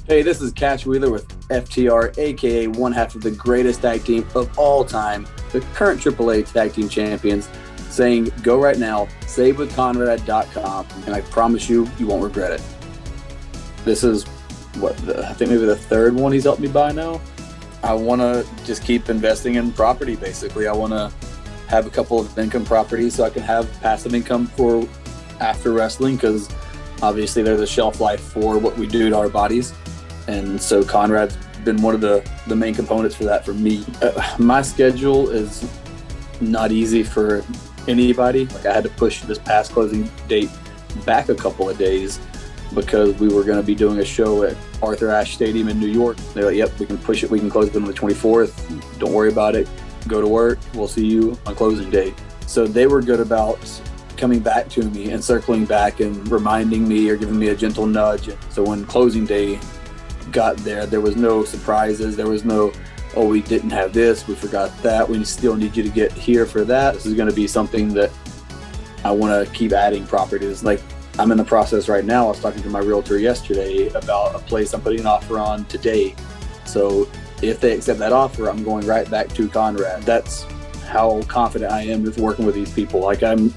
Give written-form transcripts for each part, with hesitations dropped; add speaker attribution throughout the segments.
Speaker 1: Hey, this is Cash Wheeler with FTR, aka one half of the greatest tag team of all time, the current AAA tag team champions, saying go right now, savewithconrad.com, and I promise you, you won't regret it. This is I think maybe the third one he's helped me buy now. I want to just keep investing in property, basically. I want to have a couple of income properties so I can have passive income for after wrestling, because obviously there's a shelf life for what we do to our bodies. And so Conrad's been one of the main components for that for me. My schedule is not easy for anybody. Like, I had to push this past closing date back a couple of days because we were going to be doing a show at Arthur Ashe Stadium in New York. They're like, yep, we can push it. We can close it on the 24th. Don't worry about it. Go to work. We'll see you on closing day. So they were good about coming back to me and circling back and reminding me or giving me a gentle nudge. So when closing day got there was no surprises. There was no, oh, we didn't have this, we forgot that, we still need you to get here for that. This is going to be something that I want to keep adding properties. Like, I'm in the process right now. I was talking to my realtor yesterday about a place I'm putting an offer on today. So if they accept that offer, I'm going right back to Conrad. That's how confident I am with working with these people. Like, I'm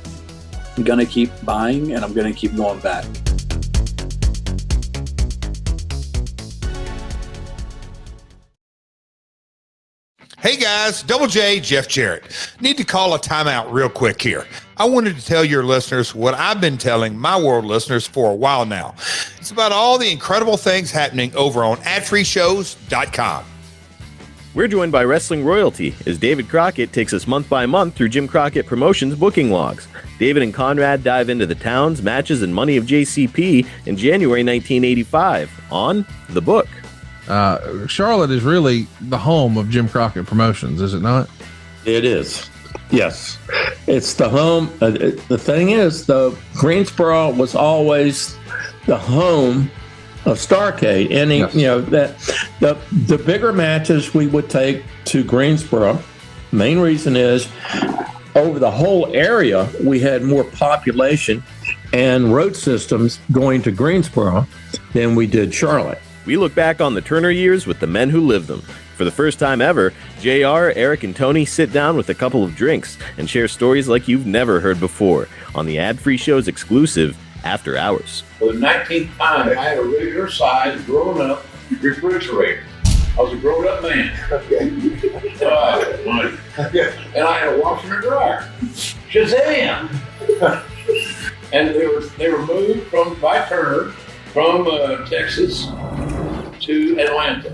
Speaker 1: going to keep buying and I'm going to keep going back.
Speaker 2: Hey guys, Double J, Jeff Jarrett. Need to call a timeout real quick here. I wanted to tell your listeners what I've been telling my world listeners for a while now. It's about all the incredible things happening over on adfreeshows.com.
Speaker 3: We're joined by Wrestling Royalty as David Crockett takes us month by month through Jim Crockett Promotions booking logs. David and Conrad dive into the towns, matches, and money of JCP in January 1985 on The Book.
Speaker 4: Charlotte is really the home of Jim Crockett Promotions, is it not?
Speaker 5: It is. Yes. It's the home. The thing is, the Greensboro was always the home of Starrcade. Any, yes. That the bigger matches we would take to Greensboro. Main reason is over the whole area, we had more population and road systems going to Greensboro than we did Charlotte.
Speaker 3: We look back on the Turner years with the men who lived them. For the first time ever, JR, Eric, and Tony sit down with a couple of drinks and share stories like you've never heard before on the Ad-Free Show's exclusive After Hours.
Speaker 6: For the 19th time, I had a regular size, grown-up refrigerator. I was a grown-up man. And I had a washer and dryer. Shazam! And they were moved by Turner from Texas to Atlanta.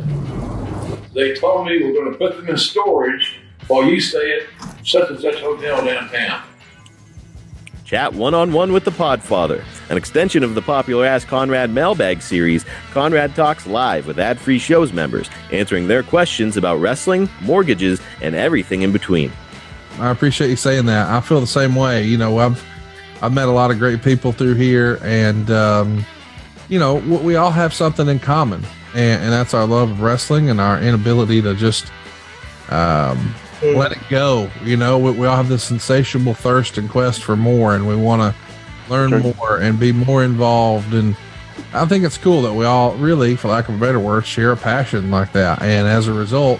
Speaker 6: They told me we're going to put them in storage while you stay at such and such hotel downtown.
Speaker 3: Chat one-on-one with the Podfather, an extension of the popular Ask Conrad mailbag series. Conrad talks live with Ad-Free Shows members, answering their questions about wrestling, mortgages, and everything in between.
Speaker 4: I appreciate you saying that. I feel the same way. I've met a lot of great people through here, and we all have something in common, and that's our love of wrestling and our inability to just let it go. We all have this insatiable thirst and quest for more, and we want to learn more and be more involved. And I think it's cool that we all really, for lack of a better word, share a passion like that. And as a result,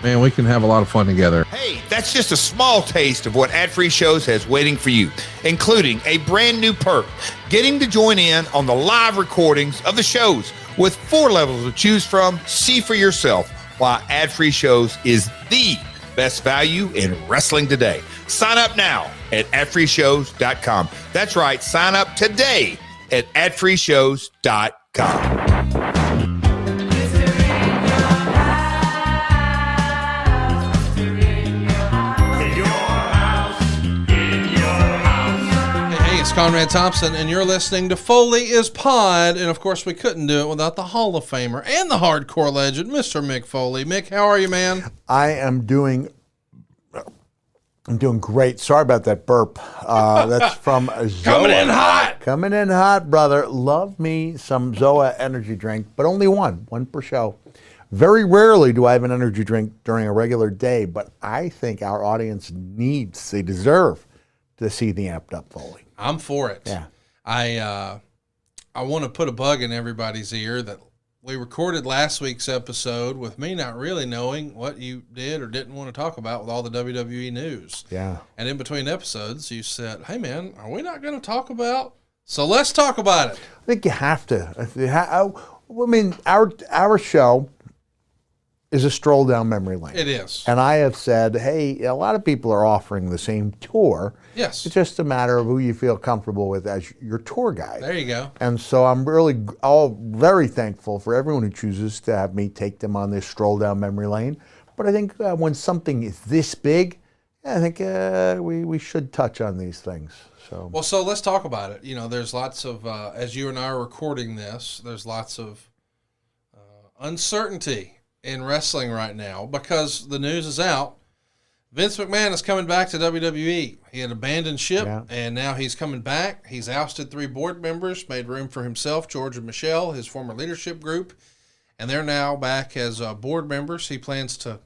Speaker 4: man, we can have a lot of fun together.
Speaker 2: Hey, that's just a small taste of what Ad-Free Shows has waiting for you, including a brand new perk, getting to join in on the live recordings of the shows with 4 levels to choose from. See for yourself why Ad-Free Shows is the best value in wrestling today. Sign up now at adfreeshows.com. That's right, sign up today at adfreeshows.com.
Speaker 7: Conrad Thompson, and you're listening to Foley Is Pod, and of course we couldn't do it without the Hall of Famer and the hardcore legend, Mr. Mick Foley. Mick, how are you, man?
Speaker 8: I'm doing great. Sorry about that burp. That's from Zoa. Coming in hot, brother. Love me some Zoa energy drink, but only one per show. Very rarely do I have an energy drink during a regular day, but I think our audience they deserve to see the amped up Foley.
Speaker 7: I'm for it.
Speaker 8: Yeah.
Speaker 7: I want to put a bug in everybody's ear that we recorded last week's episode with me not really knowing what you did or didn't want to talk about with all the WWE news.
Speaker 8: Yeah.
Speaker 7: And in between episodes, you said, hey, man, are we not going to talk about? So let's talk about it.
Speaker 8: I think you have to. I mean, our show is a stroll down memory lane.
Speaker 7: It is.
Speaker 8: And I have said, hey, a lot of people are offering the same tour.
Speaker 7: Yes.
Speaker 8: It's just a matter of who you feel comfortable with as your tour guide.
Speaker 7: There you go.
Speaker 8: And so I'm really very thankful for everyone who chooses to have me take them on this stroll down memory lane. But I think when something is this big, I think we should touch on these things. So
Speaker 7: let's talk about it. You know, there's lots of, as you and I are recording this, there's lots of uncertainty in wrestling right now because the news is out. Vince McMahon is coming back to WWE. He had abandoned ship, and now he's coming back. He's ousted 3 board members, made room for himself, George and Michelle, his former leadership group, and they're now back as board members. He plans to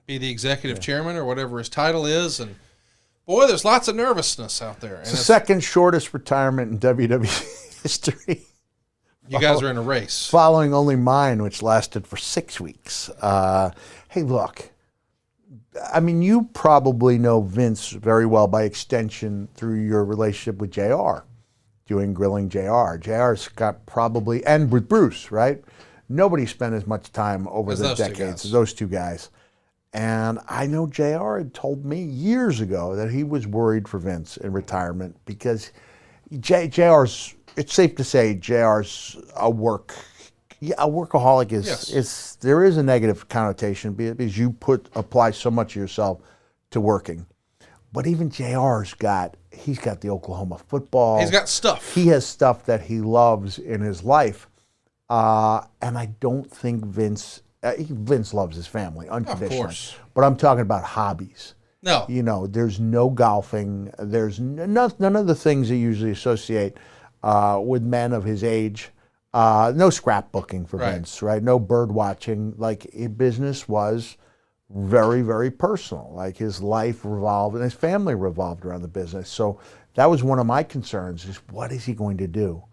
Speaker 7: be the executive chairman or whatever his title is, and boy, there's lots of nervousness out there.
Speaker 8: It's the second shortest retirement in WWE history.
Speaker 7: You guys are in a race.
Speaker 8: Following only mine, which lasted for 6 weeks. Hey, look. I mean, you probably know Vince very well by extension through your relationship with JR, doing Grilling JR. JR's got probably, and with Bruce, right? Nobody spent as much time over the decades as those two guys. And I know JR had told me years ago that he was worried for Vince in retirement because JR's, it's safe to say JR's a workaholic is there is a negative connotation because you apply so much of yourself to working. But even JR's he's got the Oklahoma football.
Speaker 7: He's got stuff.
Speaker 8: He has stuff that he loves in his life. And I don't think Vince loves his family unconditionally. Of course. But I'm talking about hobbies.
Speaker 7: No.
Speaker 8: You know, there's no golfing. There's none of the things you usually associate with men of his age. No scrapbooking for Vince, right? No bird watching. Like, his business was very, very personal. Like, his life revolved and his family revolved around the business. So that was one of my concerns is what is he going to do?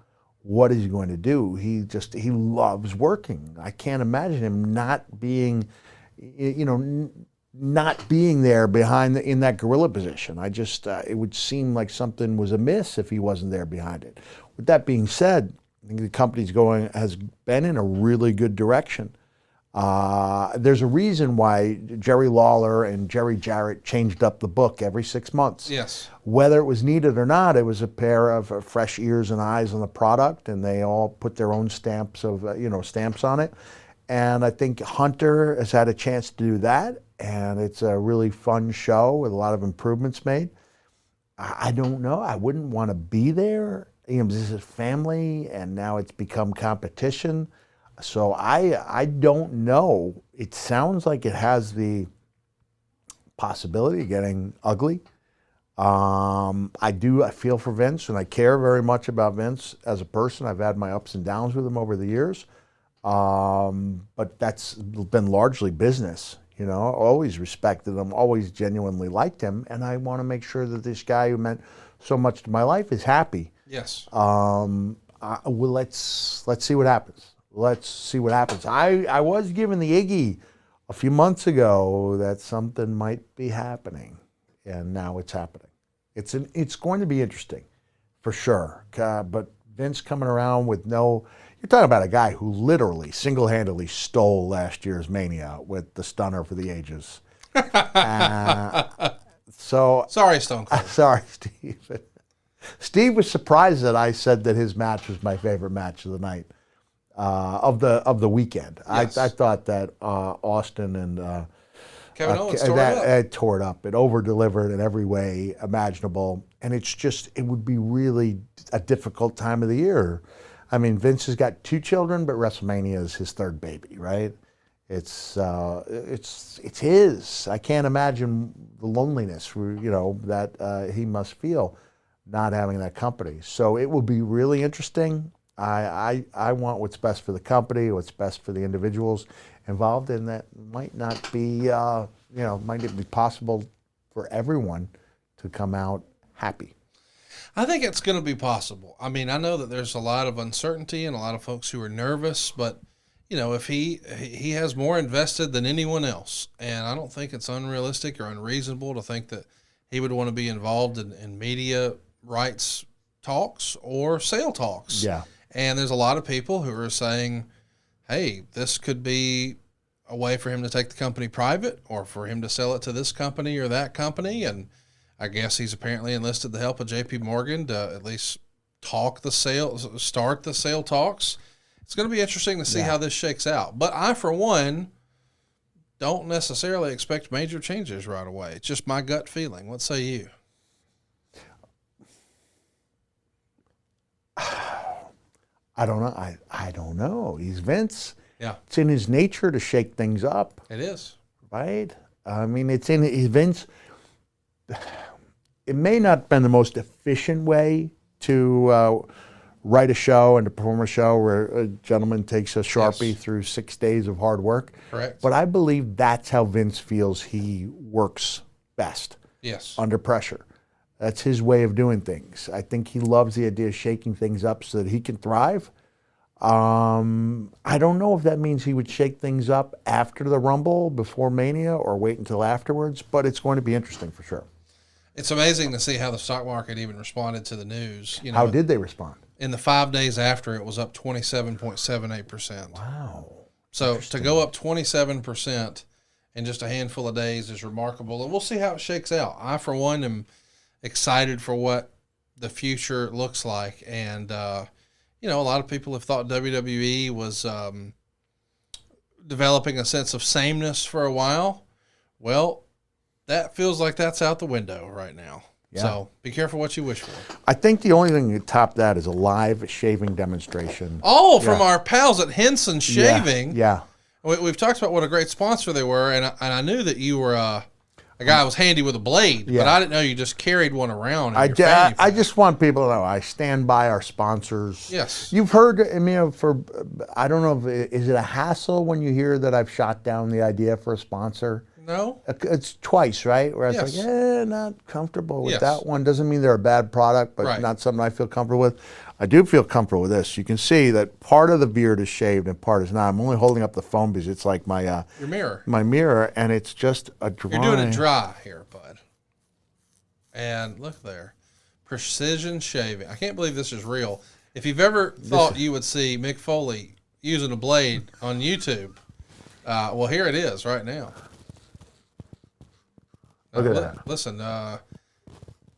Speaker 8: What is he going to do? He loves working. I can't imagine him not being, not being there in that gorilla position. It would seem like something was amiss if he wasn't there behind it. With that being said, I think the company's has been in a really good direction. There's a reason why Jerry Lawler and Jerry Jarrett changed up the book every 6 months.
Speaker 7: Yes.
Speaker 8: Whether it was needed or not, it was a pair of fresh ears and eyes on the product, and they all put their own stamps on it. And I think Hunter has had a chance to do that, and it's a really fun show with a lot of improvements made. I don't know. I wouldn't want to be there. This is family, and now it's become competition. So I don't know. It sounds like it has the possibility of getting ugly. I feel for Vince, and I care very much about Vince as a person. I've had my ups and downs with him over the years. But that's been largely business. I always respected him, always genuinely liked him, and I want to make sure that this guy who meant so much to my life is happy.
Speaker 7: Yes.
Speaker 8: Let's see what happens. Let's see what happens. I was given the Iggy a few months ago that something might be happening, and now it's happening. It's going to be interesting, for sure. But Vince coming around with you're talking about a guy who literally single-handedly stole last year's Mania with the stunner for the ages.
Speaker 7: Sorry, Stone Cold.
Speaker 8: Sorry, Steve. Steve was surprised that I said that his match was my favorite match of the night, of the weekend. Yes. I thought that Austin and
Speaker 7: Kevin Owens tore it up.
Speaker 8: It over-delivered in every way imaginable, and it would be really a difficult time of the year. I mean, Vince has got 2 children, but WrestleMania is his 3rd baby, right? It's his. I can't imagine the loneliness, that he must feel not having that company. So it will be really interesting. I want what's best for the company, what's best for the individuals involved, and that might not be might not be possible for everyone to come out happy.
Speaker 7: I think it's going to be possible. I mean, I know that there's a lot of uncertainty and a lot of folks who are nervous, but if he has more invested than anyone else, and I don't think it's unrealistic or unreasonable to think that he would want to be involved in media rights talks or sale talks.
Speaker 8: Yeah.
Speaker 7: And there's a lot of people who are saying, hey, this could be a way for him to take the company private or for him to sell it to this company or that company. And I guess he's apparently enlisted the help of JP Morgan to at least start the sale talks. It's going to be interesting to see how this shakes out. But I, for one, don't necessarily expect major changes right away. It's just my gut feeling. What say you?
Speaker 8: I don't know. I don't know. He's Vince.
Speaker 7: Yeah.
Speaker 8: It's in his nature to shake things up.
Speaker 7: It is.
Speaker 8: Right? I mean, it's in Vince. It may not have been the most efficient way to write a show and to perform a show where a gentleman takes a Sharpie through 6 days of hard work.
Speaker 7: Correct.
Speaker 8: But I believe that's how Vince feels he works best.
Speaker 7: Yes.
Speaker 8: Under pressure. That's his way of doing things. I think he loves the idea of shaking things up so that he can thrive. I don't know if that means he would shake things up after the Rumble, before Mania, or wait until afterwards, but it's going to be interesting for sure.
Speaker 7: It's amazing to see how the stock market even responded to the news.
Speaker 8: How did they respond?
Speaker 7: In the 5 days after, it was up 27.78%.
Speaker 8: Wow.
Speaker 7: So to go up 27% in just a handful of days is remarkable. And we'll see how it shakes out. I, for one, am excited for what the future looks like. And, a lot of people have thought WWE was developing a sense of sameness for a while. Well, that feels like that's out the window right now. Yeah. So be careful what you wish for.
Speaker 8: I think the only thing to top that is a live shaving demonstration.
Speaker 7: Oh, from our pals at Henson Shaving.
Speaker 8: Yeah.
Speaker 7: We've talked about what a great sponsor they were, and I knew that you were a guy who was handy with a blade, but I didn't know you just carried one around.
Speaker 8: I just want people to know I stand by our sponsors.
Speaker 7: Yes.
Speaker 8: You've heard, I don't know, is it a hassle when you hear that I've shot down the idea for a sponsor?
Speaker 7: No.
Speaker 8: It's twice, right? Where it's like, not comfortable with that one. Doesn't mean they're a bad product, but not something I feel comfortable with. I do feel comfortable with this. You can see that part of the beard is shaved and part is not. I'm only holding up the phone because it's like my
Speaker 7: your mirror.
Speaker 8: My mirror, and it's just a dry.
Speaker 7: You're doing it dry here, bud. And look there. Precision shaving. I can't believe this is real. If you've ever thought you would see Mick Foley using a blade on YouTube, well, here it is right now.
Speaker 8: Look at that.
Speaker 7: Listen, I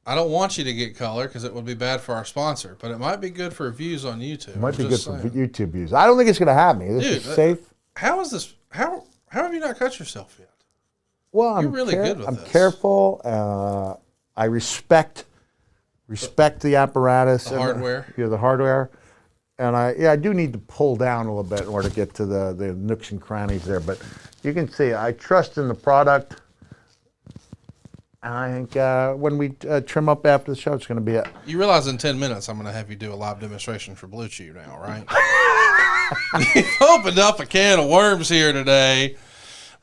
Speaker 7: don't want you to get color because it would be bad for our sponsor, but it might be good for views on YouTube.
Speaker 8: It might be good for YouTube views. I don't think it's going to have me. This is safe.
Speaker 7: How is this? How have you not cut yourself yet?
Speaker 8: Well,
Speaker 7: You're really good with
Speaker 8: I'm
Speaker 7: this.
Speaker 8: careful. I respect the apparatus.
Speaker 7: The hardware.
Speaker 8: The hardware. And I do need to pull down a little bit in order to get to the nooks and crannies there. But you can see I trust in the product. And I think when we trim up after the show, it's going to be it.
Speaker 7: You realize in 10 minutes I'm going to have you do a live demonstration for Blue Chew now, right? You've opened up a can of worms here today.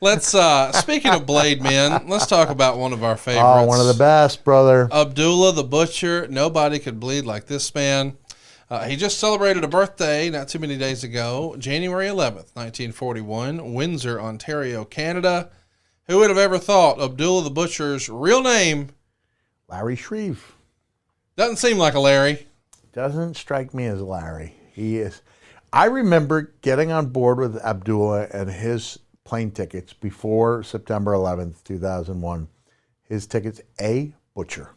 Speaker 7: Let's, speaking of blade men, let's talk about one of our favorites.
Speaker 8: Oh, one of the best, brother.
Speaker 7: Abdullah the Butcher. Nobody could bleed like this man. He just celebrated a birthday not too many days ago, January 11th, 1941, Windsor, Ontario, Canada. Who would have ever thought Abdullah the Butcher's real name?
Speaker 8: Larry Shreve.
Speaker 7: Doesn't seem like a Larry.
Speaker 8: Doesn't strike me as Larry. He is. I remember getting on board with Abdullah and his plane tickets before September 11th, 2001. His tickets, A. Butcher.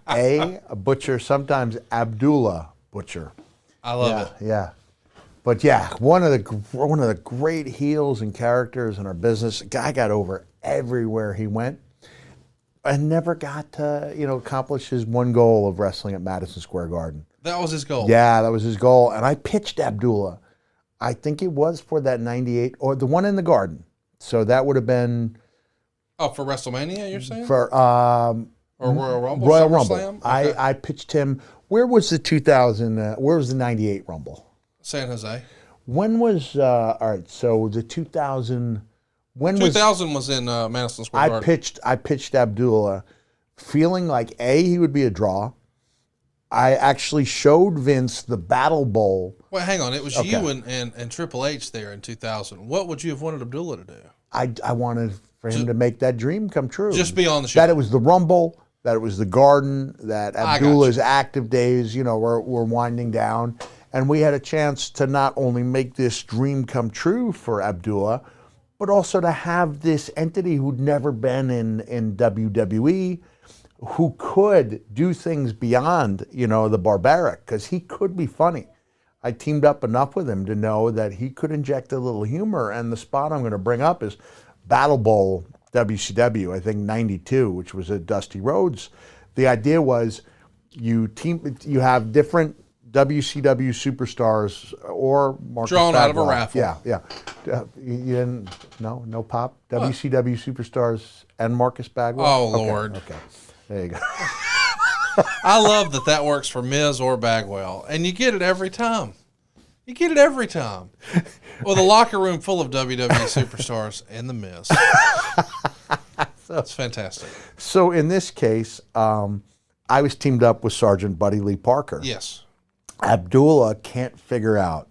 Speaker 8: A. Butcher, sometimes Abdullah Butcher.
Speaker 7: I love it.
Speaker 8: Yeah. But one of the great heels and characters in our business. The guy got over everywhere he went, and never got to accomplish his one goal of wrestling at Madison Square Garden.
Speaker 7: That was his goal.
Speaker 8: Yeah, that was his goal. And I pitched Abdullah. I think it was for that '98 or the one in the Garden. So that would have been.
Speaker 7: Oh, for WrestleMania, you're saying?
Speaker 8: For
Speaker 7: or Royal Rumble.
Speaker 8: Royal Rumble.
Speaker 7: Okay.
Speaker 8: I pitched him. Where was the 2000? Where was the '98 Rumble?
Speaker 7: San Jose.
Speaker 8: When was all right? So the 2000. When
Speaker 7: 2000 was in Madison Square Garden.
Speaker 8: I pitched Abdullah feeling like he would be a draw. I actually showed Vince the Battle Bowl.
Speaker 7: Well, hang on. It was you and Triple H there in 2000. What would you have wanted Abdullah to do?
Speaker 8: I wanted for him to make that dream come true.
Speaker 7: Just be on the show.
Speaker 8: That it was the Rumble, that it was the Garden, that Abdullah's active days, were winding down. And we had a chance to not only make this dream come true for Abdullah, but also to have this entity who'd never been in WWE, who could do things beyond, the barbaric, because he could be funny. I teamed up enough with him to know that he could inject a little humor, and the spot I'm going to bring up is Battle Bowl WCW, I think 92, which was at Dusty Rhodes. The idea was you have different WCW superstars or Marcus
Speaker 7: drawn
Speaker 8: Bagwell.
Speaker 7: out of a raffle.
Speaker 8: Yeah. You didn't? No pop? What? WCW superstars and Marcus Bagwell?
Speaker 7: Oh, Lord.
Speaker 8: Okay. There you go.
Speaker 7: I love that works for Miz or Bagwell, and you get it every time. Well, the locker room full of WWE superstars and the Miz. That's fantastic.
Speaker 8: So in this case, I was teamed up with Sergeant Buddy Lee Parker.
Speaker 7: Yes.
Speaker 8: Abdullah can't figure out,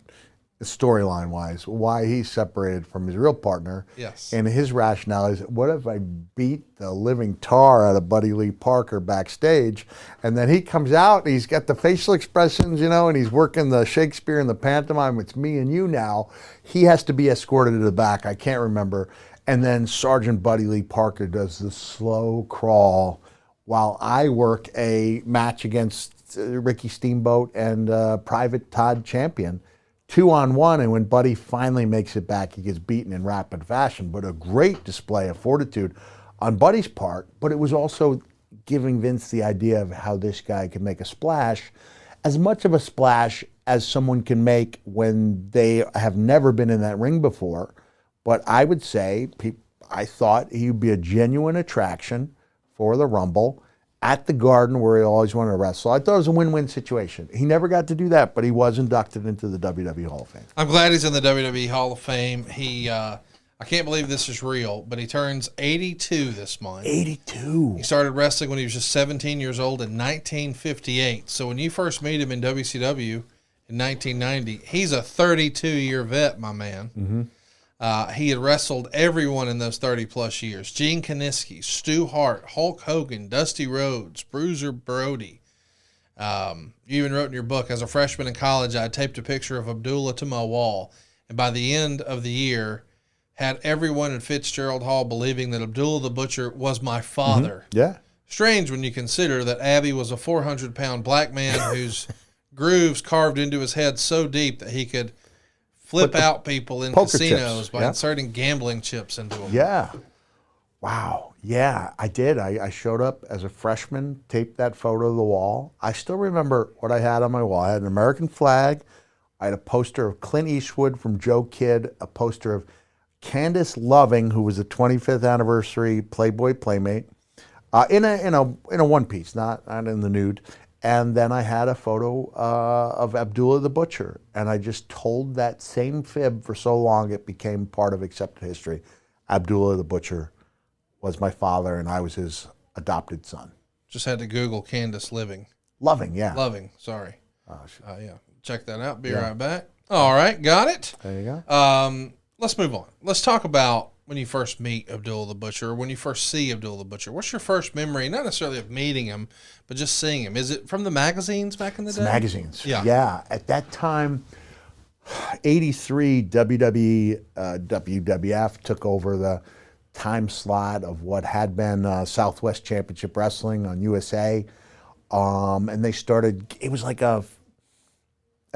Speaker 8: storyline-wise, why he's separated from his real partner.
Speaker 7: Yes.
Speaker 8: And his rationale is, what if I beat the living tar out of Buddy Lee Parker backstage? And then he comes out, and he's got the facial expressions, and he's working the Shakespeare and the pantomime. It's me and you now. He has to be escorted to the back. I can't remember. And then Sergeant Buddy Lee Parker does the slow crawl while I work a match against Ricky Steamboat and Private Todd Champion. 2-on-1, and when Buddy finally makes it back, he gets beaten in rapid fashion. But a great display of fortitude on Buddy's part, but it was also giving Vince the idea of how this guy could make a splash, as much of a splash as someone can make when they have never been in that ring before. But I would say, I thought he would be a genuine attraction for the Rumble at the Garden, where he always wanted to wrestle. I thought it was a win-win situation. He never got to do that, but he was inducted into the WWE Hall of Fame.
Speaker 7: I'm glad he's in the WWE Hall of Fame. He, I can't believe this is real, but he turns 82 this month.
Speaker 8: 82.
Speaker 7: He started wrestling when he was just 17 years old in 1958. So when you first meet him in WCW in 1990, he's a 32-year vet, my man.
Speaker 8: Mm-hmm.
Speaker 7: He had wrestled everyone in those 30-plus years. Gene Kiniski, Stu Hart, Hulk Hogan, Dusty Rhodes, Bruiser Brody. You even wrote in your book, as a freshman in college, I taped a picture of Abdullah to my wall, and by the end of the year, had everyone in Fitzgerald Hall believing that Abdullah the Butcher was my father.
Speaker 8: Mm-hmm. Yeah.
Speaker 7: Strange when you consider that Abby was a 400-pound black man whose grooves carved into his head so deep that he could flip out people in casinos by inserting gambling chips into them.
Speaker 8: Yeah. Wow. Yeah, I did. I showed up as a freshman, taped that photo of the wall. I still remember what I had on my wall. I had an American flag. I had a poster of Clint Eastwood from Joe Kidd, a poster of Candace Loving, who was the 25th anniversary Playboy Playmate, in a one piece, not in the nude. And then I had a photo of Abdullah the Butcher. And I just told that same fib for so long it became part of accepted history. Abdullah the Butcher was my father, and I was his adopted son.
Speaker 7: Just had to Google Candace Loving, sorry. Yeah, check that out. Be right back. All right, got it.
Speaker 8: There you go.
Speaker 7: Let's move on. Let's talk about when you first meet Abdullah the Butcher, or when you first see Abdullah the Butcher. What's your first memory, not necessarily of meeting him, but just seeing him? Is it from the magazines back in the day?
Speaker 8: Magazines.
Speaker 7: Yeah.
Speaker 8: Yeah. At that time, 83, WWE, WWF took over the time slot of what had been Southwest Championship Wrestling on USA. And they started, it was like a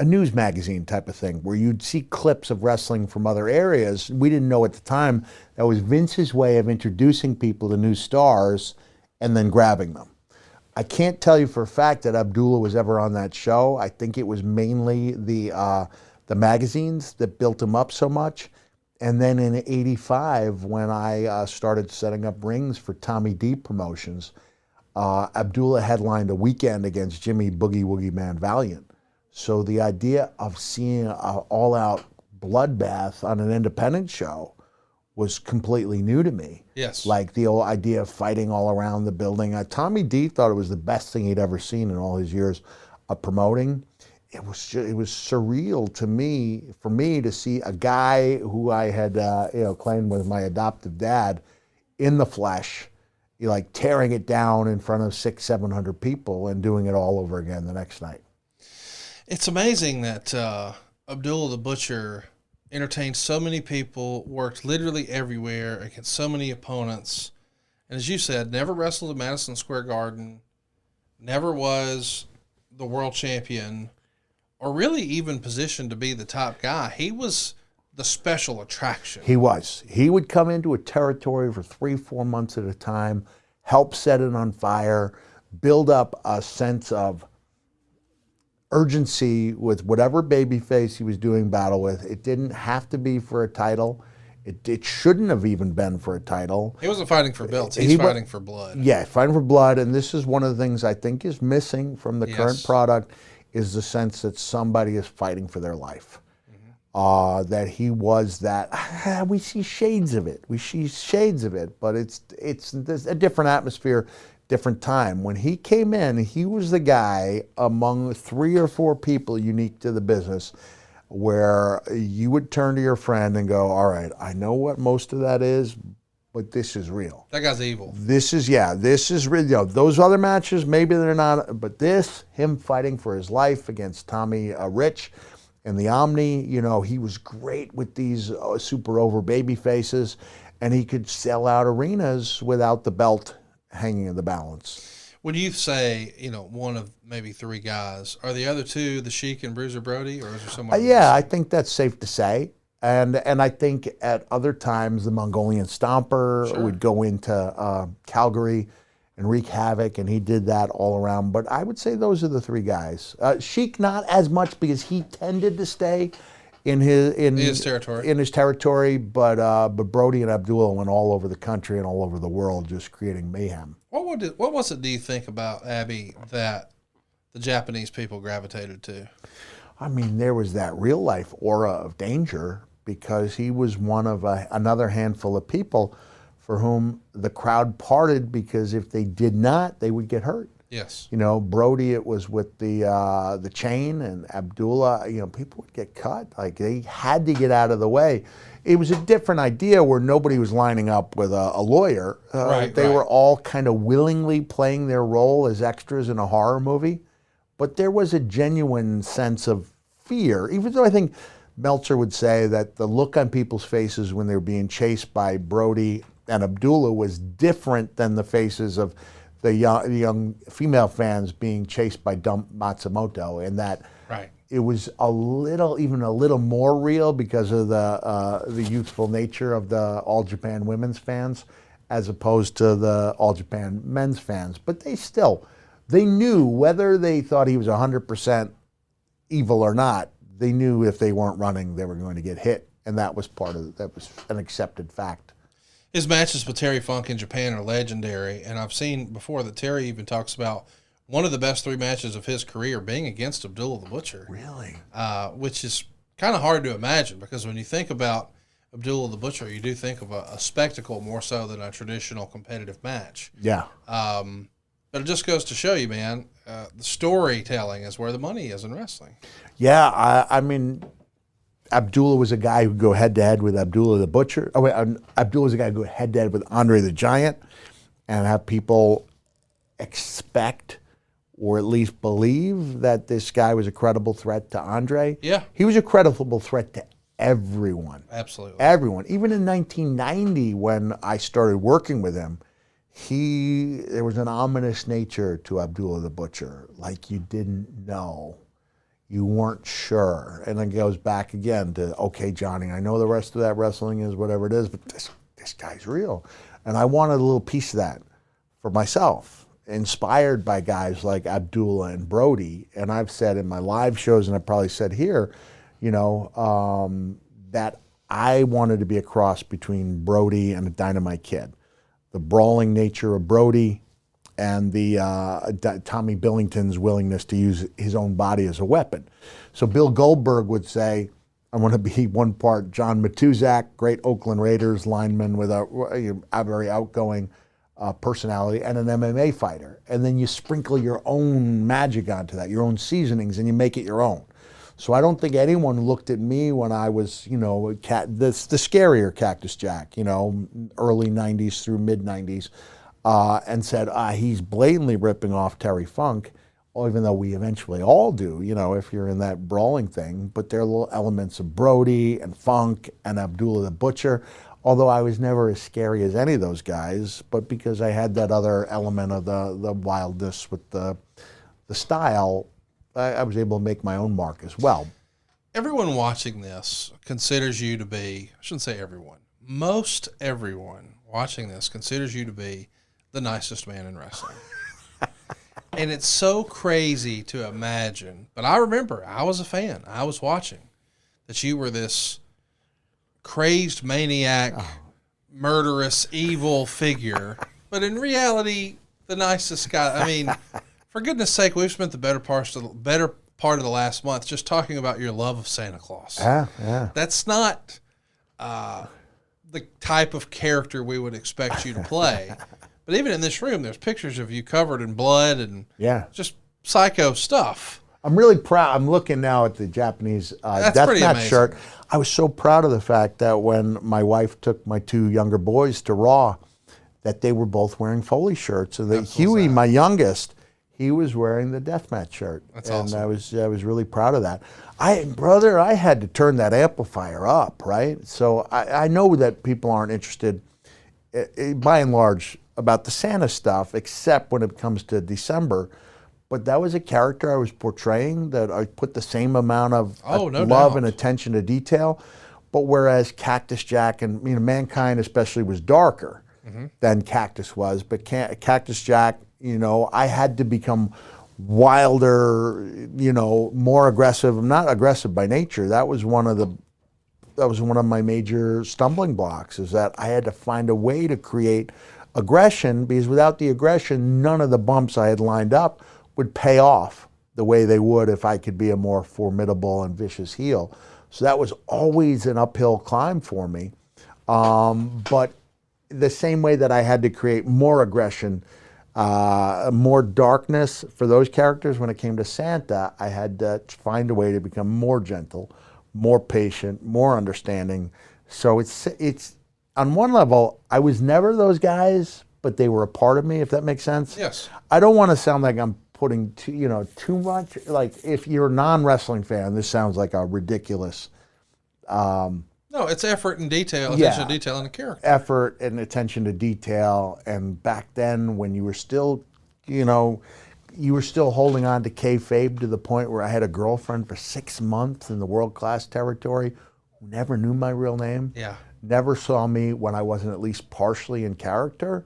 Speaker 8: news magazine type of thing where you'd see clips of wrestling from other areas. We didn't know at the time that was Vince's way of introducing people to new stars and then grabbing them. I can't tell you for a fact that Abdullah was ever on that show. I think it was mainly the magazines that built him up so much. And then in '85, when I started setting up rings for Tommy D Promotions, Abdullah headlined a weekend against Jimmy Boogie Woogie Man Valiant. So the idea of seeing an all-out bloodbath on an independent show was completely new to me.
Speaker 7: Yes.
Speaker 8: Like the old idea of fighting all around the building. Tommy D thought it was the best thing he'd ever seen in all his years of promoting. It was surreal to me, for me to see a guy who I had claimed was my adoptive dad in the flesh, like tearing it down in front of 600-700 people and doing it all over again the next night.
Speaker 7: It's amazing that Abdullah the Butcher entertained so many people, worked literally everywhere against so many opponents, and as you said, never wrestled at Madison Square Garden, never was the world champion, or really even positioned to be the top guy. He was the special attraction.
Speaker 8: He was. He would come into a territory for 3-4 months at a time, help set it on fire, build up a sense of urgency with whatever babyface he was doing battle with. It didn't have to be for a title. It shouldn't have even been for a title.
Speaker 7: He wasn't fighting for belts. He's fighting for blood.
Speaker 8: Yeah, fighting for blood. And this is one of the things I think is missing from the current product, is the sense that somebody is fighting for their life. That he was that. We see shades of it. But it's a different atmosphere, different time. When he came in, he was the guy among 3 or 4 people unique to the business where you would turn to your friend and go, all right, I know what most of that is, but this is real.
Speaker 7: That guy's evil.
Speaker 8: This is real. Those other matches, maybe they're not, but him fighting for his life against Tommy Rich and the Omni, he was great with these super over baby faces, and he could sell out arenas without the belt hanging in the balance.
Speaker 7: When you say, one of maybe 3 guys, are the other 2 the Sheik and Bruiser Brody, or is there someone else?
Speaker 8: Yeah, I think that's safe to say. And I think at other times the Mongolian Stomper would go into Calgary and wreak havoc, and he did that all around. But I would say those are the 3 guys. Sheik not as much because he tended to stay in his territory. But Brody and Abdullah went all over the country and all over the world, just creating mayhem.
Speaker 7: What was it, do you think, about Abby that the Japanese people gravitated to?
Speaker 8: I mean, there was that real life aura of danger, because he was one of another handful of people for whom the crowd parted, because if they did not, they would get hurt.
Speaker 7: Yes.
Speaker 8: Brody, it was with the chain, and Abdullah, people would get cut. Like, they had to get out of the way. It was a different idea where nobody was lining up with a lawyer. They were all kind of willingly playing their role as extras in a horror movie. But there was a genuine sense of fear, even though I think Meltzer would say that the look on people's faces when they were being chased by Brody and Abdullah was different than the faces of the young female fans being chased by Dump Matsumoto, and that it was a little more real because of the youthful nature of the All Japan women's fans as opposed to the All Japan men's fans. But they knew whether they thought he was 100% evil or not. They knew if they weren't running, they were going to get hit, and that was that was an accepted fact.
Speaker 7: His matches with Terry Funk in Japan are legendary, and I've seen before that Terry even talks about one of the best 3 matches of his career being against Abdullah the Butcher.
Speaker 8: Really?
Speaker 7: Which is kind of hard to imagine, because when you think about Abdullah the Butcher, you do think of a spectacle more so than a traditional competitive match.
Speaker 8: Yeah.
Speaker 7: But it just goes to show you, man, the storytelling is where the money is in wrestling.
Speaker 8: Yeah, I mean, Abdullah was a guy who would go head-to-head with Abdullah the Butcher. Abdullah was a guy who would go head-to-head with Andre the Giant and have people expect or at least believe that this guy was a credible threat to Andre.
Speaker 7: Yeah.
Speaker 8: He was a credible threat to everyone.
Speaker 7: Absolutely.
Speaker 8: Everyone. Even in 1990, when I started working with him, there was an ominous nature to Abdullah the Butcher, like you didn't know. You weren't sure. And it goes back again to, okay, Johnny, I know the rest of that wrestling is whatever it is, but this guy's real. And I wanted a little piece of that for myself, inspired by guys like Abdullah and Brody. And I've said in my live shows, and I probably said here, that I wanted to be a cross between Brody and a Dynamite Kid. The brawling nature of Brody and the Tommy Billington's willingness to use his own body as a weapon. So Bill Goldberg would say, I want to be one part John Matuzak, great Oakland Raiders lineman with a very outgoing personality, and an MMA fighter. And then you sprinkle your own magic onto that, your own seasonings, and you make it your own. So I don't think anyone looked at me when I was, the scarier Cactus Jack, early 90s through mid 90s, and said, he's blatantly ripping off Terry Funk, even though we eventually all do, if you're in that brawling thing. But there are little elements of Brody and Funk and Abdullah the Butcher, although I was never as scary as any of those guys, but because I had that other element of the wildness with the style, I was able to make my own mark as well.
Speaker 7: Everyone watching this considers you to be, I shouldn't say everyone, most everyone watching this considers you to be the nicest man in wrestling. And it's so crazy to imagine. But I remember, I was a fan. I was watching that you were this crazed maniac, murderous, evil figure. But in reality, the nicest guy. I mean, for goodness sake, we've spent the better part of the last month just talking about your love of Santa Claus.
Speaker 8: Yeah.
Speaker 7: That's not the type of character we would expect you to play. But even in this room, there's pictures of you covered in blood and just psycho stuff.
Speaker 8: I'm really proud. I'm looking now at the Japanese deathmatch shirt. I was so proud of the fact that when my wife took my two younger boys to Raw, that they were both wearing Foley shirts. And that Huey, my youngest, he was wearing the deathmatch shirt.
Speaker 7: That's awesome.
Speaker 8: And I was really proud of that. I had to turn that amplifier up, right? So I know that people aren't interested, by and large, about the Santa stuff, except when it comes to December. But that was a character I was portraying that I put the same amount of love and attention to detail. But whereas Cactus Jack and Mankind especially was darker than Cactus was, but Cactus Jack, I had to become wilder, more aggressive. I'm not aggressive by nature. That was one of my major stumbling blocks, is that I had to find a way to create aggression, because without the aggression, none of the bumps I had lined up would pay off the way they would if I could be a more formidable and vicious heel. So that was always an uphill climb for me. But the same way that I had to create more aggression, more darkness for those characters, when it came to Santa, I had to find a way to become more gentle, more patient, more understanding. So it's on one level, I was never those guys, but they were a part of me, if that makes sense.
Speaker 7: Yes.
Speaker 8: I don't want to sound like I'm putting too much. Like, if you're a non-wrestling fan, this sounds like a ridiculous.
Speaker 7: No, it's effort and detail, attention to detail in the character.
Speaker 8: Effort and attention to detail. And back then, when you were still, you were still holding on to kayfabe to the point where I had a girlfriend for 6 months in the world-class territory who never knew my real name.
Speaker 7: Yeah.
Speaker 8: Never saw me when I wasn't at least partially in character.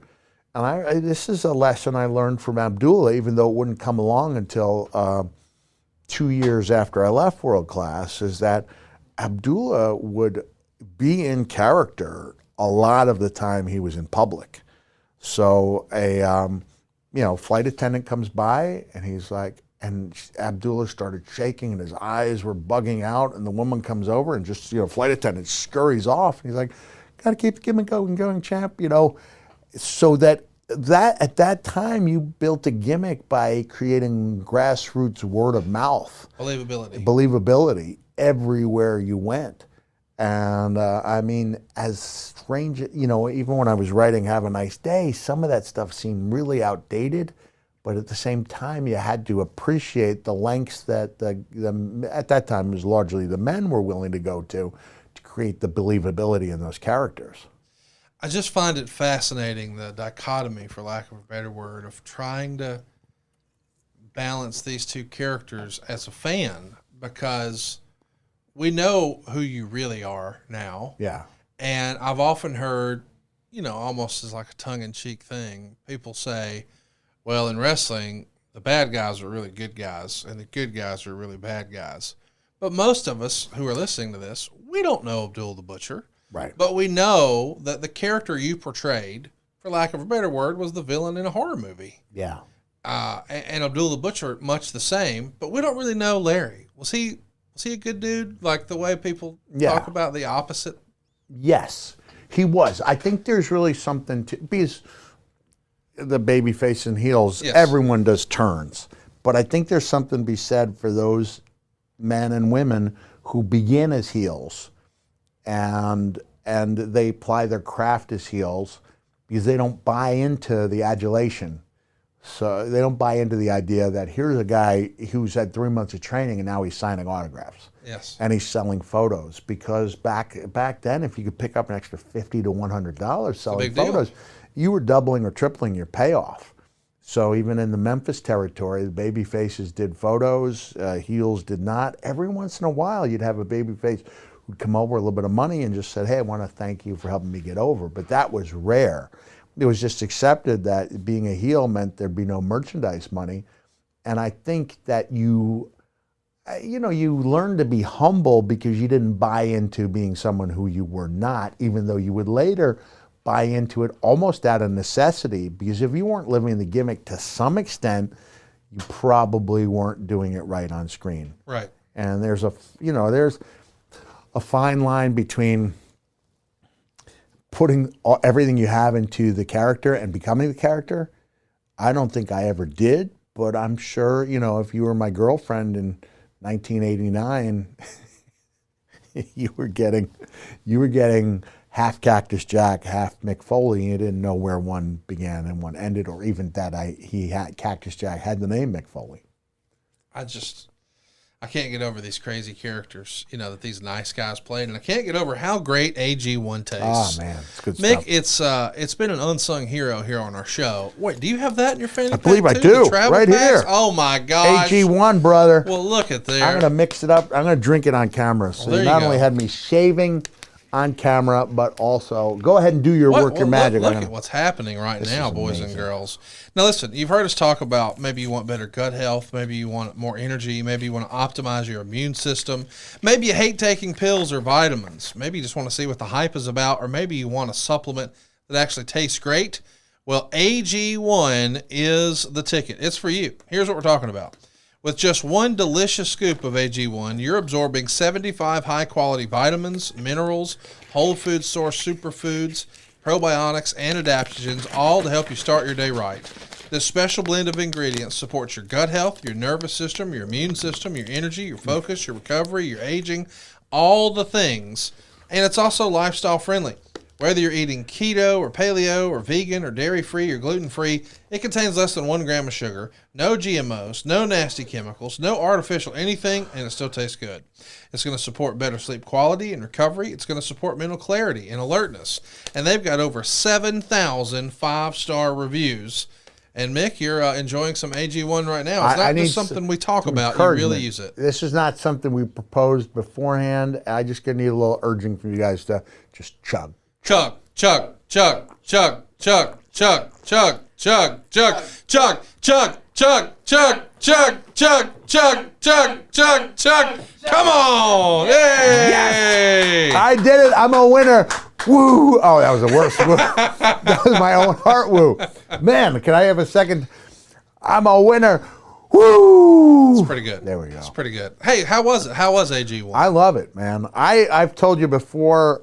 Speaker 8: And this is a lesson I learned from Abdullah, even though it wouldn't come along until 2 years after I left World Class, is that Abdullah would be in character a lot of the time he was in public. So a flight attendant comes by and he's like, and Abdullah started shaking and his eyes were bugging out, and the woman comes over and just, flight attendant scurries off. And he's like, gotta keep the gimmick going, champ, So that at that time you built a gimmick by creating grassroots word of mouth. Believability everywhere you went. And as strange, even when I was writing Have a Nice Day, some of that stuff seemed really outdated. But at the same time, you had to appreciate the lengths that at that time it was largely the men were willing to go to create the believability in those characters.
Speaker 7: I just find it fascinating, the dichotomy, for lack of a better word, of trying to balance these two characters as a fan, because we know who you really are now.
Speaker 8: Yeah.
Speaker 7: And I've often heard, almost as like a tongue-in-cheek thing, people say, well, in wrestling, the bad guys are really good guys, and the good guys are really bad guys. But most of us who are listening to this, we don't know Abdullah the Butcher.
Speaker 8: Right.
Speaker 7: But we know that the character you portrayed, for lack of a better word, was the villain in a horror movie.
Speaker 8: Yeah.
Speaker 7: And Abdullah the Butcher, much the same. But we don't really know Larry. Was he Was he a good dude? Like the way people
Speaker 8: Yeah.
Speaker 7: talk about the opposite?
Speaker 8: Yes, he was. I think there's really something to, because the baby face and heels,
Speaker 7: Yes.
Speaker 8: everyone does turns. But I think there's something to be said for those men and women who begin as heels and they apply their craft as heels because they don't buy into the adulation. So they don't buy into the idea that here's a guy who's had 3 months of training and now he's signing autographs.
Speaker 7: Yes.
Speaker 8: And he's selling photos, because back then, if you could pick up an extra $50 to $100 selling
Speaker 7: big deal.
Speaker 8: photos, you were doubling or tripling your payoff. So even in the Memphis territory, the baby faces did photos, heels did not. Every once in a while, you'd have a baby face who'd come over with a little bit of money and just said, hey, I want to thank you for helping me get over. But that was rare. It was just accepted that being a heel meant there'd be no merchandise money. And I think that you learn to be humble because you didn't buy into being someone who you were not, even though you would later buy into it almost out of necessity, because if you weren't living the gimmick to some extent, you probably weren't doing it right on screen.
Speaker 7: Right.
Speaker 8: And there's a fine line between putting everything you have into the character and becoming the character. I don't think I ever did, but I'm sure, if you were my girlfriend in 1989, you were getting half Cactus Jack, half Mick Foley, and you didn't know where one began and one ended, or even that Cactus Jack had the name Mick Foley.
Speaker 7: I can't get over these crazy characters, that these nice guys played, and I can't get over how great AG1 tastes.
Speaker 8: Oh man, it's good
Speaker 7: Mick,
Speaker 8: stuff.
Speaker 7: it's been an unsung hero here on our show. Wait, do you have that in your fanny pack?
Speaker 8: I believe I
Speaker 7: too?
Speaker 8: do,
Speaker 7: The travel
Speaker 8: right
Speaker 7: packs?
Speaker 8: here.
Speaker 7: Oh my gosh.
Speaker 8: AG1, brother.
Speaker 7: Well, look at there.
Speaker 8: I'm gonna mix it up. I'm gonna drink it on camera. So
Speaker 7: there
Speaker 8: you
Speaker 7: you
Speaker 8: not
Speaker 7: go.
Speaker 8: only had me shaving on camera, but also go ahead and do your work, your magic.
Speaker 7: Look at what's happening right now,
Speaker 8: is
Speaker 7: boys and
Speaker 8: amazing.
Speaker 7: girls. Now, listen, you've heard us talk about maybe you want better gut health, maybe you want more energy, maybe you want to optimize your immune system, maybe you hate taking pills or vitamins, maybe you just want to see what the hype is about, or maybe you want a supplement that actually tastes great. Well, AG1 is the ticket. It's for you. Here's what we're talking about. With just one delicious scoop of AG1, you're absorbing 75 high-quality vitamins, minerals, whole food source superfoods, probiotics, and adaptogens, all to help you start your day right. This special blend of ingredients supports your gut health, your nervous system, your immune system, your energy, your focus, your recovery, your aging, all the things. And it's also lifestyle friendly. Whether you're eating keto or paleo or vegan or dairy-free or gluten-free, it contains less than 1 gram of sugar, no GMOs, no nasty chemicals, no artificial anything, and it still tastes good. It's going to support better sleep quality and recovery. It's going to support mental clarity and alertness. And they've got over 7,000 5-star reviews. And Mick, you're enjoying some AG1 right now. It's not just something we talk about. You really use it.
Speaker 8: This is not something we proposed beforehand. I just gonna need a little urging from you guys to just chug.
Speaker 7: Chug, chug, chug, chug, chug, chug, chug, chug, chug, chug, chug, chug, chug, chug, chug, chug, chug, chug, chug. Come on! Yay!
Speaker 8: Yes! I did it. I'm a winner. Woo! Oh, that was the worst woo. That was my own heart woo. Man, can I have a second? I'm a winner. Woo!
Speaker 7: It's pretty good.
Speaker 8: There we go.
Speaker 7: It's pretty good. Hey, how was it? How was AG1?
Speaker 8: I love it, man. I've told you before,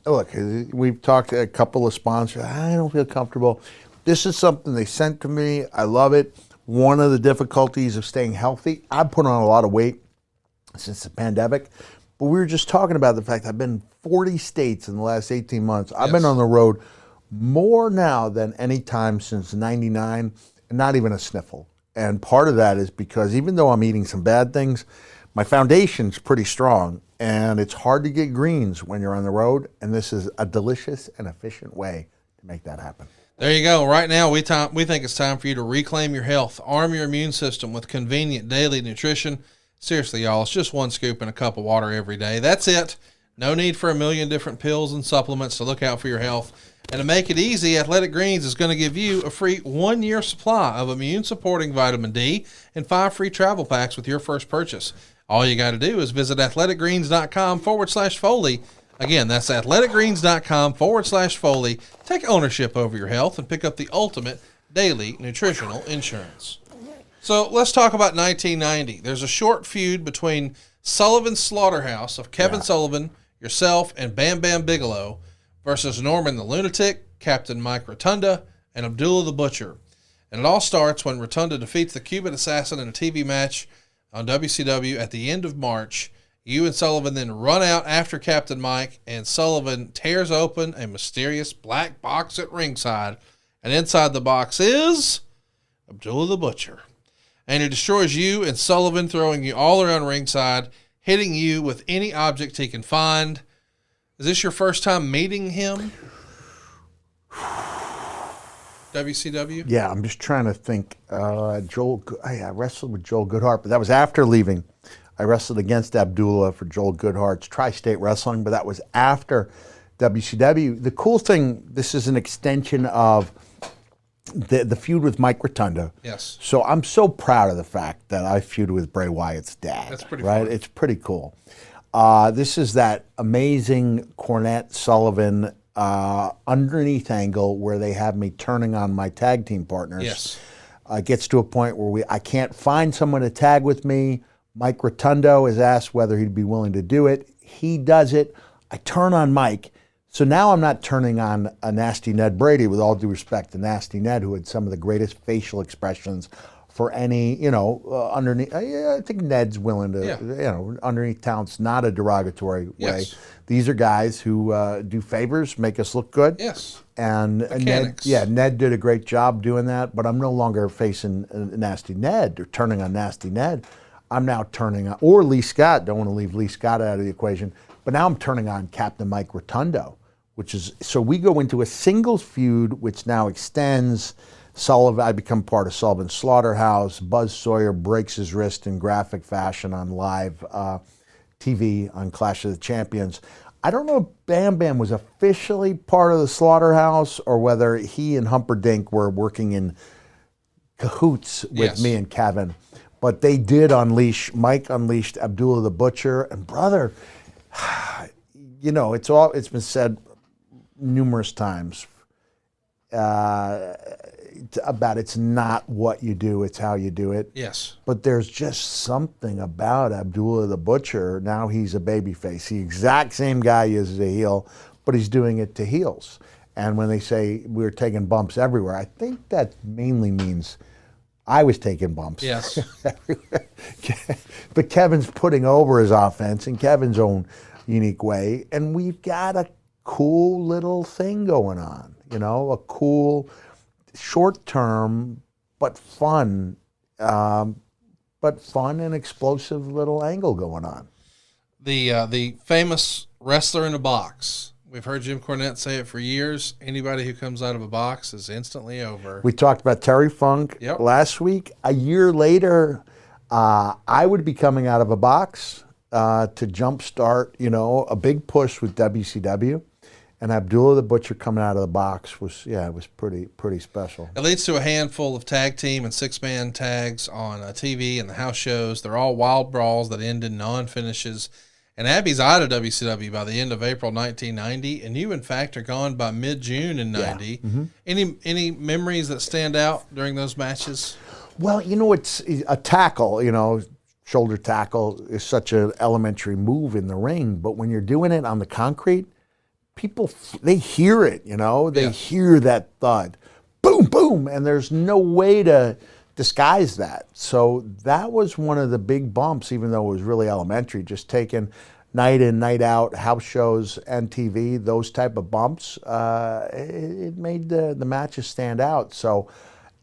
Speaker 8: look, we've talked to a couple of sponsors. I don't feel comfortable. This is something they sent to me. I love it. One of the difficulties of staying healthy, I've put on a lot of weight since the pandemic, but we were just talking about the fact I've been in 40 states in the last 18 months. I've been on the road more now than any time since 99, and not even a sniffle. And part of that is because even though I'm eating some bad things, my foundation's pretty strong, and it's hard to get greens when you're on the road, and this is a delicious and efficient way to make that happen.
Speaker 7: There you go. Right now, we think it's time for you to reclaim your health, arm your immune system with convenient daily nutrition. Seriously, y'all, it's just 1 scoop in a cup of water every day. That's it. No need for a million different pills and supplements to look out for your health. And to make it easy, Athletic Greens is going to give you a free 1-year supply of immune-supporting vitamin D and 5 free travel packs with your first purchase. All you got to do is visit athleticgreens.com/Foley. Again, that's athleticgreens.com/Foley. Take ownership over your health and pick up the ultimate daily nutritional insurance. So let's talk about 1990. There's a short feud between Sullivan's Slaughterhouse of Kevin Sullivan, yourself, and Bam Bam Bigelow versus Norman the Lunatic, Captain Mike Rotunda, and Abdullah the Butcher. And it all starts when Rotunda defeats the Cuban Assassin in a TV match on WCW at the end of March. You and Sullivan then run out after Captain Mike, and Sullivan tears open a mysterious black box at ringside, and inside the box is Abdullah the Butcher. And he destroys you and Sullivan, throwing you all around ringside, hitting you with any object he can find. Is this your first time meeting him? WCW?
Speaker 8: Yeah, I'm just trying to think. I wrestled with Joel Goodhart, but that was after leaving. I wrestled against Abdullah for Joel Goodhart's Tri-State Wrestling, but that was after WCW. The cool thing, this is an extension of the feud with Mike Rotunda.
Speaker 7: Yes.
Speaker 8: So I'm so proud of the fact that I feuded with Bray Wyatt's dad.
Speaker 7: That's pretty
Speaker 8: right?
Speaker 7: Fun.
Speaker 8: It's pretty cool. This is that amazing Cornette Sullivan underneath angle where they have me turning on my tag team partners.
Speaker 7: Yes.
Speaker 8: Gets to a point where I can't find someone to tag with me. Mike Rotundo is asked whether he'd be willing to do it. He does it. I turn on Mike. So now I'm not turning on a Nasty Ned Brady, with all due respect to Nasty Ned, who had some of the greatest facial expressions for any, underneath. I think Ned's willing to, underneath town's not a derogatory way. These are guys who do favors, make us look good.
Speaker 7: Yes.
Speaker 8: And Ned did a great job doing that, but I'm no longer facing Nasty Ned or turning on Nasty Ned. I'm now turning on, or Lee Scott, don't want to leave Lee Scott out of the equation, but now I'm turning on Captain Mike Rotundo, so we go into a singles feud, which now extends. Sullivan, I become part of Sullivan's Slaughterhouse. Buzz Sawyer breaks his wrist in graphic fashion on live TV on Clash of the Champions. I don't know if Bam Bam was officially part of the Slaughterhouse or whether he and Humperdinck were working in cahoots with me and Kevin. But they did Mike unleashed Abdullah the Butcher. And brother, it's been said numerous times about it's not what you do, it's how you do it.
Speaker 7: Yes.
Speaker 8: But there's just something about Abdullah the Butcher. Now he's a babyface. The exact same guy he is as a heel, but he's doing it to heels. And when they say we're taking bumps everywhere, I think that mainly means I was taking bumps.
Speaker 7: Yes.
Speaker 8: But Kevin's putting over his offense in Kevin's own unique way. And we've got a cool little thing going on, a cool short-term but fun and explosive little angle going on.
Speaker 7: The famous wrestler in a box. We've heard Jim Cornette say it for years. Anybody who comes out of a box is instantly over.
Speaker 8: We talked about Terry Funk last week. A year later, I would be coming out of a box to jumpstart, a big push with WCW. And Abdullah the Butcher coming out of the box was pretty special.
Speaker 7: It leads to a handful of tag team and six-man tags on TV and the house shows. They're all wild brawls that end in non-finishes. And Abby's out of WCW by the end of April 1990, and you, in fact, are gone by mid-June in 90. Yeah. Mm-hmm. Any memories that stand out during those matches?
Speaker 8: Well, it's a tackle, shoulder tackle is such an elementary move in the ring, but when you're doing it on the concrete, people, they hear it, they hear that thud, boom, boom, and there's no way to disguise that. So that was one of the big bumps, even though it was really elementary, just taking night in, night out, house shows and TV, those type of bumps, it made the matches stand out. So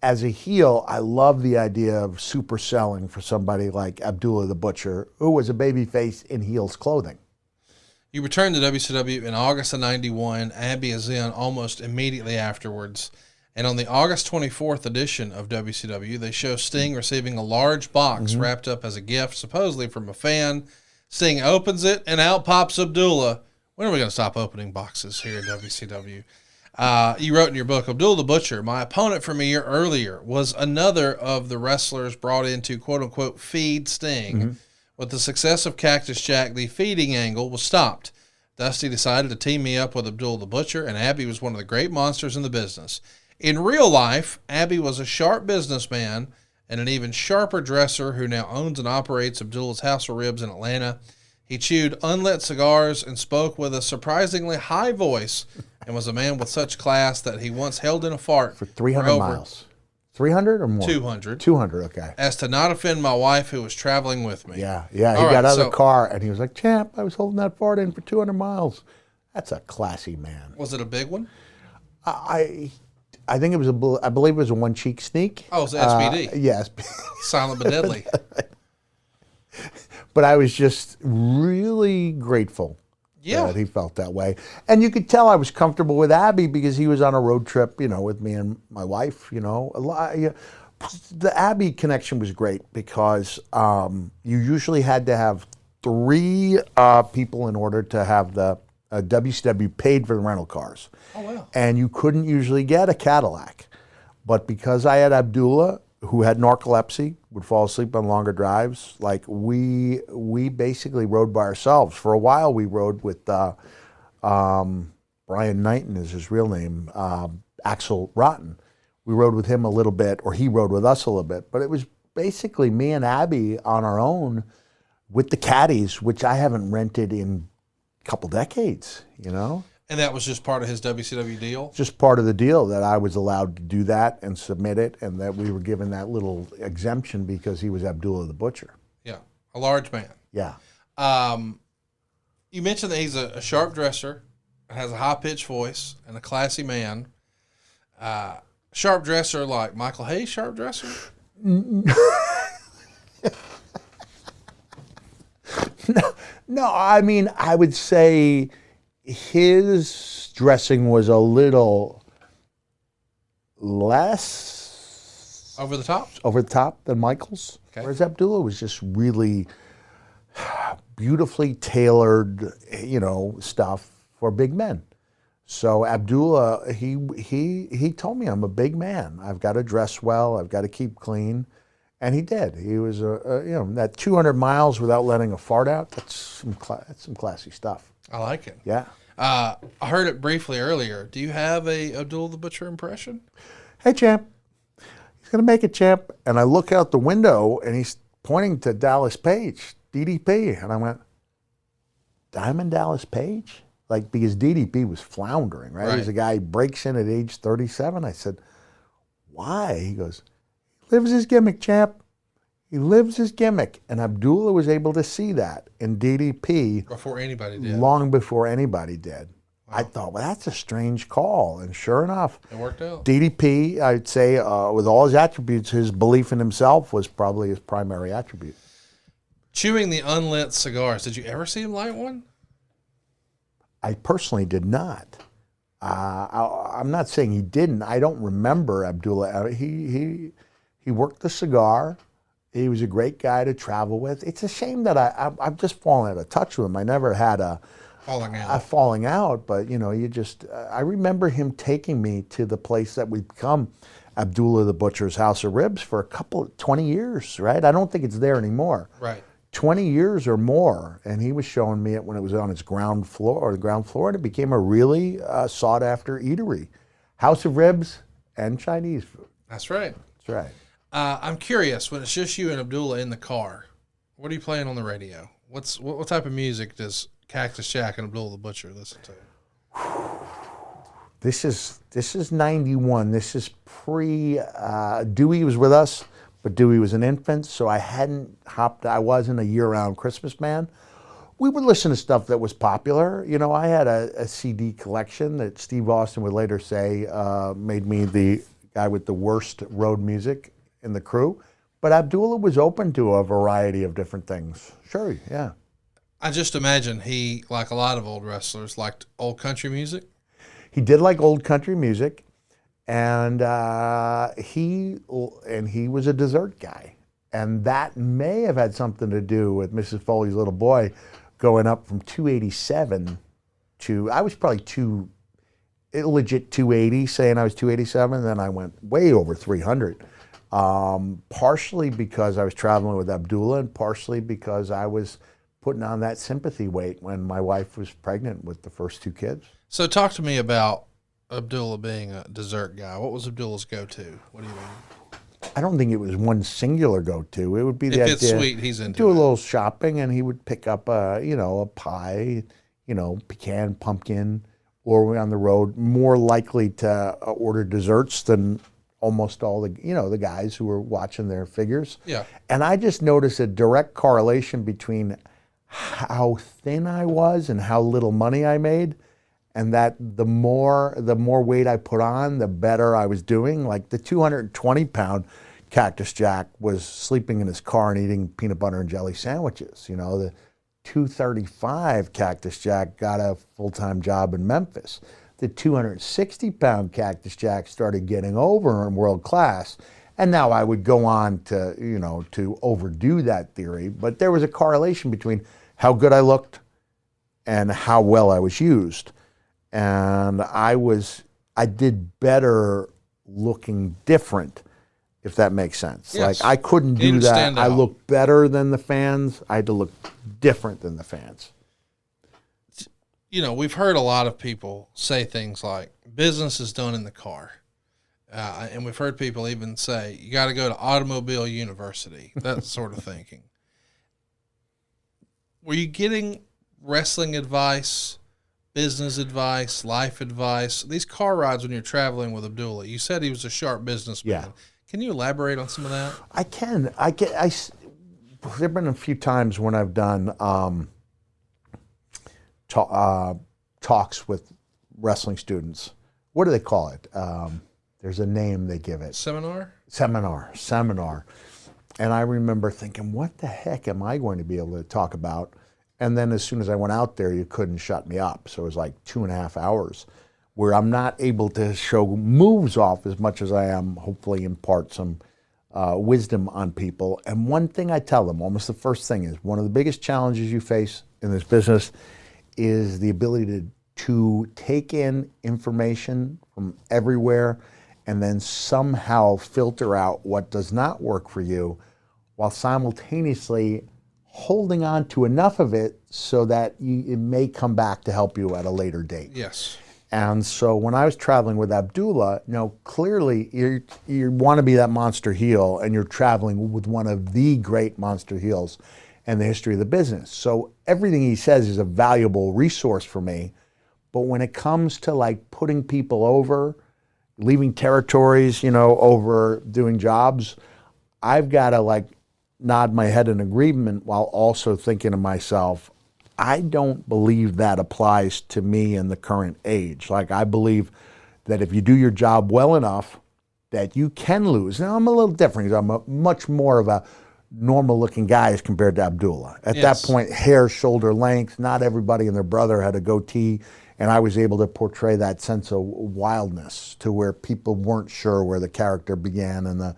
Speaker 8: as a heel, I love the idea of super selling for somebody like Abdullah the Butcher, who was a babyface in heel's clothing.
Speaker 7: You returned to WCW in August of 91. Abby is in almost immediately afterwards. And on the August 24th edition of WCW, they show Sting receiving a large box wrapped up as a gift, supposedly from a fan. Sting opens it, and out pops Abdullah. When are we going to stop opening boxes here at WCW? You wrote in your book, Abdullah the Butcher, my opponent from a year earlier, was another of the wrestlers brought in to, quote-unquote, feed Sting. Mm-hmm. With the success of Cactus Jack, the feeding angle was stopped. Dusty decided to team me up with Abdullah the Butcher, and Abby was one of the great monsters in the business. In real life, Abby was a sharp businessman and an even sharper dresser who now owns and operates Abdullah's House of Ribs in Atlanta. He chewed unlit cigars and spoke with a surprisingly high voice and was a man with such class that he once held in a fart
Speaker 8: For 300 miles. 300 or more?
Speaker 7: 200.
Speaker 8: 200, okay.
Speaker 7: As to not offend my wife who was traveling with me.
Speaker 8: Yeah. He got out of the car and he was like, "Champ, I was holding that fart in for 200 miles. That's a classy man.
Speaker 7: Was it a big one?
Speaker 8: I think it was I believe it was a one cheek sneak.
Speaker 7: Oh, it was SBD.
Speaker 8: Yes.
Speaker 7: Silent but deadly.
Speaker 8: But I was just really grateful that he felt that way. And you could tell I was comfortable with Abby because he was on a road trip, with me and my wife, The Abby connection was great because you usually had to have 3 people in order to have the WCW paid for the rental cars.
Speaker 7: Oh, wow.
Speaker 8: And you couldn't usually get a Cadillac. But because I had Abdullah, who had narcolepsy, would fall asleep on longer drives, like we basically rode by ourselves. For a while we rode with Brian Knighton is his real name, Axel Rotten. We rode with him a little bit, or he rode with us a little bit. But it was basically me and Abby on our own with the caddies, which I haven't rented in a couple decades,
Speaker 7: And that was just part of his WCW deal?
Speaker 8: Just part of the deal that I was allowed to do that and submit it, and that we were given that little exemption because he was Abdullah the Butcher.
Speaker 7: Yeah, a large man.
Speaker 8: Yeah.
Speaker 7: You mentioned that he's a sharp dresser, has a high-pitched voice, and a classy man. Sharp dresser like Michael Hayes sharp dresser?
Speaker 8: No, I mean, I would say his dressing was a little less
Speaker 7: over the top
Speaker 8: than Michael's.
Speaker 7: Okay.
Speaker 8: Whereas Abdullah was just really beautifully tailored, stuff for big men. So Abdullah, he told me I'm a big man. I've got to dress well. I've got to keep clean. And he did. He was, that 200 miles without letting a fart out, that's some classy stuff.
Speaker 7: I like it.
Speaker 8: Yeah.
Speaker 7: I heard it briefly earlier. Do you have a Abdullah the Butcher impression?
Speaker 8: "Hey, champ." He's going to make it, champ. And I look out the window, and he's pointing to Dallas Page, DDP. And I went, "Diamond Dallas Page?" Because DDP was floundering, right? He was a guy who breaks in at age 37. I said, "Why?" He goes, "He lives his gimmick, champ. He lives his gimmick." And Abdullah was able to see that in DDP
Speaker 7: Before anybody did.
Speaker 8: long before anybody did. Wow. I thought, well, that's a strange call. And sure enough,
Speaker 7: it worked out.
Speaker 8: DDP, I'd say, with all his attributes, his belief in himself was probably his primary attribute.
Speaker 7: Chewing the unlit cigars. Did you ever see him light one?
Speaker 8: I personally did not. I'm not saying he didn't. I don't remember Abdullah. He worked the cigar. He was a great guy to travel with. It's a shame that I've just fallen out of touch with him. I never had a falling out, but I remember him taking me to the place that we'd become Abdullah the Butcher's House of Ribs for 20 years, right? I don't think it's there anymore.
Speaker 7: Right.
Speaker 8: 20 years or more, and he was showing me it when it was on its ground floor, and it became a really sought-after eatery. House of Ribs and Chinese food.
Speaker 7: That's right.
Speaker 8: That's right.
Speaker 7: I'm curious, when it's just you and Abdullah in the car, what are you playing on the radio? What type of music does Cactus Jack and Abdullah the Butcher listen to?
Speaker 8: This is 91. This is pre Dewey was with us, but Dewey was an infant, so I wasn't a year-round Christmas man. We would listen to stuff that was popular. I had a CD collection that Steve Austin would later say made me the guy with the worst road music in the crew. But Abdullah was open to a variety of different things. Sure, yeah.
Speaker 7: I just imagine he, like a lot of old wrestlers, liked old country music.
Speaker 8: He did like old country music, and he was a dessert guy. And that may have had something to do with Mrs. Foley's little boy going up from 287 to, I was probably legit 280, saying I was 287, and then I went way over 300. Partially because I was traveling with Abdullah, and partially because I was putting on that sympathy weight when my wife was pregnant with the first 2 kids.
Speaker 7: So talk to me about Abdullah being a dessert guy. What was Abdullah's go-to? What do you mean?
Speaker 8: I don't think it was one singular go-to. It would be the
Speaker 7: If
Speaker 8: idea.
Speaker 7: it's sweet, he's into
Speaker 8: do a
Speaker 7: it.
Speaker 8: little shopping, and he would pick up a pie, pecan, pumpkin, or we're on the road, more likely to order desserts than almost all the guys who were watching their figures.
Speaker 7: Yeah.
Speaker 8: And I just noticed a direct correlation between how thin I was and how little money I made, and that the more weight I put on, the better I was doing. Like the 220-pound Cactus Jack was sleeping in his car and eating peanut butter and jelly sandwiches. The 235 Cactus Jack got a full-time job in Memphis. The 260-pound Cactus Jack started getting over in world class. And now I would go on to overdo that theory, but there was a correlation between how good I looked and how well I was used. And I did better looking different, if that makes sense.
Speaker 7: Yes.
Speaker 8: Like I couldn't do
Speaker 7: Didn't
Speaker 8: that.
Speaker 7: stand
Speaker 8: I
Speaker 7: out.
Speaker 8: looked better than the fans. I had to look different than the fans.
Speaker 7: We've heard a lot of people say things like business is done in the car. And we've heard people even say, you got to go to Automobile University, that sort of thinking. Were you getting wrestling advice, business advice, life advice? These car rides when you're traveling with Abdullah, you said he was a sharp businessman.
Speaker 8: Yeah.
Speaker 7: Can you elaborate on some of that?
Speaker 8: I can. There have been a few times when I've done talks with wrestling students. What do they call it? There's a name they give it.
Speaker 7: Seminar.
Speaker 8: And I remember thinking, what the heck am I going to be able to talk about? And then as soon as I went out there, you couldn't shut me up. So it was like 2.5 hours where I'm not able to show moves off as much as I am, hopefully impart some wisdom on people. And one thing I tell them, almost the first thing, is one of the biggest challenges you face in this business is the ability to take in information from everywhere and then somehow filter out what does not work for you while simultaneously holding on to enough of it so that it may come back to help you at a later date.
Speaker 7: Yes.
Speaker 8: And so when I was traveling with Abdullah, clearly you want to be that monster heel, and you're traveling with one of the great monster heels in the history of the business. So everything he says is a valuable resource for me. But when it comes to like putting people over, leaving territories, over doing jobs, I've got to like nod my head in agreement while also thinking to myself, I don't believe that applies to me in the current age. Like I believe that if you do your job well enough, that you can lose. Now I'm a little different because I'm a much more of a normal looking guy as compared to Abdullah. At
Speaker 7: Yes.
Speaker 8: that point, hair, shoulder length, not everybody and their brother had a goatee. And I was able to portray that sense of wildness to where people weren't sure where the character began and the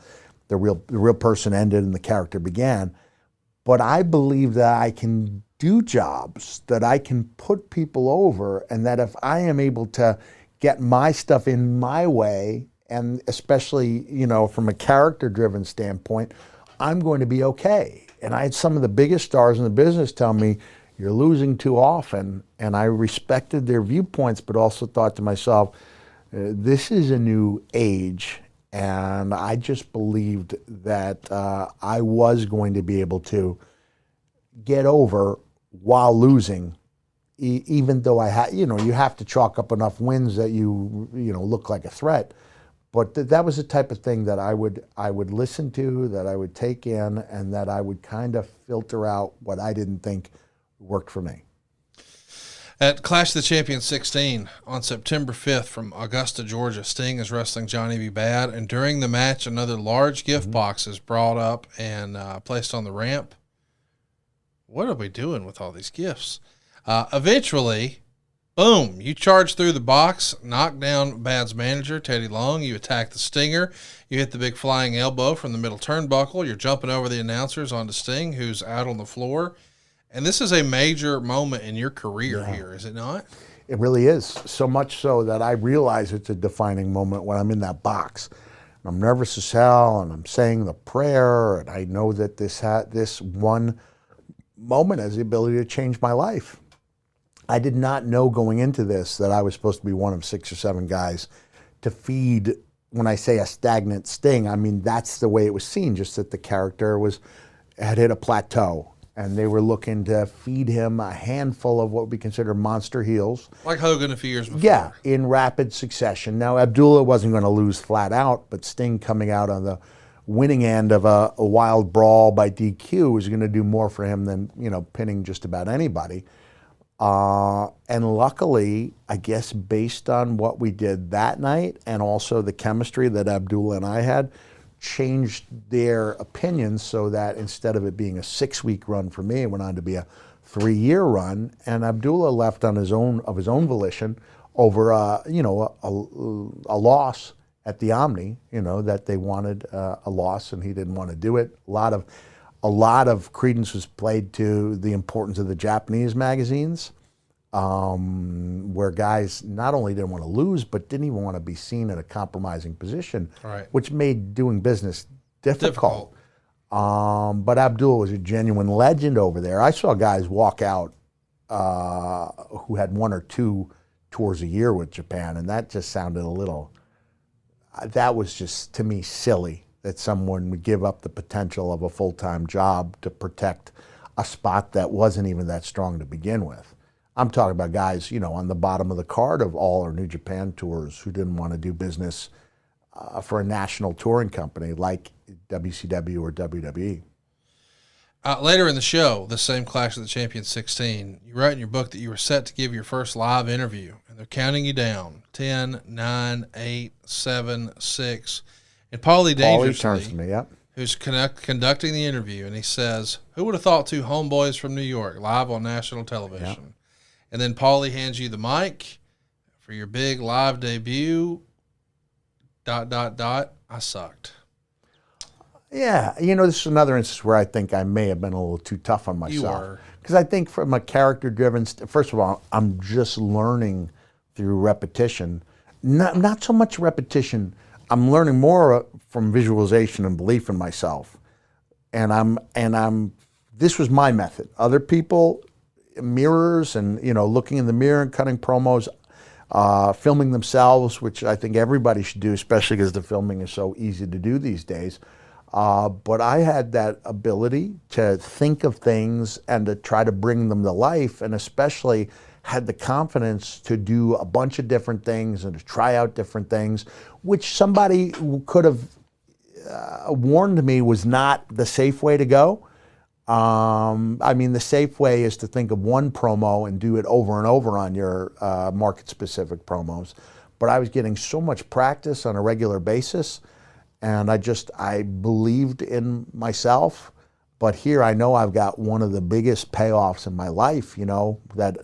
Speaker 8: real person ended and the character began. But I believe that I can do jobs, that I can put people over, and that if I am able to get my stuff in my way, and especially, from a character-driven standpoint, I'm going to be okay. And I had some of the biggest stars in the business tell me, you're losing too often, and I respected their viewpoints, but also thought to myself, this is a new age, and I just believed that I was going to be able to get over while losing, even though I had, you have to chalk up enough wins that you look like a threat. But that was the type of thing that I would listen to, that I would take in, and that I would kind of filter out what I didn't think worked for me.
Speaker 7: At Clash of the Champions 16 on September 5th from Augusta, Georgia, Sting is wrestling Johnny B. Bad, and during the match, another large gift box is brought up and placed on the ramp. What are we doing with all these gifts? Eventually, boom, you charge through the box, knock down Bad's manager, Teddy Long. You attack the Stinger. You hit the big flying elbow from the middle turnbuckle. You're jumping over the announcers onto Sting, who's out on the floor. And this is a major moment in your career here, is it not?
Speaker 8: It really is. So much so that I realize it's a defining moment when I'm in that box. I'm nervous as hell, and I'm saying the prayer, and I know that this one moment has the ability to change my life. I did not know going into this that I was supposed to be one of 6 or 7 guys to feed when I say a stagnant Sting, I mean that's the way it was seen, just that the character had hit a plateau, and they were looking to feed him a handful of what we consider monster heels.
Speaker 7: Like Hogan a few years before.
Speaker 8: Yeah, in rapid succession. Now, Abdullah wasn't going to lose flat out, but Sting coming out on the winning end of a wild brawl by DQ was going to do more for him than, pinning just about anybody. And luckily, I guess based on what we did that night and also the chemistry that Abdullah and I had, changed their opinions so that instead of it being a 6-week run for me, it went on to be a 3-year run. And Abdullah left on his own volition over a loss at the Omni, that they wanted a loss and he didn't want to do it. A lot of credence was played to the importance of the Japanese magazines, where guys not only didn't want to lose, but didn't even want to be seen in a compromising position,
Speaker 7: right,
Speaker 8: which made doing business difficult. But Abdullah was a genuine legend over there. I saw guys walk out who had 1 or 2 tours a year with Japan, and that just sounded that was just, to me, silly that someone would give up the potential of a full-time job to protect a spot that wasn't even that strong to begin with. I'm talking about guys, on the bottom of the card of all our New Japan tours who didn't want to do business for a national touring company like WCW or WWE.
Speaker 7: Later in the show, the same Clash of the Champions 16, you write in your book that you were set to give your first live interview, and they're counting you down. 10, 9, 8, 7, 6. And Paulie Dangerously
Speaker 8: turns to me, yep,
Speaker 7: who's conducting the interview, and he says, "Who would have thought 2 homeboys from New York live on national television?" Yep. And then Paulie hands you the mic for your big live debut. ... I sucked.
Speaker 8: Yeah, this is another instance where I think I may have been a little too tough on myself.
Speaker 7: You were.
Speaker 8: Because I think from a character-driven, first of all, I'm just learning through repetition. Not so much repetition. I'm learning more from visualization and belief in myself. And this was my method. Other people, mirrors and, looking in the mirror and cutting promos, filming themselves, which I think everybody should do, especially because the filming is so easy to do these days. But I had that ability to think of things and to try to bring them to life, and especially had the confidence to do a bunch of different things and to try out different things, which somebody could have warned me was not the safe way to go. The safe way is to think of one promo and do it over and over on your market-specific promos. But I was getting so much practice on a regular basis, and I believed in myself. But here I know I've got one of the biggest payoffs in my life, that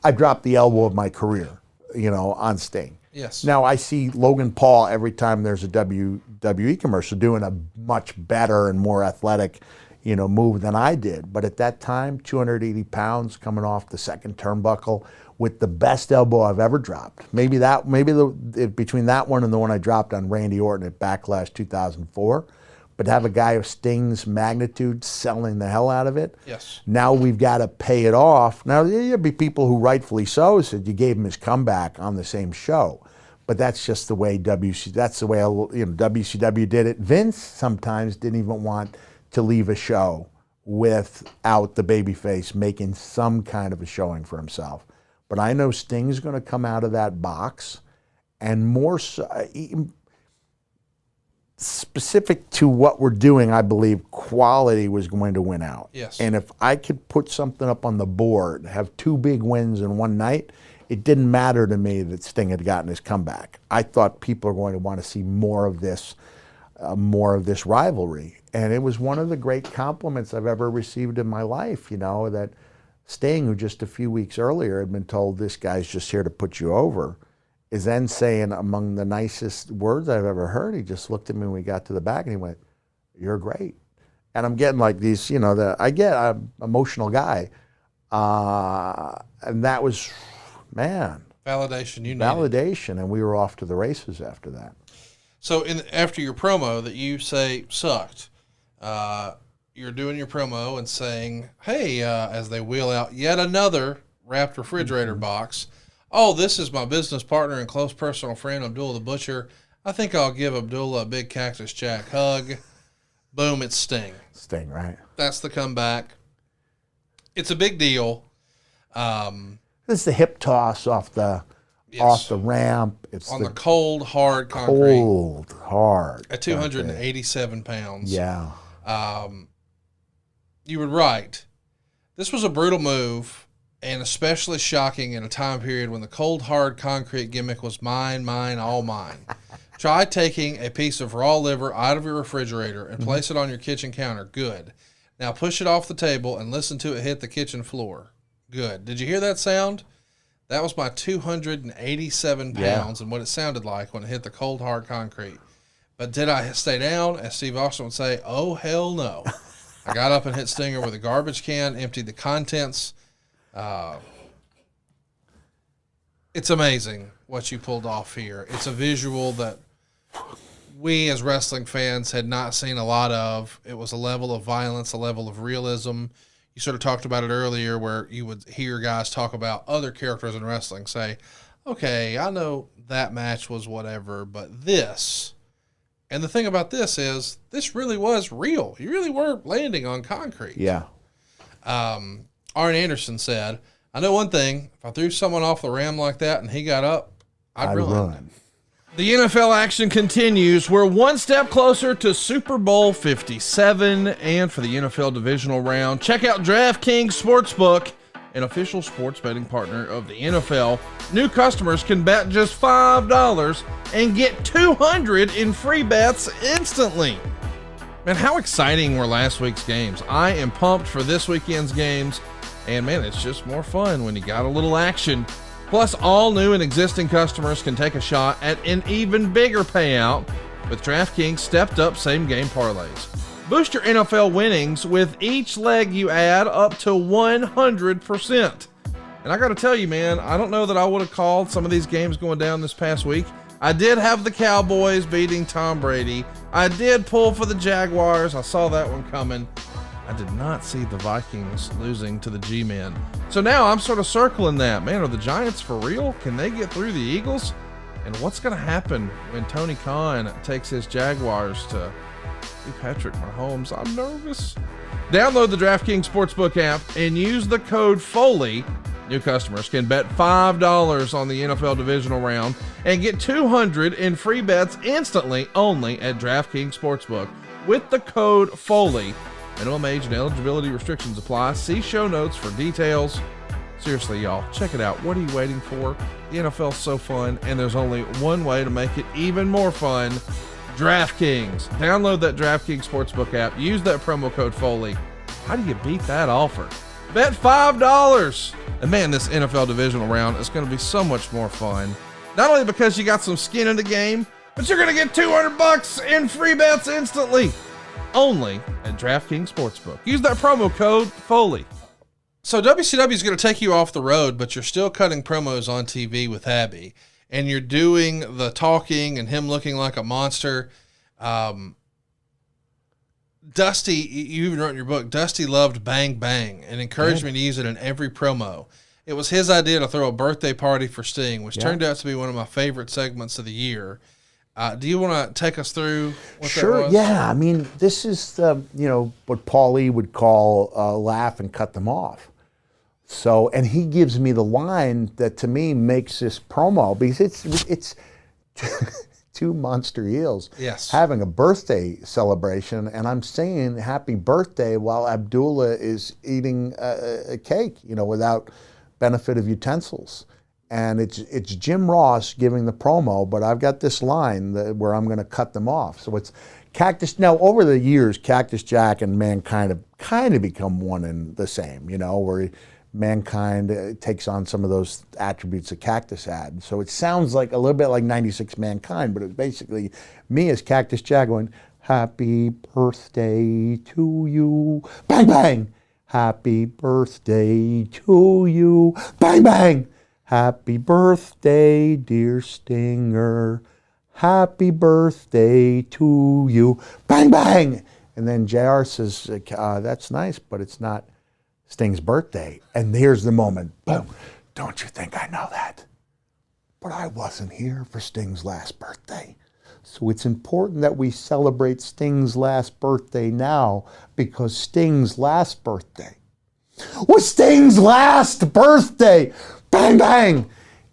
Speaker 8: I dropped the elbow of my career, on Sting.
Speaker 7: Yes.
Speaker 8: Now I see Logan Paul every time there's a WWE commercial doing a much better and more athletic, move than I did. But at that time, 280 pounds coming off the second turnbuckle with the best elbow I've ever dropped. Maybe between that one and the one I dropped on Randy Orton at Backlash 2004. But have a guy of Sting's magnitude selling the hell out of it.
Speaker 7: Yes.
Speaker 8: Now we've got to pay it off. Now there'll be people who rightfully so said you gave him his comeback on the same show, but that's just the way WCW did it. Vince sometimes didn't even want to leave a show without the babyface making some kind of a showing for himself. But I know Sting's going to come out of that box, and more so, specific to what we're doing, I believe quality was going to win out.
Speaker 7: Yes.
Speaker 8: And if I could put something up on the board, have 2 big wins in one night, it didn't matter to me that Sting had gotten his comeback. I thought people are going to want to see more of this rivalry. And it was one of the great compliments I've ever received in my life, that Sting, who just a few weeks earlier had been told this guy's just here to put you over, is then saying among the nicest words I've ever heard. He just looked at me when we got to the back and he went, "You're great." And I'm getting like these, I'm an emotional guy. And that was, man.
Speaker 7: Validation,
Speaker 8: Validation, and we were off to the races after that.
Speaker 7: So after your promo that you say sucked, you're doing your promo and saying, "Hey," as they wheel out yet another wrapped refrigerator box. "Oh, this is my business partner and close personal friend, Abdullah the Butcher. I think I'll give Abdullah a big Cactus Jack hug. Boom, it's Sting.
Speaker 8: Sting, right?
Speaker 7: That's the comeback. It's a big deal.
Speaker 8: This is the hip toss off the ramp. It's
Speaker 7: on the cold, hard concrete.
Speaker 8: Cold, hard.
Speaker 7: At 287 pounds.
Speaker 8: Yeah.
Speaker 7: You were right. This was a brutal move, and especially shocking in a time period when the cold, hard concrete gimmick was mine, all mine. Try taking a piece of raw liver out of your refrigerator and place it on your kitchen counter. Good. Now push it off the table and listen to it hit the kitchen floor. Good. Did you hear that sound? That was my 287 pounds and what it sounded like when it hit the cold, hard concrete. But did I stay down? As Steve Austin would say, oh, hell no. I got up and hit Stinger with a garbage can, emptied the contents. It's amazing what you pulled off here. It's a visual that we as wrestling fans had not seen a lot of. It was a level of violence, a level of realism. You sort of talked about it earlier where you would hear guys talk about other characters in wrestling say, okay, I know that match was whatever, but this. And the thing about this is this really was real. You really were landing on concrete.
Speaker 8: Yeah.
Speaker 7: Arn Anderson said, I know one thing. If I threw someone off the ram like that and he got up, I'd run. The NFL action continues. We're one step closer to Super Bowl 57 and for the NFL divisional round. Check out DraftKings Sportsbook, an official sports betting partner of the NFL. New customers can bet just $5 and get $200 in free bets instantly. Man, how exciting were last week's games. I am pumped for this weekend's games. And man, it's just more fun when you got a little action. Plus, all new and existing customers can take a shot at an even bigger payout with DraftKings stepped up same game parlays. Boost your NFL winnings with each leg you add up to 100%. And I got to tell you, man, I don't know that I would have called some of these games going down this past week. I did have the Cowboys beating Tom Brady. I did pull for the Jaguars. I saw that one coming. I did not see the Vikings losing to the G-Men. So now I'm sort of circling that. Man, are the Giants for real? Can they get through the Eagles? And what's going to happen when Tony Khan takes his Jaguars to Patrick Mahomes? I'm nervous. Download the DraftKings Sportsbook app and use the code Foley. New customers can bet $5 on the NFL divisional round and get $200 in free bets instantly only at DraftKings Sportsbook with the code Foley. Minimum age and eligibility restrictions apply. See show notes for details. Seriously, y'all, check it out. What are you waiting for? The NFL's so fun, and there's only one way to make it even more fun. DraftKings. Download that DraftKings Sportsbook app. Use that promo code Foley. How do you beat that offer? Bet $5. And man, this NFL divisional round is going to be so much more fun. Not only because you got some skin in the game, but you're going to get $200 in free bets instantly. Only at DraftKings Sportsbook. Use that promo code Foley. So WCW is going to take you off the road, but you're still cutting promos on TV with Abby. And you're doing the talking and him looking like a monster. Dusty, you even wrote in your book, Dusty loved Bang Bang and encouraged me to use it in every promo. It was his idea to throw a birthday party for Sting, which turned out to be one of my favorite segments of the year. Do you want to take us through what that was?
Speaker 8: Yeah. I mean, this is what Paulie would call laugh and cut them off. So, and he gives me the line that to me makes this promo because it's two monster heels having a birthday celebration, and I'm saying happy birthday while Abdullah is eating a cake, without benefit of utensils. And it's Jim Ross giving the promo, but I've got this line where I'm going to cut them off. So it's Cactus. Now, over the years, Cactus Jack and Mankind have kind of become one and the same, where Mankind takes on some of those attributes that Cactus had. So it sounds like a little bit like 96 Mankind, but it's basically me as Cactus Jack going, happy birthday to you, bang, bang. Happy birthday to you, bang, bang. Happy birthday, dear Stinger. Happy birthday to you. Bang, bang. And then JR says, that's nice, but it's not Sting's birthday. And here's the moment. Boom. Don't you think I know that? But I wasn't here for Sting's last birthday. So it's important that we celebrate Sting's last birthday now, because Sting's last birthday was Sting's last birthday. Bang, bang.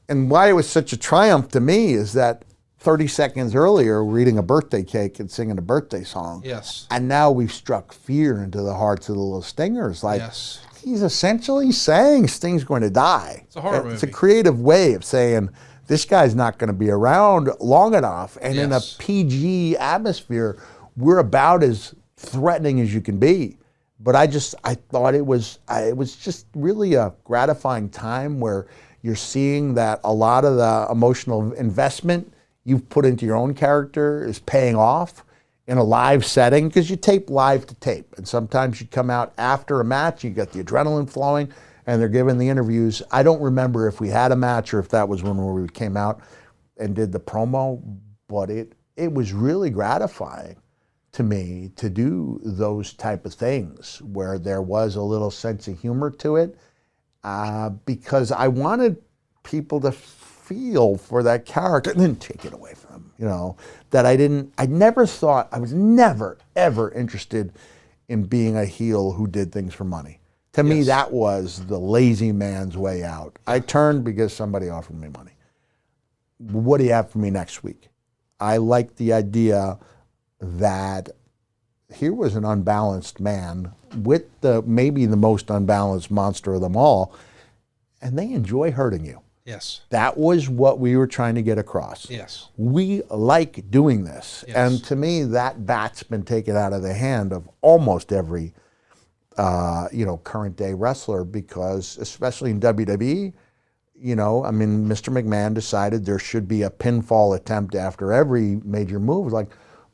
Speaker 8: And why it was such a triumph to me is that 30 seconds earlier, we're eating a birthday cake and singing a birthday song.
Speaker 7: Yes.
Speaker 8: And now we've struck fear into the hearts of the little Stingers. Like,
Speaker 7: yes.
Speaker 8: He's essentially saying Sting's going to die.
Speaker 7: It's a horror movie.
Speaker 8: It's a creative way of saying this guy's not going to be around long enough. And in a PG atmosphere, we're about as threatening as you can be. But I thought it was just really a gratifying time where you're seeing that a lot of the emotional investment you've put into your own character is paying off in a live setting, because you tape live to tape. And sometimes you come out after a match, you get the adrenaline flowing, and they're giving the interviews. I don't remember if we had a match or if that was when we came out and did the promo, but it was really gratifying to me to do those type of things where there was a little sense of humor to it, because I wanted people to feel for that character and then take it away from them, that I was never, ever interested in being a heel who did things for money. To me, that was the lazy man's way out. I turned because somebody offered me money. What do you have for me next week? I like the idea that here was an unbalanced man with maybe the most unbalanced monster of them all, and they enjoy hurting you.
Speaker 7: Yes.
Speaker 8: That was what we were trying to get across.
Speaker 7: Yes.
Speaker 8: We like doing this.
Speaker 7: Yes.
Speaker 8: And to me, that bat's been taken out of the hand of almost every, current day wrestler, because especially in WWE, Mr. McMahon decided there should be a pinfall attempt after every major move.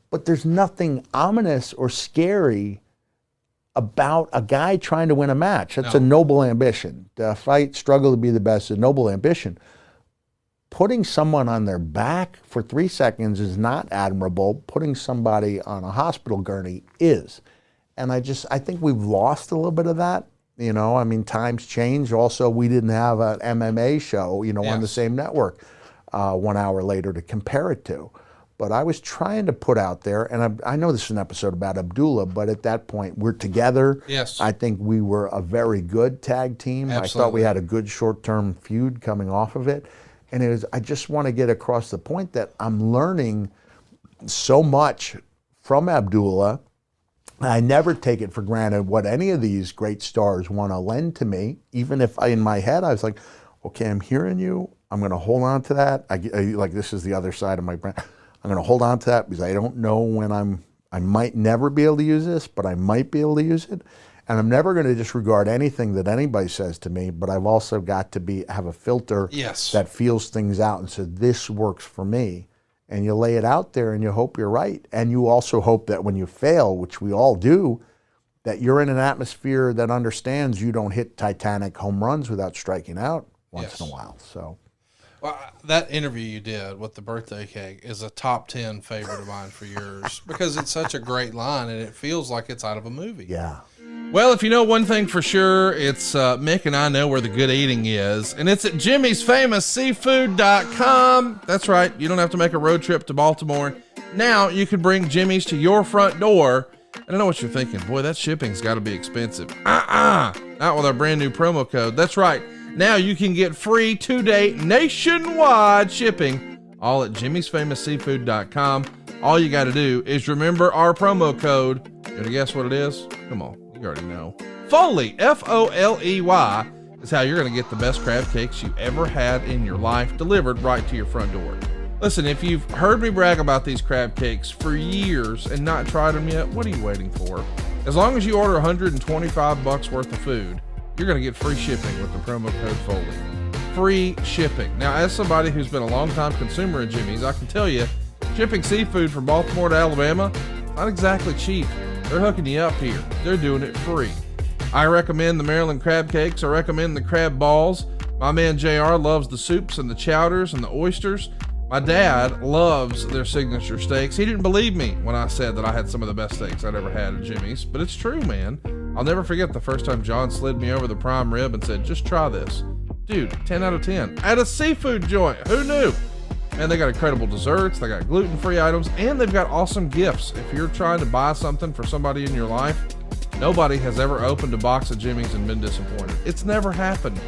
Speaker 8: But there's nothing ominous or scary about a guy trying to win a match. That's a noble ambition. To fight, struggle to be the best is a noble ambition. Putting someone on their back for 3 seconds is not admirable. Putting somebody on a hospital gurney is. And I think we've lost a little bit of that. Times change. Also, we didn't have an MMA show, on the same network 1 hour later to compare it to. But I was trying to put out there, and I know this is an episode about Abdullah, but at that point, we're together.
Speaker 7: Yes.
Speaker 8: I think we were a very good tag team.
Speaker 7: Absolutely.
Speaker 8: I thought we had a good short-term feud coming off of it. And I just want to get across the point that I'm learning so much from Abdullah. I never take it for granted what any of these great stars want to lend to me, even if in my head I was like, okay, I'm hearing you. I'm going to hold on to that. This is the other side of my brain. I'm going to hold on to that because I don't know when I might never be able to use this, but I might be able to use it. And I'm never going to disregard anything that anybody says to me, but I've also got to have a filter that feels things out and says, this works for me. And you lay it out there and you hope you're right. And you also hope that when you fail, which we all do, that you're in an atmosphere that understands you don't hit Titanic home runs without striking out once in a while. So.
Speaker 7: Well, that interview you did with the birthday cake is a top 10 favorite of mine for yours, because it's such a great line and it feels like it's out of a movie.
Speaker 8: Yeah.
Speaker 7: Well, if you know one thing for sure, it's Mick and I know where the good eating is, and it's at jimmysfamousseafood.com. That's right. You don't have to make a road trip to Baltimore. Now you can bring Jimmy's to your front door. And I know what you're thinking. Boy, that shipping's got to be expensive. Not with our brand new promo code. That's right. Now you can get free 2-day nationwide shipping, all at jimmysfamousseafood.com. All you got to do is remember our promo code. You want to guess what it is? Come on, you already know. Foley, Foley, is how you're going to get the best crab cakes you ever had in your life delivered right to your front door. Listen, if you've heard me brag about these crab cakes for years and not tried them yet, what are you waiting for? As long as you order $125 worth of food, you're going to get free shipping with the promo code Foley. Free shipping. Now, as somebody who's been a long-time consumer of Jimmy's, I can tell you, shipping seafood from Baltimore to Alabama, not exactly cheap. They're hooking you up here. They're doing it free. I recommend the Maryland crab cakes. I recommend the crab balls. My man JR loves the soups and the chowders and the oysters. My dad loves their signature steaks. He didn't believe me when I said that I had some of the best steaks I'd ever had at Jimmy's, but it's true, man. I'll never forget the first time John slid me over the prime rib and said, just try this. Dude, 10 out of 10. At a seafood joint. Who knew?
Speaker 4: And they got incredible desserts, they got gluten-free items, and they've got awesome gifts. If you're trying to buy something for somebody in your life, nobody has ever opened a box of Jimmy's and been disappointed. It's never happened.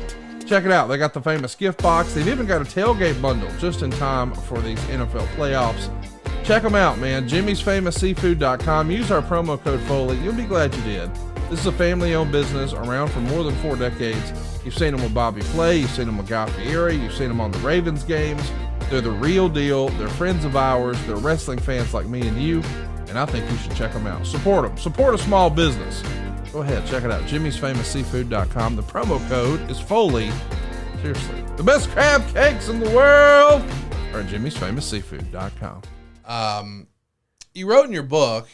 Speaker 4: Check it out. They got the famous gift box. They've even got a tailgate bundle just in time for these NFL playoffs. Check them out, man. Jimmy'sFamousSeafood.com. Use our promo code Foley. You'll be glad you did. This is a family-owned business around for more than 4 decades. You've seen them with Bobby Flay. You've seen them with Guy Fieri. You've seen them on the Ravens games. They're the real deal. They're friends of ours. They're wrestling fans like me and you. And I think you should check them out. Support them. Support a small business. Go ahead, check it out. Jimmy'sFamousSeafood.com. The promo code is Foley. Seriously. The best crab cakes in the world are at Jimmy'sFamousSeafood.com.
Speaker 7: You wrote in your book,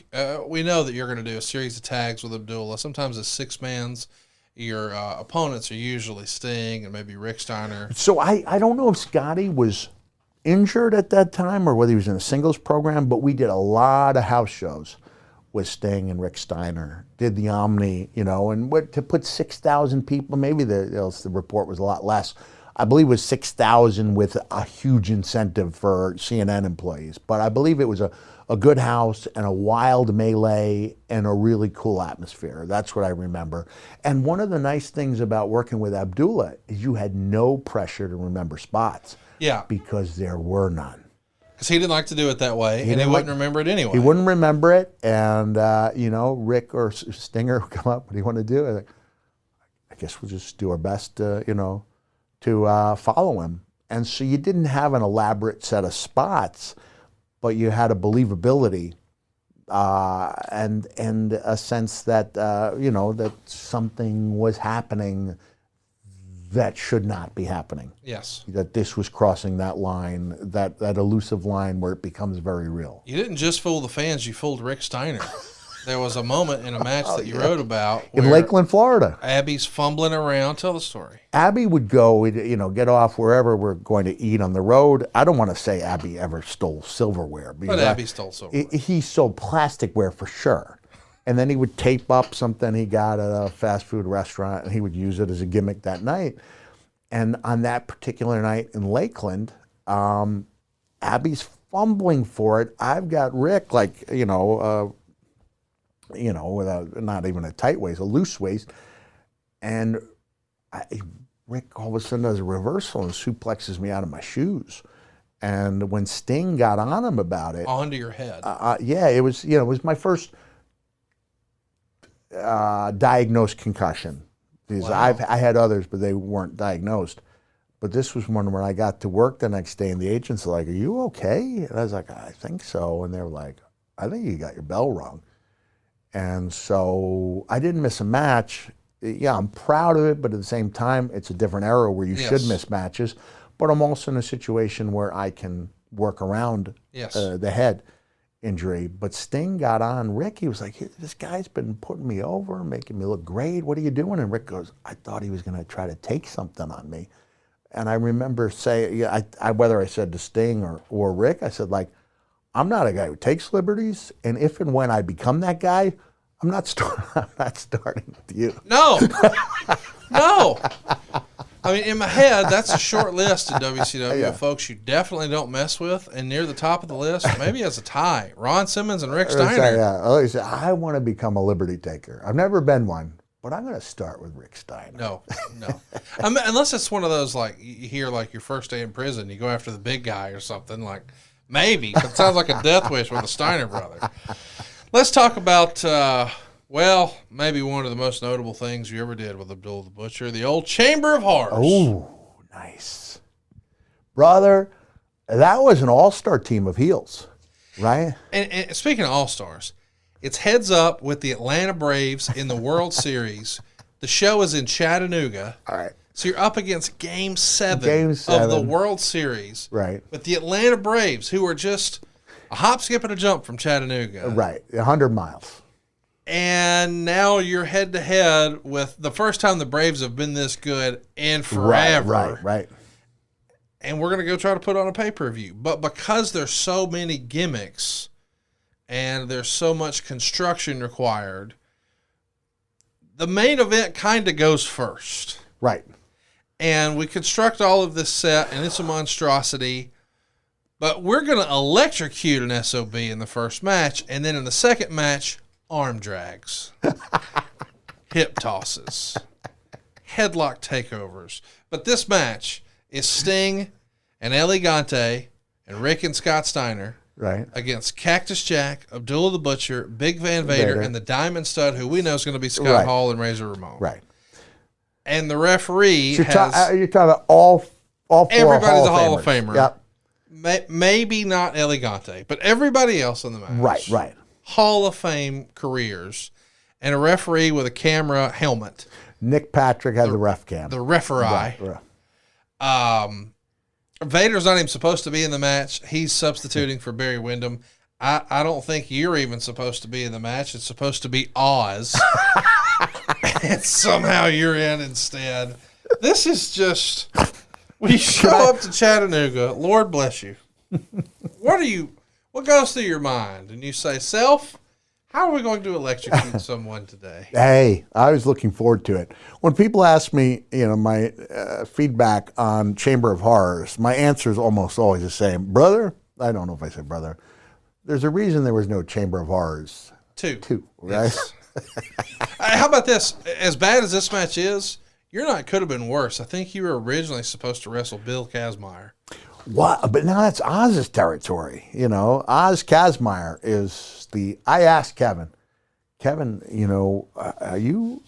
Speaker 7: we know that you're going to do a series of tags with Abdullah. Sometimes it's 6-mans. Your opponents are usually Sting and maybe Rick Steiner.
Speaker 8: So I don't know if Scotty was injured at that time or whether he was in a singles program, but we did a lot of house shows with Sting and Rick Steiner. Did the Omni, and to put 6,000 people, maybe the report was a lot less. I believe it was 6,000 with a huge incentive for CNN employees. But I believe it was a good house and a wild melee and a really cool atmosphere. That's what I remember. And one of the nice things about working with Abdullah is you had no pressure to remember spots.
Speaker 7: Yeah.
Speaker 8: Because there were none.
Speaker 7: Because he didn't like to do it that way, and he wouldn't remember it anyway.
Speaker 8: He wouldn't remember it, and, Rick or Stinger would come up, what do you want to do? I guess we'll just do our best, to follow him. And so you didn't have an elaborate set of spots, but you had a believability and a sense that, that something was happening that should not be happening.
Speaker 7: Yes.
Speaker 8: That this was crossing that line, that elusive line where it becomes very real.
Speaker 7: You didn't just fool the fans, you fooled Rick Steiner. There was a moment in a match that you wrote about
Speaker 8: in Lakeland, Florida.
Speaker 7: Abby's fumbling around. Tell the story.
Speaker 8: Abby would go, get off wherever we're going to eat on the road. I don't want to say Abby ever stole silverware.
Speaker 7: But Abby stole silverware.
Speaker 8: He sold plasticware for sure. And then he would tape up something he got at a fast food restaurant, and he would use it as a gimmick that night. And on that particular night in Lakeland, Abby's fumbling for it. I've got Rick, with not even a tight waist, a loose waist. And Rick all of a sudden does a reversal and suplexes me out of my shoes. And when Sting got on him about it.
Speaker 7: Onto your head.
Speaker 8: It was my first diagnosed concussion.
Speaker 7: Wow.
Speaker 8: I had others, but they weren't diagnosed. But this was one where I got to work the next day, and the agents were like, "Are you okay?" And I was like, "I think so." And they were like, "I think you got your bell rung." And so I didn't miss a match. Yeah, I'm proud of it, but at the same time, it's a different era where you should miss matches. But I'm also in a situation where I can work around the head injury. But Sting got on Rick. He was like, "This guy's been putting me over, making me look great. What are you doing?" And Rick goes, "I thought he was going to try to take something on me." And I remember saying, whether I said to Sting or Rick, I said, I'm not a guy who takes liberties. And if and when I become that guy, I'm not starting with you.
Speaker 7: No. No. I mean, in my head, that's a short list in WCW of folks you definitely don't mess with. And near the top of the list, maybe as a tie, Ron Simmons and Rick Steiner.
Speaker 8: I want to become a liberty taker. I've never been one, but I'm going to start with Rick Steiner.
Speaker 7: No. I mean, unless it's one of those, you hear, your first day in prison, you go after the big guy or something, maybe. It sounds like a death wish with a Steiner brother. Let's talk about... maybe one of the most notable things you ever did with Abdullah the Butcher, the old Chamber of Horrors.
Speaker 8: Oh, nice. Brother, that was an all-star team of heels, right?
Speaker 7: And speaking of all-stars, it's heads up with the Atlanta Braves in the World Series. The show is in Chattanooga.
Speaker 8: All right.
Speaker 7: So you're up against Game 7 of the World Series.
Speaker 8: Right.
Speaker 7: With the Atlanta Braves, who are just a hop, skip, and a jump from Chattanooga.
Speaker 8: Right. 100 miles.
Speaker 7: And now you're head-to-head with the first time the Braves have been this good in forever.
Speaker 8: Right.
Speaker 7: And we're going to go try to put on a pay-per-view. But because there's so many gimmicks and there's so much construction required, the main event kind of goes first.
Speaker 8: Right.
Speaker 7: And we construct all of this set, and it's a monstrosity. But we're going to electrocute an SOB in the first match, and then in the second match, arm drags, hip tosses, headlock takeovers. But this match is Sting and Elegante and Rick and Scott Steiner against Cactus Jack, Abdullah the Butcher, Big Van Vader, and the Diamond Stud, who we know is going to be Scott Hall and Razor Ramon.
Speaker 8: Right.
Speaker 7: And the referee
Speaker 8: you're talking about all four
Speaker 7: everybody's
Speaker 8: Hall
Speaker 7: a Hall of Famer.
Speaker 8: Yep.
Speaker 7: Maybe not Elegante, but everybody else in the match.
Speaker 8: Right.
Speaker 7: Hall of Fame careers. And a referee with a camera helmet.
Speaker 8: Nick Patrick had the ref cam.
Speaker 7: The referee. Vader's not even supposed to be in the match. He's substituting for Barry Windham. I don't think you're even supposed to be in the match. It's supposed to be Oz. And somehow you're in instead. This is just... When you show up to Chattanooga, Lord bless you. What goes through your mind? And you say, self, how are we going to electrocute someone today?
Speaker 8: Hey, I was looking forward to it. When people ask me, my feedback on Chamber of Horrors, my answer is almost always the same. Brother, I don't know if I said brother. There's a reason there was no Chamber of Horrors.
Speaker 7: Two,
Speaker 8: right?
Speaker 7: Yes. How about this? As bad as this match is, your night could have been worse. I think you were originally supposed to wrestle Bill Kazmaier.
Speaker 8: What? But now that's Oz's territory. Oz Kazmaier is I asked Kevin, are you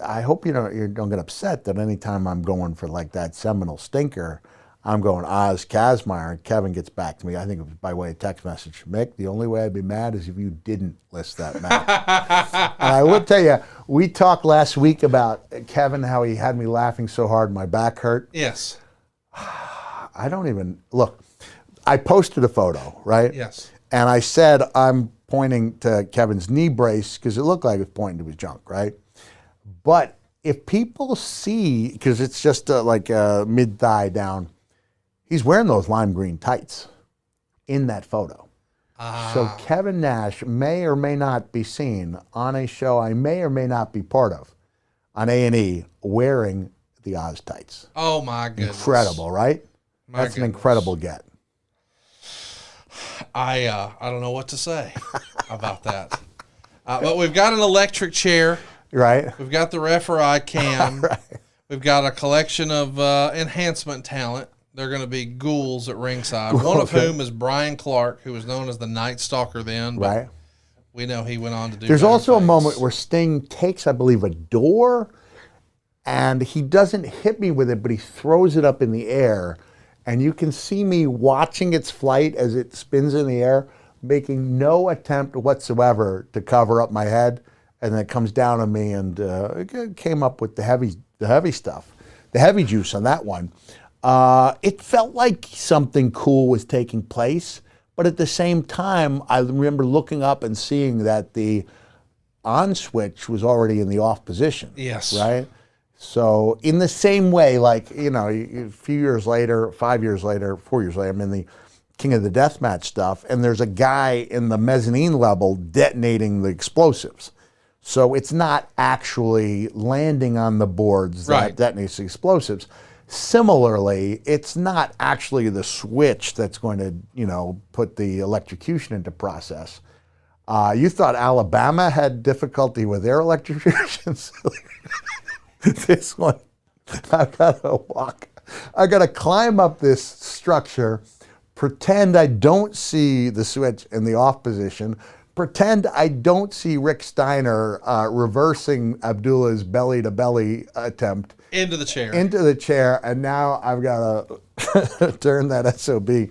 Speaker 8: I hope you don't get upset that anytime I'm going for like that seminal stinker, I'm going Oz Kazmaier, and Kevin gets back to me. I think it was by way of text message. Mick, the only way I'd be mad is if you didn't list that match. And I will tell you, we talked last week about Kevin, how he had me laughing so hard my back hurt.
Speaker 7: Yes.
Speaker 8: I don't even, look, I posted a photo, right?
Speaker 7: Yes.
Speaker 8: And I said I'm pointing to Kevin's knee brace because it looked like it was pointing to his junk, right? But if people see, because it's just like a mid-thigh down, he's wearing those lime green tights in that photo. So Kevin Nash may or may not be seen on a show I may or may not be part of on A&E wearing the Oz tights.
Speaker 7: Oh, my goodness.
Speaker 8: Incredible, right? That's an incredible get.
Speaker 7: I don't know what to say about that. But we've got an electric chair.
Speaker 8: Right.
Speaker 7: We've got the referee cam.
Speaker 8: Right.
Speaker 7: We've got a collection of enhancement talent. They're going to be ghouls at ringside, one of whom is Brian Clark, who was known as the Night Stalker then. But
Speaker 8: right.
Speaker 7: We know he went on to do
Speaker 8: There's also
Speaker 7: things.
Speaker 8: a moment where Sting takes, I believe, a door, and he doesn't hit me with it, but he throws it up in the air. And you can see me watching its flight as it spins in the air, making no attempt whatsoever to cover up my head. And then it comes down on me, and it came up with the heavy stuff, the heavy juice on that one. It felt like something cool was taking place, but at the same time, I remember looking up and seeing that the on switch was already in the off position.
Speaker 7: Yes.
Speaker 8: Right? So in the same way, like, a few years later, 5 years later, 4 years later, I'm in the King of the Deathmatch stuff, and there's a guy in the mezzanine level detonating the explosives. So it's not actually landing on the boards that detonates the explosives. Similarly, it's not actually the switch that's going to, put the electrocution into process. You thought Alabama had difficulty with their electrocutions? This one, I gotta climb up this structure, pretend I don't see the switch in the off position, pretend I don't see Rick Steiner reversing Abdullah's belly-to-belly attempt.
Speaker 7: Into the chair. And now I've got to turn that SOB.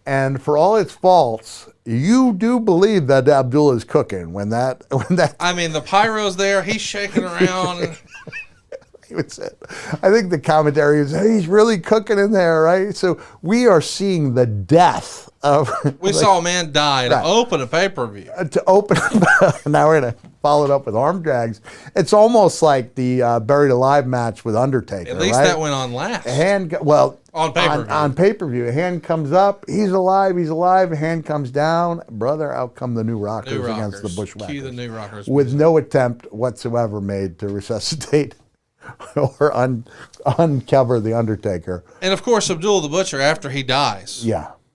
Speaker 7: And for all its faults, you do believe that Abdullah is cooking when that. I mean, the pyro's there. He's shaking around. I think the commentary is, hey, he's really cooking in there, right? So we are seeing the death of... We saw a man die to open a pay-per-view.
Speaker 8: Now we're going to follow it up with arm drags. It's almost like the Buried Alive match with Undertaker,
Speaker 7: At least that went on last. On pay-per-view.
Speaker 8: On pay-per-view. A hand comes up, he's alive, a hand comes down. Brother, out come the New Rockers against the Bushwhackers.
Speaker 7: Cue the New Rockers.
Speaker 8: With no attempt whatsoever made to resuscitate or uncover the Undertaker.
Speaker 7: And of course, Abdullah the Butcher, after he dies,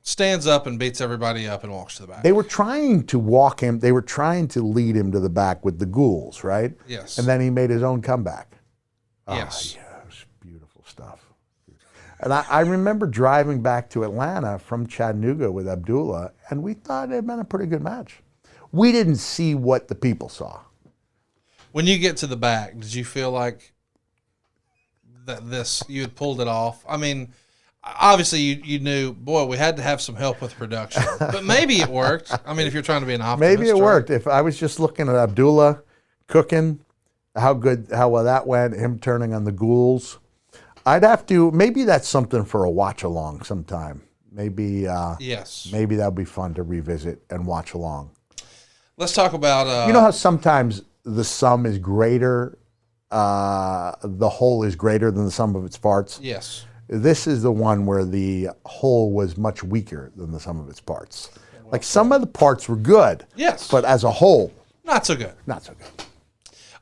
Speaker 7: stands up and beats everybody up and walks to the back.
Speaker 8: They were trying to walk him. They were trying to lead him to the back with the ghouls, right?
Speaker 7: Yes.
Speaker 8: And then he made his own comeback.
Speaker 7: Yes.
Speaker 8: Oh, yeah, it was beautiful stuff. And I remember driving back to Atlanta from Chattanooga with Abdullah, and we thought it had been a pretty good match. We didn't see what the people saw.
Speaker 7: When you get to the back, did you feel like that you had pulled it off? I mean, obviously you knew, boy, we had to have some help with production, but maybe it worked. I mean, if you're trying to be an optimist.
Speaker 8: Maybe it worked. If I was just looking at Abdullah cooking, how well that went, him turning on the ghouls, I'd have to, maybe that's something for a watch along sometime. Maybe,
Speaker 7: yes.
Speaker 8: Maybe that would be fun to revisit and watch along.
Speaker 7: Let's talk about,
Speaker 8: you know how sometimes the sum is greater, the whole is greater than the sum of its parts?
Speaker 7: Yes.
Speaker 8: This is the one where the whole was much weaker than the sum of its parts. Like some of the parts were good.
Speaker 7: Yes.
Speaker 8: But as a whole,
Speaker 7: not so good.
Speaker 8: Not so good.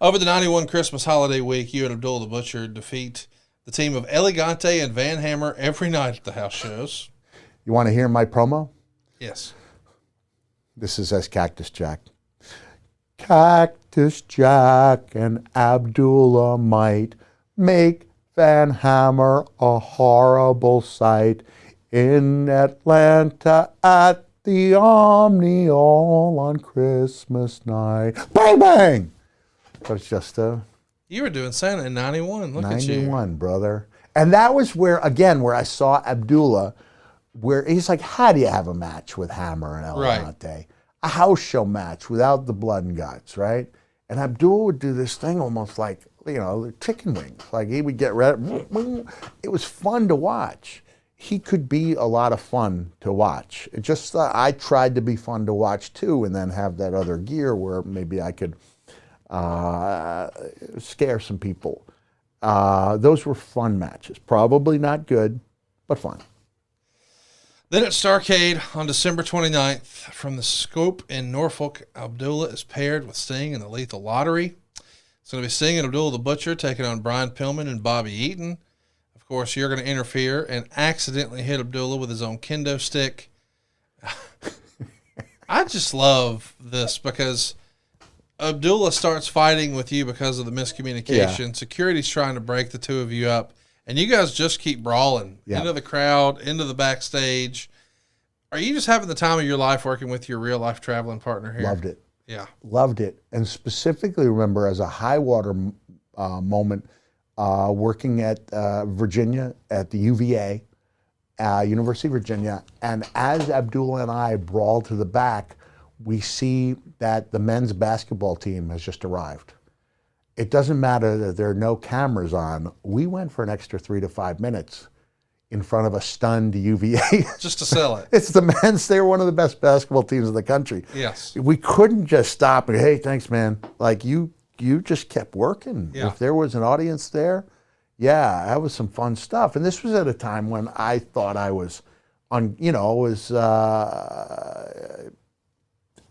Speaker 7: Over the 91 Christmas holiday week, you and Abdullah the Butcher defeat the team of Elegante and Van Hammer every night at the house shows.
Speaker 8: You want to hear my promo?
Speaker 7: Yes.
Speaker 8: This is as Cactus Jack. Cactus Jack and Abdullah might make Van Hammer a horrible sight in Atlanta at the Omni all on Christmas night. Bang, bang! It was just a...
Speaker 7: You were doing Santa in 91. Look at you.
Speaker 8: 91, brother. And that was where I saw Abdullah, where he's like, how do you have a match with Hammer and Elegante? Right. A house show match without the blood and guts, right? And Abdullah would do this thing almost like, chicken wings. Like he would get ready. It was fun to watch. He could be a lot of fun to watch. It just, I tried to be fun to watch too, and then have that other gear where maybe I could scare some people. Those were fun matches. Probably not good, but fun.
Speaker 7: Then at Starrcade on December 29th, from the Scope in Norfolk, Abdullah is paired with Sting in the Lethal Lottery. It's going to be Sting and Abdullah the Butcher taking on Brian Pillman and Bobby Eaton. Of course, you're going to interfere and accidentally hit Abdullah with his own kendo stick. I just love this because Abdullah starts fighting with you because of the miscommunication. Yeah. Security's trying to break the two of you up. And you guys just keep brawling into the crowd, into the backstage. Are you just having the time of your life working with your real life traveling partner here?
Speaker 8: Loved it.
Speaker 7: Yeah.
Speaker 8: Loved it. And specifically remember as a high water moment, working at Virginia at the UVA, University of Virginia. And as Abdullah and I brawl to the back, we see that the men's basketball team has just arrived. It doesn't matter that there are no cameras on. We went for an extra 3 to 5 minutes in front of a stunned UVA.
Speaker 7: Just to sell it.
Speaker 8: It's the men's. They're one of the best basketball teams in the country.
Speaker 7: Yes.
Speaker 8: We couldn't just stop and, hey, thanks, man. Like, you just kept working.
Speaker 7: Yeah.
Speaker 8: If there was an audience there, yeah, that was some fun stuff. And this was at a time when I thought I was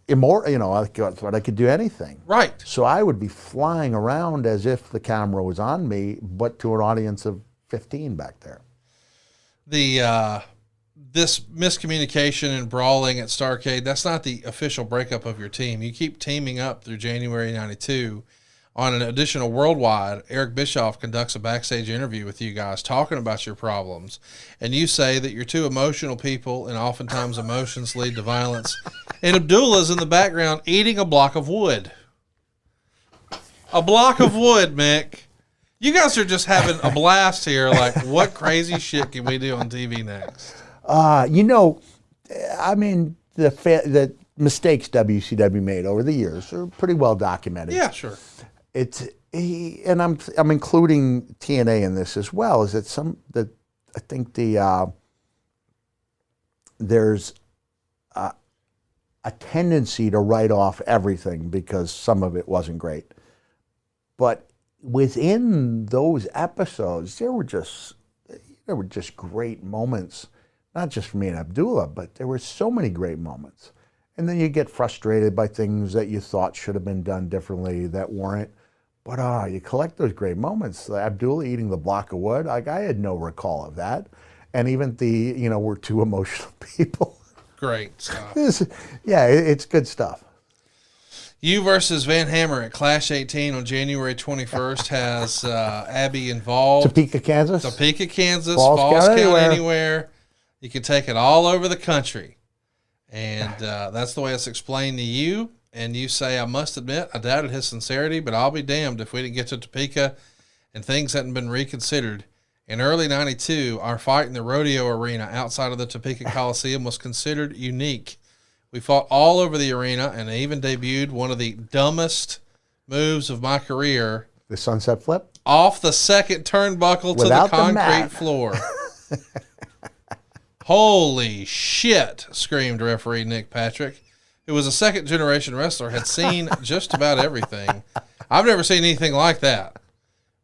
Speaker 8: immoral, I thought I could do anything.
Speaker 7: Right.
Speaker 8: So I would be flying around as if the camera was on me, but to an audience of 15 back there.
Speaker 7: This miscommunication and brawling at Starrcade, that's not the official breakup of your team. You keep teaming up through January 92. On an additional worldwide, Eric Bischoff conducts a backstage interview with you guys talking about your problems. And you say that you're two emotional people and oftentimes emotions lead to violence. And Abdullah's in the background eating a block of wood. A block of wood, Mick. You guys are just having a blast here. Like, what crazy shit can we do on TV next?
Speaker 8: The mistakes WCW made over the years are pretty well documented.
Speaker 7: Yeah, sure.
Speaker 8: And I'm including TNA in this as well. Is that I think there's a tendency to write off everything because some of it wasn't great, but within those episodes there were just great moments, not just for me and Abdullah, but there were so many great moments. And then you get frustrated by things that you thought should have been done differently that weren't. But you collect those great moments. Abdullah eating the block of wood, like I had no recall of that. and even we're two emotional people.
Speaker 7: Great stuff.
Speaker 8: It's good stuff.
Speaker 7: You versus Van Hammer at Clash 18 on January 21st has Abby involved.
Speaker 8: Topeka, Kansas.
Speaker 7: Falls Count Anywhere. You can take it all over the country. And that's the way it's explained to you. And you say, I must admit, I doubted his sincerity, but I'll be damned if we didn't get to Topeka and things hadn't been reconsidered. In early 92, our fight in the rodeo arena outside of the Topeka Coliseum was considered unique. We fought all over the arena and even debuted one of the dumbest moves of my career.
Speaker 8: The sunset flip?
Speaker 7: Off the second turnbuckle to the concrete floor. Holy shit, screamed referee Nick Patrick, who was a second-generation wrestler, had seen just about everything. I've never seen anything like that.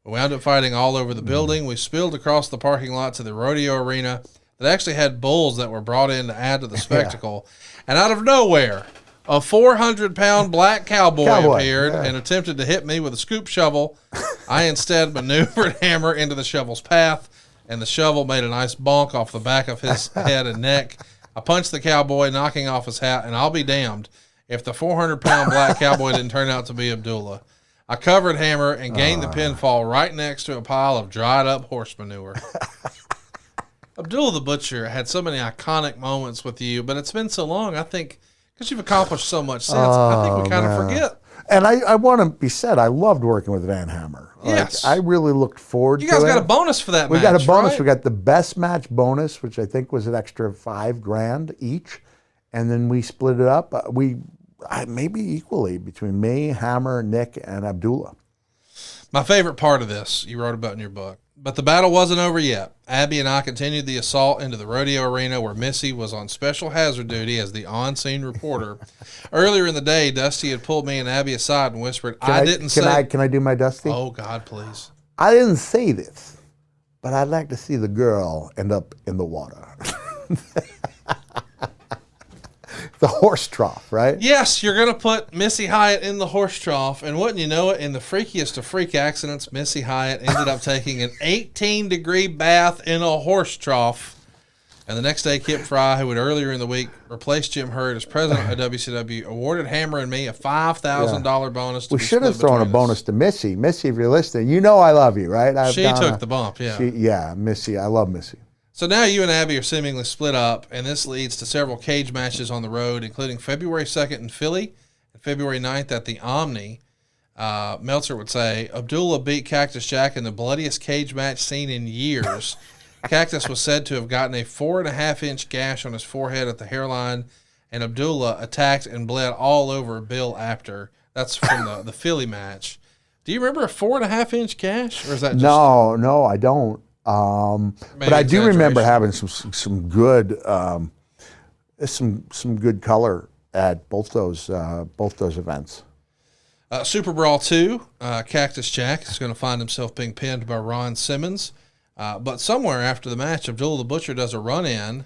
Speaker 7: We wound up fighting all over the building. We spilled across the parking lot to the rodeo arena that actually had bulls that were brought in to add to the spectacle. And out of nowhere, a 400-pound black cowboy appeared and attempted to hit me with a scoop shovel. I instead maneuvered Hammer into the shovel's path, and the shovel made a nice bonk off the back of his head and neck. I punched the cowboy, knocking off his hat, and I'll be damned if the 400-pound black cowboy didn't turn out to be Abdullah. I covered Hammer and gained the pinfall right next to a pile of dried-up horse manure. Abdullah the Butcher had so many iconic moments with you, but it's been so long, I think, because you've accomplished so much since, I think we kind of forget.
Speaker 8: And I want to be said, I loved working with Van Hammer.
Speaker 7: Yes.
Speaker 8: I really looked forward to it.
Speaker 7: You guys got a bonus for that match,
Speaker 8: We got a bonus.
Speaker 7: Right?
Speaker 8: We got the best match bonus, which I think was an extra $5,000 each. And then we split it up. Maybe equally between me, Hammer, Nick, and Abdullah.
Speaker 7: My favorite part of this, you wrote about in your book. But the battle wasn't over yet. Abby and I continued the assault into the rodeo arena where Missy was on special hazard duty as the on-scene reporter. Earlier in the day, Dusty had pulled me and Abby aside and whispered, Can
Speaker 8: I do my Dusty?
Speaker 7: Oh, God, please.
Speaker 8: I didn't say this, but I'd like to see the girl end up in the water. The horse trough, right?
Speaker 7: Yes, you're going to put Missy Hyatt in the horse trough, and wouldn't you know it, in the freakiest of freak accidents, Missy Hyatt ended up taking an 18-degree bath in a horse trough. And the next day, Kip Fry, who had earlier in the week replaced Jim Hurd as president of WCW, awarded Hammer and me a $5,000 bonus.
Speaker 8: We should have thrown a bonus to Missy. Missy, if you're listening, you know I love you, right?
Speaker 7: She took the bump, yeah.
Speaker 8: Missy, I love Missy.
Speaker 7: So now you and Abby are seemingly split up, and this leads to several cage matches on the road, including February 2nd in Philly and February 9th at the Omni. Meltzer would say, Abdullah beat Cactus Jack in the bloodiest cage match seen in years. Cactus was said to have gotten a 4.5-inch gash on his forehead at the hairline, and Abdullah attacked and bled all over Bill Apter. That's from the Philly match. Do you remember a 4.5-inch gash, or is that just...
Speaker 8: No, I don't. But I do remember having some good color at both those events.
Speaker 7: Super Brawl 2, Cactus Jack is going to find himself being pinned by Ron Simmons. But somewhere after the match, Abdullah the Butcher does a run-in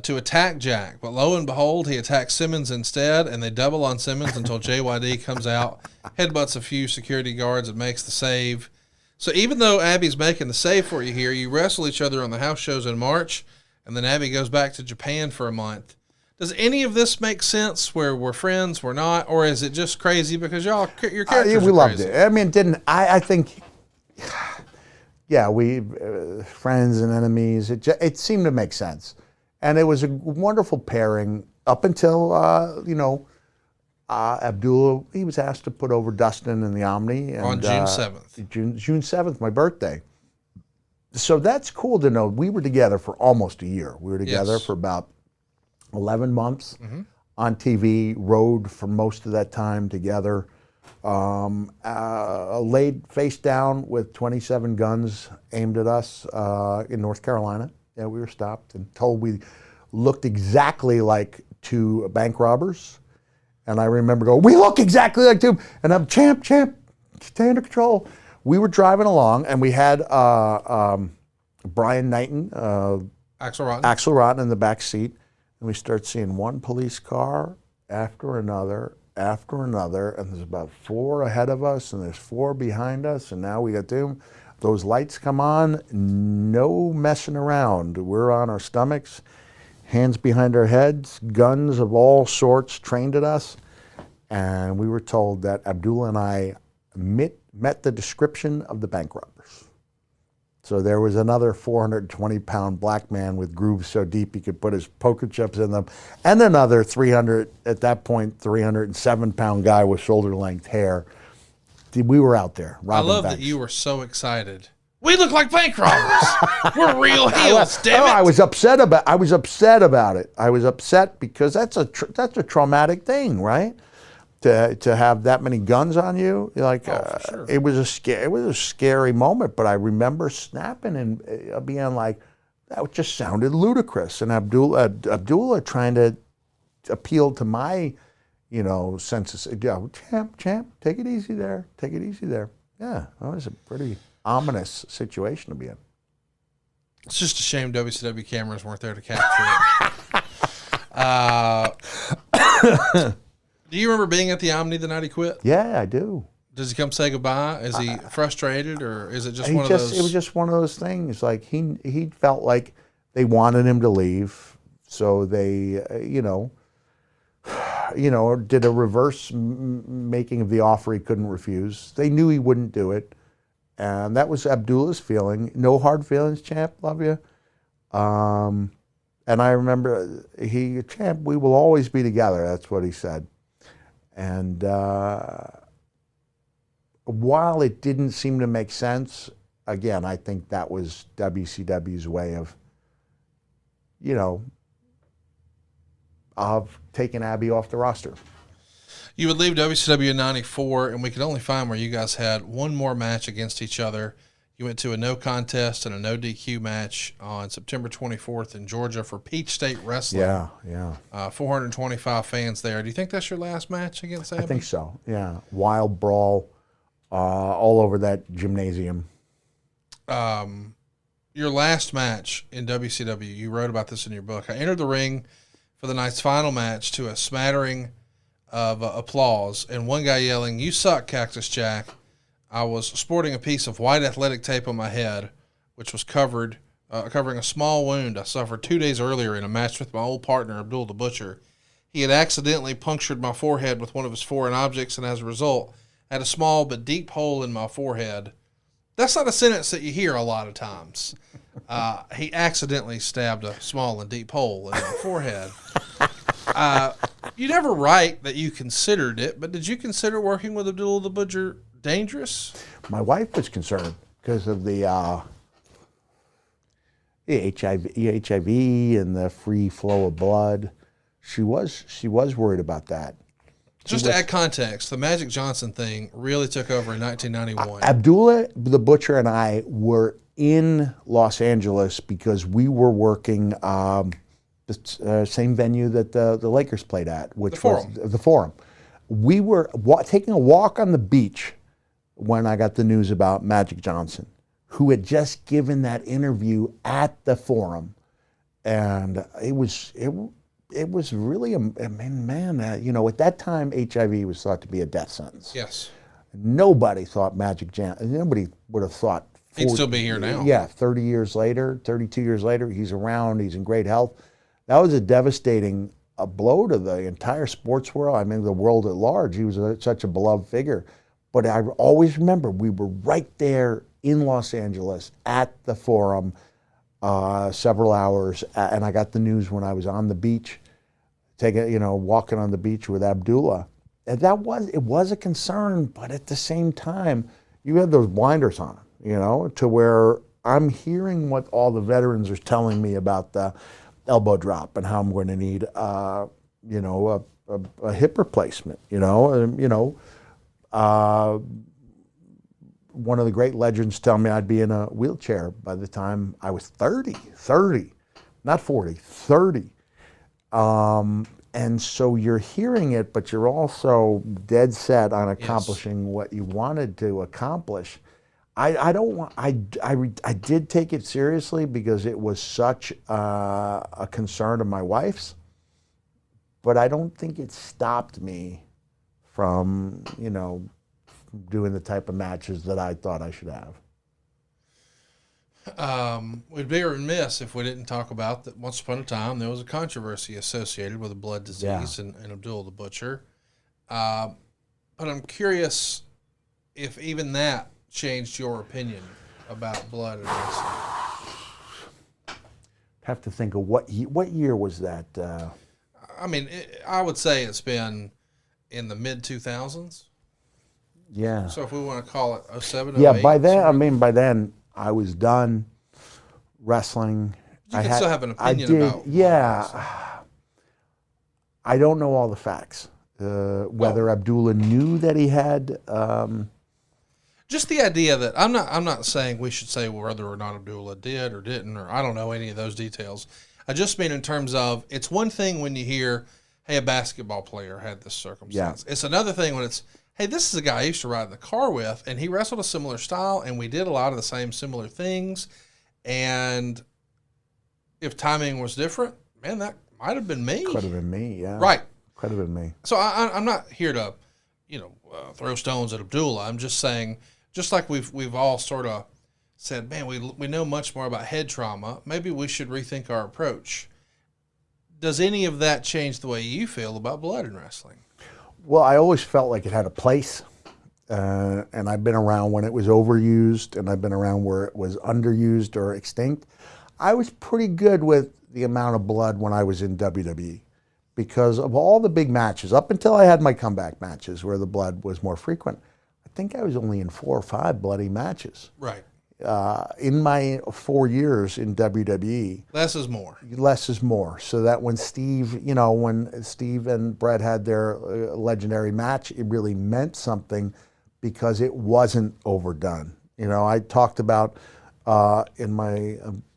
Speaker 7: to attack Jack. But lo and behold, he attacks Simmons instead, and they double on Simmons until JYD comes out, headbutts a few security guards, and makes the save. So even though Abby's making the save for you here, you wrestle each other on the house shows in March, and then Abby goes back to Japan for a month. Does any of this make sense where we're friends, we're not, or is it just crazy because your characters
Speaker 8: we
Speaker 7: are
Speaker 8: loved
Speaker 7: crazy?
Speaker 8: it. I mean, I think, we friends and enemies. It seemed to make sense, and it was a wonderful pairing up until Abdullah, he was asked to put over Dustin in the Omni. And,
Speaker 7: on June 7th.
Speaker 8: June 7th, my birthday. So that's cool to know. We were together for almost a year. We were together for about 11 months on TV, rode for most of that time together. Laid face down with 27 guns aimed at us in North Carolina. Yeah, we were stopped and told we looked exactly like two bank robbers. And I remember going, we look exactly like two. And I'm, champ, stay under control. We were driving along, and we had Brian Knighton, Axel Rotten in the back seat. And we start seeing one police car after another, and there's about 4 ahead of us, and there's 4 behind us, and now we got them. those lights come on, no messing around. We're on our stomachs, hands behind our heads, guns of all sorts trained at us. And we were told that Abdullah and I met the description of the bank robbers. So there was another 420-pound black man with grooves so deep he could put his poker chips in them, and another 307-pound guy with shoulder-length hair. We were out there.
Speaker 7: I love that you were so excited. We look like bank robbers. We're real heels, damn it.
Speaker 8: I was upset about it. I was upset because that's a traumatic thing, right? To have that many guns on you, like
Speaker 7: sure.
Speaker 8: it was a scary moment. But I remember snapping and being like, that just sounded ludicrous. And Abdullah trying to appeal to my, senses. Champ, take it easy there. Take it easy there. Yeah, that was a pretty ominous situation to be in.
Speaker 7: It's just a shame WCW cameras weren't there to capture it. Do you remember being at the Omni the night he quit?
Speaker 8: Yeah, I do.
Speaker 7: Does he come say goodbye? Is he frustrated, or is it just one of those?
Speaker 8: It was just one of those things. Like he felt like they wanted him to leave, so they, did a reverse making of the offer he couldn't refuse. They knew he wouldn't do it, and that was Abdullah's feeling. No hard feelings, champ. Love you. And I remember champ, we will always be together. That's what he said. And while it didn't seem to make sense, again, I think that was WCW's way of, of taking Abby off the roster.
Speaker 7: You would leave WCW in '94, and we could only find where you guys had one more match against each other. You went to a no contest and a no DQ match on September 24th in Georgia for Peach State Wrestling.
Speaker 8: Yeah.
Speaker 7: 425 fans there. Do you think that's your last match against Abby?
Speaker 8: I think so, yeah. Wild brawl all over that gymnasium.
Speaker 7: Your last match in WCW, you wrote about this in your book. I entered the ring for the night's final match to a smattering of applause, and one guy yelling, "You suck, Cactus Jack." I was sporting a piece of white athletic tape on my head, which was covering a small wound I suffered 2 days earlier in a match with my old partner, Abdullah The Butcher. He had accidentally punctured my forehead with one of his foreign objects, and as a result, had a small but deep hole in my forehead. That's not a sentence that you hear a lot of times. He accidentally stabbed a small and deep hole in my forehead. You never write that you considered it, but did you consider working with Abdullah The Butcher dangerous?
Speaker 8: My wife was concerned because of the HIV and the free flow of blood. She was worried about that.
Speaker 7: Just to add context, the Magic Johnson thing really took over in 1991.
Speaker 8: Abdullah The Butcher and I were in Los Angeles because we were working the same venue that the Lakers played at, which was the Forum. We were taking a walk on the beach when I got the news about Magic Johnson, who had just given that interview at the Forum, and it was really at that time HIV was thought to be a death sentence.
Speaker 7: Yes.
Speaker 8: Nobody thought nobody would have thought
Speaker 7: he'd still be here now.
Speaker 8: Yeah, 32 years later, he's around, he's in great health. That was a devastating blow to the entire sports world. I mean, the world at large. He was such a beloved figure. But I always remember we were right there in Los Angeles at the Forum, several hours, and I got the news when I was on the beach, walking on the beach with Abdullah. And it was a concern, but at the same time, you had those blinders on, to where I'm hearing what all the veterans are telling me about the elbow drop and how I'm going to need, a hip replacement, one of the great legends tell me I'd be in a wheelchair by the time I was 30, not 40, 30. And so you're hearing it, but you're also dead set on accomplishing what you wanted to accomplish. I did take it seriously because it was such a concern of my wife's, but I don't think it stopped me from, doing the type of matches that I thought I should have.
Speaker 7: We'd be remiss if we didn't talk about that. Once upon a time, there was a controversy associated with a blood disease and Abdullah the Butcher. But I'm curious if even that changed your opinion about blood and wrestling.
Speaker 8: Have to think of what year was that?
Speaker 7: I mean, I would say it's been in the mid 2000s.
Speaker 8: Yeah.
Speaker 7: So if we want to call it 07,
Speaker 8: Yeah,
Speaker 7: 08,
Speaker 8: by then I was done wrestling.
Speaker 7: You can still have an opinion about.
Speaker 8: Yeah. I don't know all the facts. Whether Abdullah knew that he had.
Speaker 7: Just the idea that I'm not saying we should say whether or not Abdullah did or didn't, or I don't know any of those details. I just mean in terms of, it's one thing when you hear, hey, a basketball player had this circumstance. Yeah. It's another thing when it's, hey, this is a guy I used to ride in the car with, and he wrestled a similar style, and we did a lot of the same similar things. And if timing was different, man, that might have been me.
Speaker 8: Could have been me, yeah.
Speaker 7: Right.
Speaker 8: Could have been me.
Speaker 7: So I'm not here to, throw stones at Abdullah. I'm just saying, just like we've all sort of said, man, we know much more about head trauma. Maybe we should rethink our approach. Does any of that change the way you feel about blood in wrestling?
Speaker 8: Well, I always felt like it had a place, and I've been around when it was overused, and I've been around where it was underused or extinct. I was pretty good with the amount of blood when I was in WWE because of all the big matches, up until I had my comeback matches where the blood was more frequent. I think I was only in 4 or 5 bloody matches.
Speaker 7: Right.
Speaker 8: In my 4 years in WWE.
Speaker 7: Less is more.
Speaker 8: Less is more. So that when Steve and Brett had their legendary match, it really meant something because it wasn't overdone. I talked about in my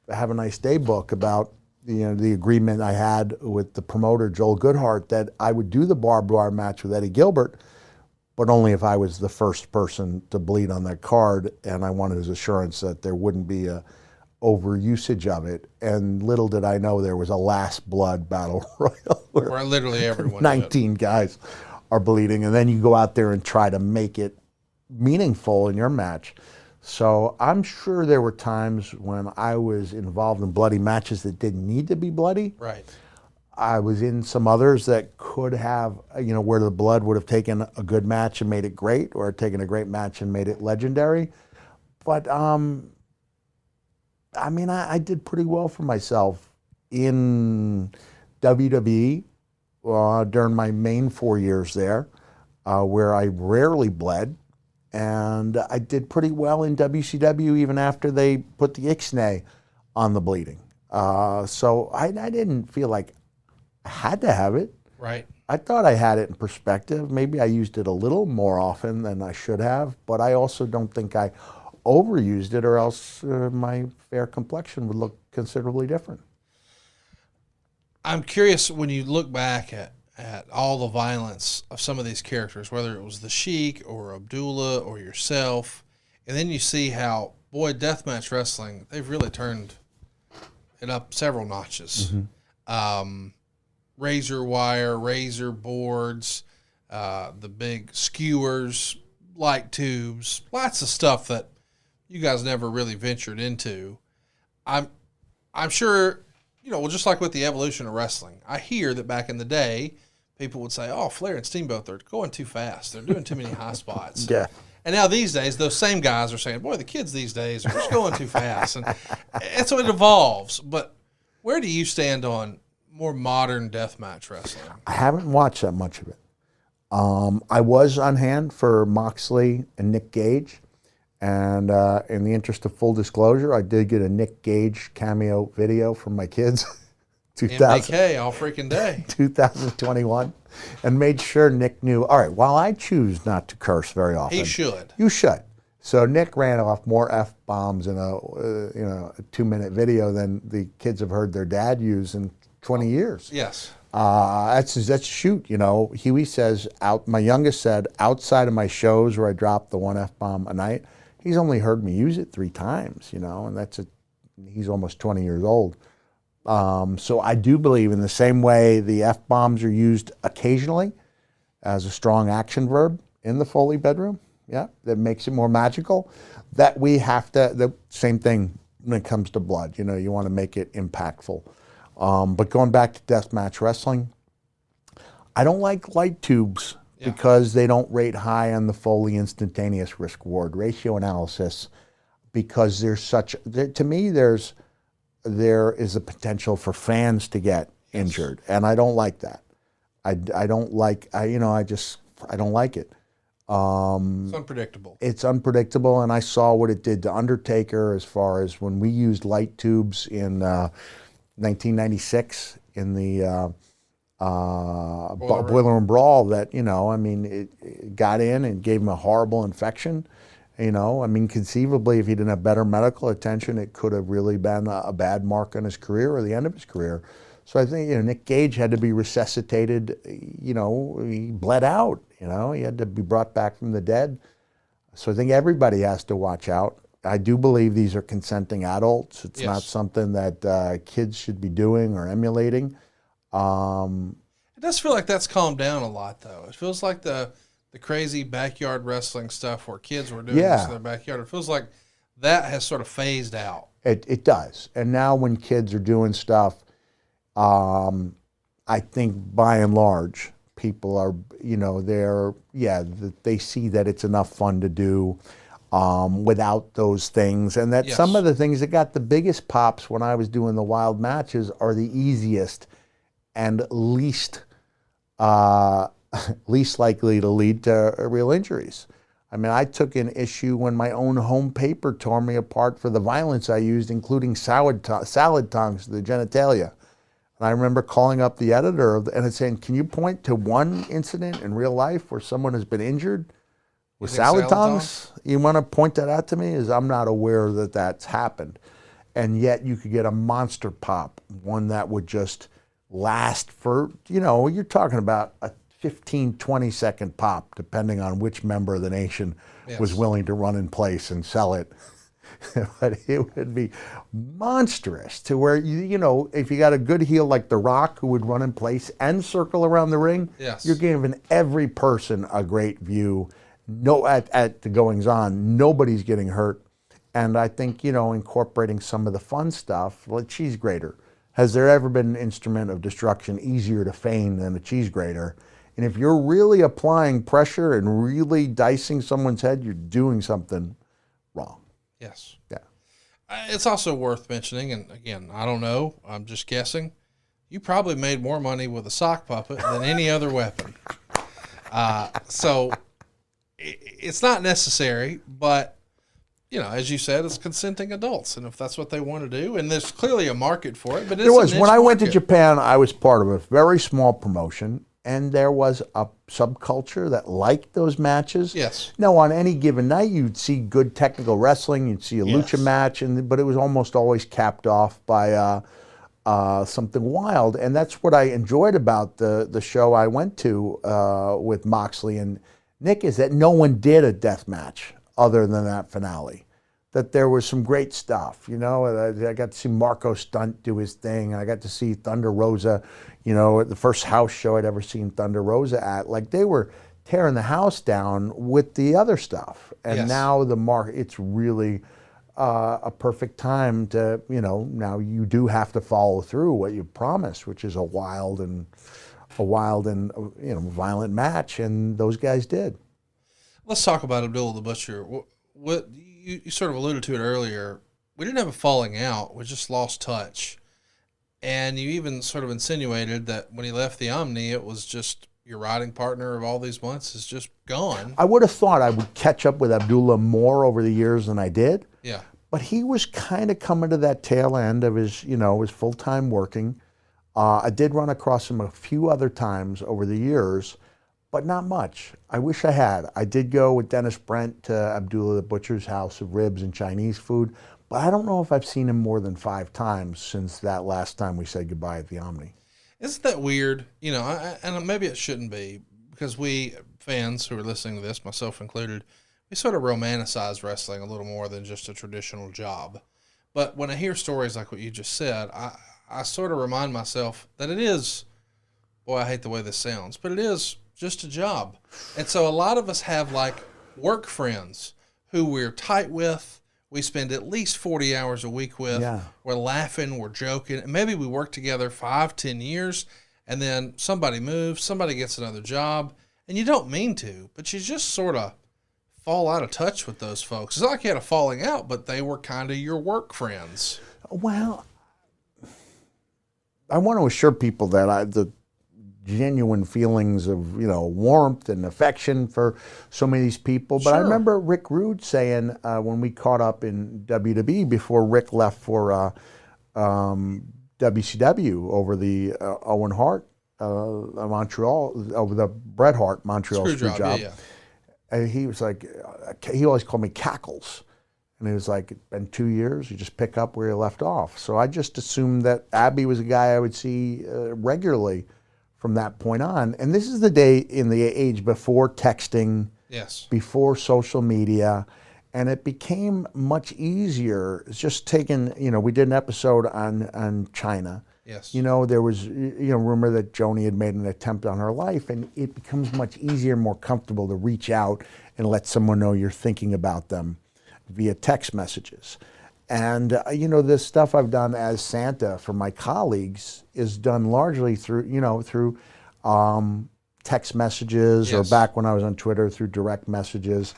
Speaker 8: Have a Nice Day book about the agreement I had with the promoter, Joel Goodhart, that I would do the barbed wire match with Eddie Gilbert, but only if I was the first person to bleed on that card, and I wanted his assurance that there wouldn't be a overusage of it. And little did I know there was a last blood battle royal
Speaker 7: where literally everyone
Speaker 8: 19 guys are bleeding, and then you go out there and try to make it meaningful in your match. So I'm sure there were times when I was involved in bloody matches that didn't need to be bloody.
Speaker 7: Right.
Speaker 8: I was in some others that could have, where the blood would have taken a good match and made it great, or taken a great match and made it legendary. But, I did pretty well for myself in WWE during my main 4 years there, where I rarely bled. And I did pretty well in WCW even after they put the Ixnay on the bleeding. So I didn't feel like I had to have it.
Speaker 7: Right.
Speaker 8: I thought I had it in perspective. Maybe I used it a little more often than I should have, but I also don't think I overused it, or else my fair complexion would look considerably different.
Speaker 7: I'm curious, when you look back at all the violence of some of these characters, whether it was the Sheik or Abdullah or yourself, and then you see how, boy, deathmatch wrestling, they've really turned it up several notches. Mm-hmm. Razor wire, razor boards, the big skewers, light tubes, lots of stuff that you guys never really ventured into. I'm sure, just like with the evolution of wrestling, I hear that back in the day, people would say, oh, Flair and Steamboat, they're going too fast. They're doing too many high spots.
Speaker 8: Yeah.
Speaker 7: And now these days, those same guys are saying, boy, the kids these days are just going too fast. And so it evolves. But where do you stand on more modern deathmatch wrestling?
Speaker 8: I haven't watched that much of it. I was on hand for Moxley and Nick Gage. And in the interest of full disclosure, I did get a Nick Gage cameo video from my kids.
Speaker 7: MBK all freaking day.
Speaker 8: 2021. And made sure Nick knew, all right, while I choose not to curse very often.
Speaker 7: He should.
Speaker 8: You should. So Nick ran off more F-bombs in a 2-minute video than the kids have heard their dad use in 20 years.
Speaker 7: Yes.
Speaker 8: That's shoot, Huey says, my youngest said, outside of my shows where I drop the 1 F-bomb a night, he's only heard me use it 3 times, and he's almost 20 years old. So I do believe in the same way the F-bombs are used occasionally as a strong action verb in the Foley bedroom, that makes it more magical, that we have to, the same thing when it comes to blood. You want to make it impactful. But going back to deathmatch wrestling, I don't like light tubes because they don't rate high on the Foley instantaneous risk-reward ratio analysis, because to me, there is a potential for fans to get injured, and I don't like that. I don't like it.
Speaker 7: It's unpredictable.
Speaker 8: It's unpredictable, and I saw what it did to Undertaker as far as when we used light tubes in 1996 in the Boiler Room Brawl. That it got in and gave him a horrible infection. Conceivably, if he didn't have better medical attention, it could have really been a bad mark on his career or the end of his career. So I think Nick Gage had to be resuscitated. He bled out. He had to be brought back from the dead. So I think everybody has to watch out. I do believe these are consenting adults. It's not something that kids should be doing or emulating.
Speaker 7: It does feel like that's calmed down a lot, though. It feels like the crazy backyard wrestling stuff where kids were doing this in their backyard. It feels like that has sort of phased out.
Speaker 8: It does. And now when kids are doing stuff, I think by and large, people are, they see that it's enough fun to do without those things. And that some of the things that got the biggest pops when I was doing the wild matches are the easiest and least likely to lead to real injuries. I took an issue when my own home paper tore me apart for the violence I used, including salad tongs to the genitalia. And I remember calling up the editor and saying, can you point to one incident in real life where someone has been injured with salad tongs? You want to point that out to me? As I'm not aware that that's happened. And yet you could get a monster pop, one that would just last for, you're talking about a 15, 20-second pop, depending on which member of the nation was willing to run in place and sell it. But it would be monstrous to where, if you got a good heel like The Rock who would run in place and circle around the ring, you're giving every person a great view. At the goings-on, nobody's getting hurt. And I think, incorporating some of the fun stuff, like cheese grater. Has there ever been an instrument of destruction easier to feign than a cheese grater? And if you're really applying pressure and really dicing someone's head, you're doing something wrong.
Speaker 7: Yes.
Speaker 8: Yeah.
Speaker 7: It's also worth mentioning, and again, I don't know, I'm just guessing, you probably made more money with a sock puppet than any other weapon. So it's not necessary, but, as you said, it's consenting adults, and if that's what they want to do, and there's clearly a market for it. But there was.
Speaker 8: When I went to Japan, I was part of a very small promotion, and there was a subculture that liked those matches.
Speaker 7: Yes.
Speaker 8: Now, on any given night, you'd see good technical wrestling, you'd see a lucha match, but it was almost always capped off by something wild. And that's what I enjoyed about the show I went to with Moxley and Nick, is that no one did a death match other than that finale. That there was some great stuff, I got to see Marco Stunt do his thing, and I got to see Thunder Rosa, at the first house show I'd ever seen Thunder Rosa at. Like, they were tearing the house down with the other stuff. And now it's really a perfect time to, now you do have to follow through what you promised, which is a wild and violent match, and those guys did.
Speaker 7: Let's talk about Abdullah the Butcher. What you sort of alluded to it earlier. We didn't have a falling out. We just lost touch. And you even sort of insinuated that when he left the Omni, it was just your riding partner of all these months is just gone.
Speaker 8: I would have thought I would catch up with Abdullah more over the years than I did.
Speaker 7: Yeah.
Speaker 8: But he was kind of coming to that tail end of his full-time working. I did run across him a few other times over the years, but not much. I wish I had. I did go with Dennis Brent to Abdullah the Butcher's house of ribs and Chinese food, but I don't know if I've seen him more than 5 times since that last time we said goodbye at the Omni.
Speaker 7: Isn't that weird? And maybe it shouldn't be, because we fans who are listening to this, myself included, we sort of romanticize wrestling a little more than just a traditional job. But when I hear stories like what you just said, I sort of remind myself that it is, boy, I hate the way this sounds, but it is just a job. And so a lot of us have like work friends who we're tight with. we spend at least 40 hours a week with.
Speaker 8: Yeah.
Speaker 7: We're laughing, we're joking. And maybe we work together 5-10 years, and then somebody moves, somebody gets another job, and you don't mean to, but you just sort of fall out of touch with those folks. It's not like you had a falling out, but they were kind of your work friends.
Speaker 8: Well, I want to assure people that the genuine feelings of, warmth and affection for so many of these people. But I remember Rick Rude saying when we caught up in WWE before Rick left for WCW over the Owen Hart Montreal, over the Bret Hart Montreal screw job.
Speaker 7: Yeah.
Speaker 8: And he was like, he always called me Cackles. And he was like, it's been 2 years, you just pick up where you left off. So I just assumed that Abby was a guy I would see regularly from that point on. And this is the day in the age before texting,
Speaker 7: yes,
Speaker 8: before social media, and it became much easier. It's just taking, we did an episode on China.
Speaker 7: Yes.
Speaker 8: There was, rumor that Joni had made an attempt on her life, and it becomes much easier, more comfortable to reach out and let someone know you're thinking about them via text messages. And, the stuff I've done as Santa for my colleagues is done largely through text messages,
Speaker 7: yes,
Speaker 8: or back when I was on Twitter, through direct messages,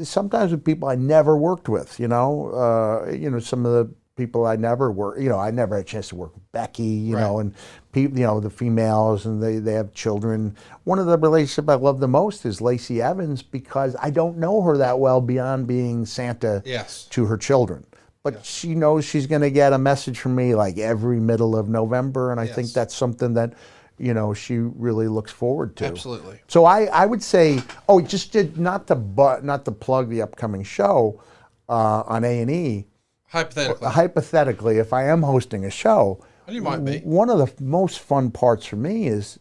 Speaker 8: sometimes with people I never worked with, some of the people I never worked, I never had a chance to work with Becky,
Speaker 7: right,
Speaker 8: and people, the females, and they have children. One of the relationships I love the most is Lacey Evans, because I don't know her that well beyond being Santa,
Speaker 7: yes,
Speaker 8: to her children. But yes, she knows she's going to get a message from me like every middle of November, and I
Speaker 7: yes,
Speaker 8: think that's something that, she really looks forward to.
Speaker 7: Absolutely.
Speaker 8: So I would say, not to plug the upcoming show on A&E. Hypothetically, if I am hosting a show,
Speaker 7: and you might be,
Speaker 8: one of the most fun parts for me is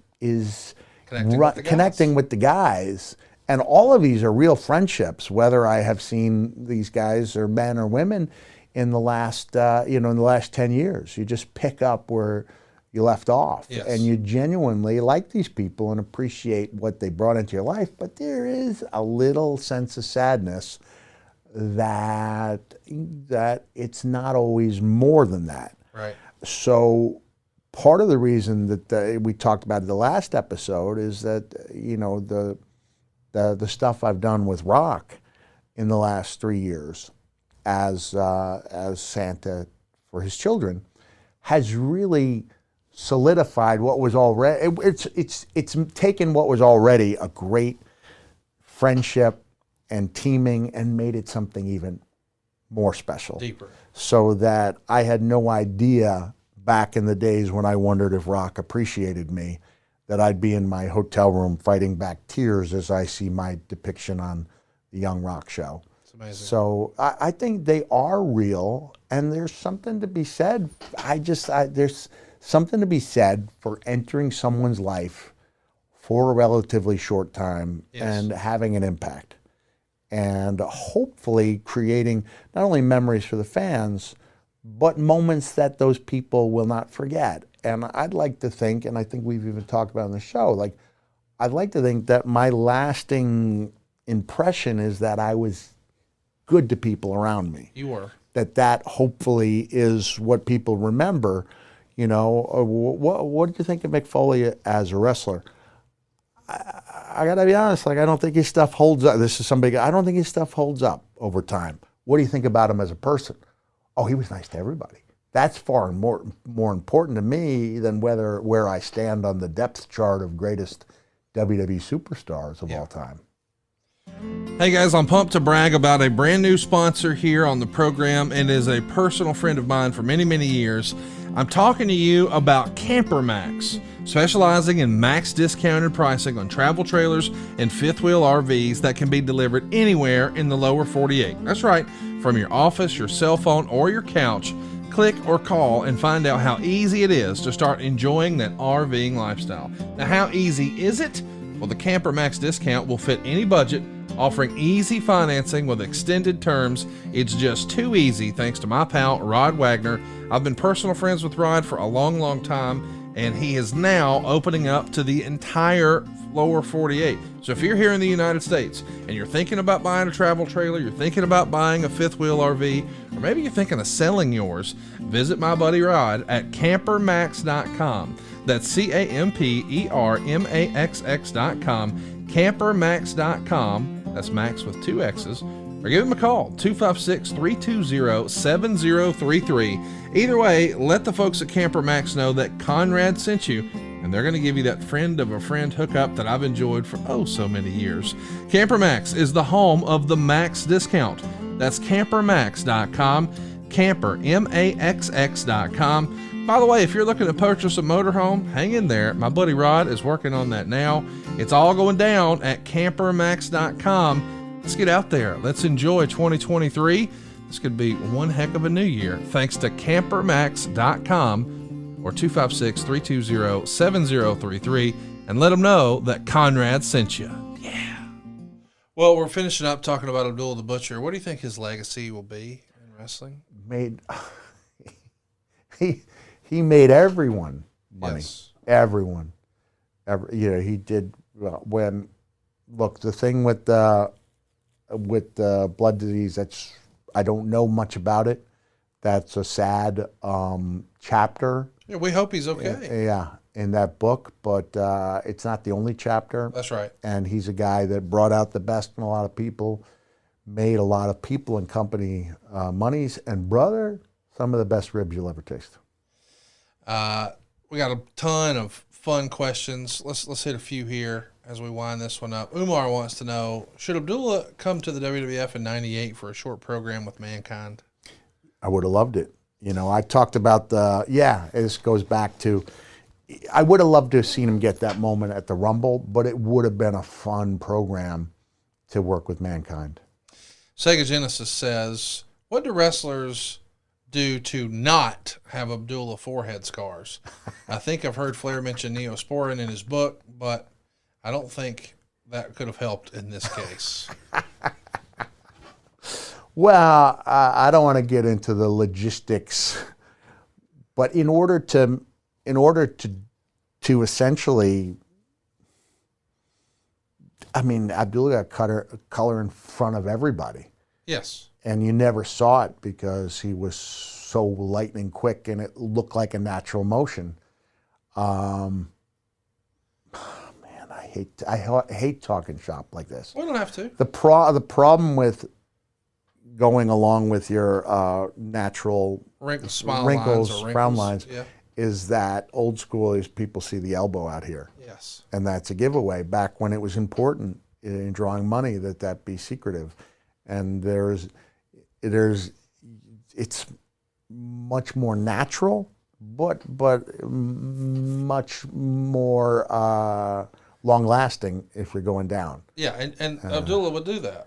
Speaker 8: connecting with the guys. And all of these are real friendships, whether I have seen these guys or men or women in the last 10 years. You just pick up where you left off,
Speaker 7: yes,
Speaker 8: and you genuinely like these people and appreciate what they brought into your life. But there is a little sense of sadness that it's not always more than that.
Speaker 7: Right.
Speaker 8: So part of the reason that we talked about in the last episode is that the stuff I've done with Rock in the last 3 years as Santa for his children has really solidified what was already, it's taken what was already a great friendship and teaming and made it something even more special.
Speaker 7: Deeper.
Speaker 8: So that I had no idea back in the days when I wondered if Rock appreciated me, that I'd be in my hotel room fighting back tears as I see my depiction on the Young Rock show.
Speaker 7: It's amazing.
Speaker 8: So I think they are real, and there's something to be said. There's something to be said for entering someone's life for a relatively short time, yes, and having an impact. And hopefully creating not only memories for the fans, but moments that those people will not forget. And I'd like to think, and I think we've even talked about on the show, I'd like to think that my lasting impression is that I was good to people around me.
Speaker 7: You were. That
Speaker 8: hopefully is what people remember. What did you think of Mick Foley as a wrestler? I got to be honest, I don't think his stuff holds up. I don't think his stuff holds up over time. What do you think about him as a person? Oh, he was nice to everybody. That's far more important to me than where I stand on the depth chart of greatest WWE superstars of all time.
Speaker 7: Hey guys, I'm pumped to brag about a brand new sponsor here on the program, and is a personal friend of mine for many, many years. I'm talking to you about Camper Max, specializing in max discounted pricing on travel trailers and fifth wheel RVs that can be delivered anywhere in the lower 48. That's right, from your office, your cell phone, or your couch. Click or call and find out how easy it is to start enjoying that RVing lifestyle. Now, how easy is it? Well, the Camper Max discount will fit any budget, offering easy financing with extended terms. It's just too easy thanks to my pal, Rod Wagner. I've been personal friends with Rod for a long, long time, and he is now opening up to the entire
Speaker 4: lower 48. So if you're here in the United States and you're thinking about buying a travel trailer, you're thinking about buying a fifth wheel RV, or maybe you're thinking of selling yours, visit my buddy Rod at campermax.com. That's CAMPERMAXX.com, campermax.com. That's Max with 2 X's. Or give him a call, 256-320-7033. Either way, let the folks at Camper Max know that Conrad sent you, and they're going to give you that friend of a friend hookup that I've enjoyed for so many years. Camper Max is the home of the Max discount. That's campermax.com, campermaxx.com. By the way, if you're looking to purchase a motorhome, hang in there. My buddy Rod is working on that now. It's all going down at campermax.com. Let's get out there. Let's enjoy 2023. This could be one heck of a new year, thanks to campermax.com or 256-320-7033, and let them know that Conrad sent you. Yeah.
Speaker 7: Well, we're finishing up talking about Abdullah the Butcher. What do you think his legacy will be in wrestling?
Speaker 8: He made everyone money.
Speaker 7: Yes.
Speaker 8: Everyone. He did when. Look, the thing with blood disease, I don't know much about it. That's a sad chapter.
Speaker 7: Yeah, we hope he's okay.
Speaker 8: In that book, but it's not the only chapter.
Speaker 7: That's right.
Speaker 8: And he's a guy that brought out the best in a lot of people, made a lot of people and company monies, and brother, some of the best ribs you'll ever taste.
Speaker 7: We got a ton of fun questions. Let's hit a few here as we wind this one up. Umar wants to know, should Abdullah come to the WWF in '98 for a short program with Mankind?
Speaker 8: I would have loved it. I talked about this goes back to, I would have loved to have seen him get that moment at the Rumble, but it would have been a fun program to work with Mankind.
Speaker 7: Sega Genesis says, what do wrestlers do to not have Abdullah forehead scars? I think I've heard Flair mention Neosporin in his book, but I don't think that could have helped in this case.
Speaker 8: Well, I don't want to get into the logistics, but in order to essentially, Abdullah got color in front of everybody.
Speaker 7: Yes.
Speaker 8: And you never saw it because he was so lightning quick and it looked like a natural motion. Man, I hate talking shop like this.
Speaker 7: We don't have to.
Speaker 8: The problem with going along with your natural wrinkles, frown lines, is that old school is people see the elbow out here.
Speaker 7: Yes.
Speaker 8: And that's a giveaway. Back when it was important in drawing money that be secretive. And it's much more natural, but much more long lasting if you're going down.
Speaker 7: Yeah, and Abdullah would do that.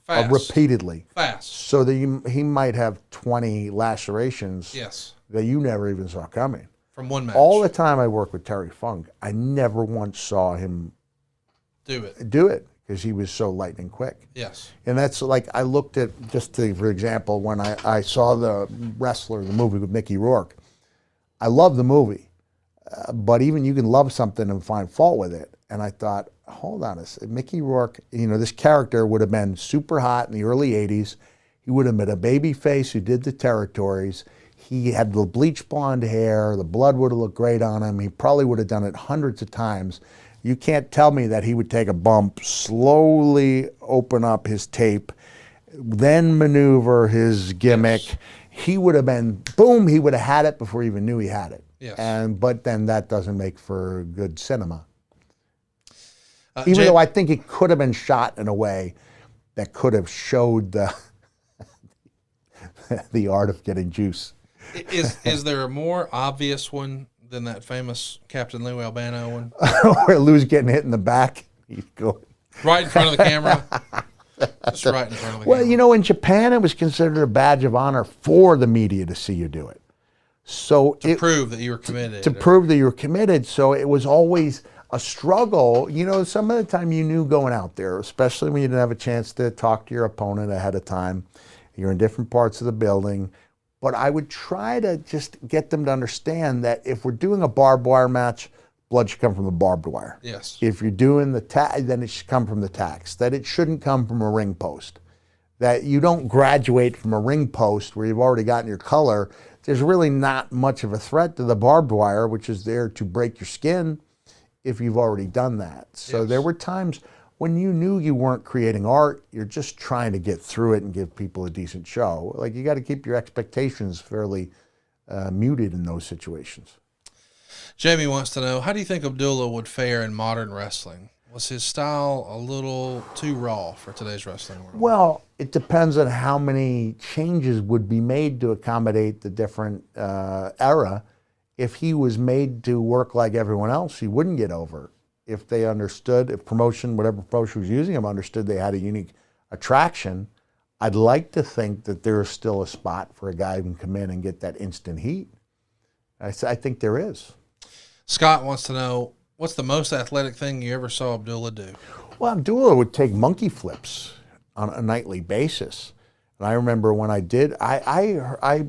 Speaker 7: Fast.
Speaker 8: Repeatedly.
Speaker 7: Fast.
Speaker 8: So that he might have 20 lacerations.
Speaker 7: Yes.
Speaker 8: That you never even saw coming.
Speaker 7: From one match.
Speaker 8: All the time I worked with Terry Funk, I never once saw him do it because he was so lightning quick.
Speaker 7: Yes.
Speaker 8: And that's like, I looked at, for example, when I saw the movie with Mickey Rourke, I love the movie, but even you can love something and find fault with it. And I thought, hold on a second, Mickey Rourke, this character would have been super hot in the early 80s. He would have been a baby face who did the territories. He had the bleach blonde hair. The blood would have looked great on him. He probably would have done it hundreds of times. You can't tell me that he would take a bump, slowly open up his tape, then maneuver his gimmick. Yes. He would have been, boom, he would have had it before he even knew he had it.
Speaker 7: Yes.
Speaker 8: But then that doesn't make for good cinema. Even though I think it could have been shot in a way that could have showed the art of getting juice.
Speaker 7: Is there a more obvious one than that famous Captain Lou Albano one?
Speaker 8: Where Lou's getting hit in the back. He's going
Speaker 7: right in front of the camera. Just right in front of the camera.
Speaker 8: Well, in Japan, it was considered a badge of honor for the media to see you do it. So
Speaker 7: to prove that you were committed.
Speaker 8: Prove that you were committed. So it was always a struggle. Some of the time you knew going out there, especially when you didn't have a chance to talk to your opponent ahead of time. You're in different parts of the building. But I would try to just get them to understand that if we're doing a barbed wire match, blood should come from the barbed wire.
Speaker 7: Yes.
Speaker 8: If you're doing the tag, then it should come from the tacks. That it shouldn't come from a ring post. That you don't graduate from a ring post where you've already gotten your color. There's really not much of a threat to the barbed wire, which is there to break your skin if you've already done that. So there were times when you knew you weren't creating art, you're just trying to get through it and give people a decent show. Like, you got to keep your expectations fairly muted in those situations.
Speaker 7: Jamie wants to know, how do you think Abdullah would fare in modern wrestling? Was his style a little too raw for today's wrestling world?
Speaker 8: Well, it depends on how many changes would be made to accommodate the different era. If he was made to work like everyone else, he wouldn't get over. If they understood, if promotion, whatever promotion was using him, understood they had a unique attraction, I'd like to think that there is still a spot for a guy who can come in and get that instant heat. I think there is.
Speaker 7: Scott wants to know, what's the most athletic thing you ever saw Abdullah do?
Speaker 8: Well, Abdullah would take monkey flips on a nightly basis. And I remember when I did, I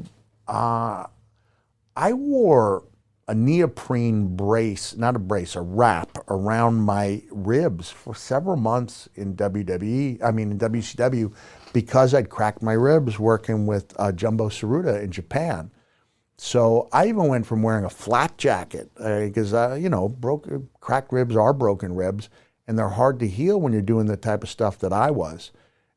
Speaker 8: wore a neoprene brace, not a brace, a wrap around my ribs for several months in WCW, because I'd cracked my ribs working with Jumbo Tsuruta in Japan. So I even went from wearing a flat jacket because, cracked ribs are broken ribs, and they're hard to heal when you're doing the type of stuff that I was.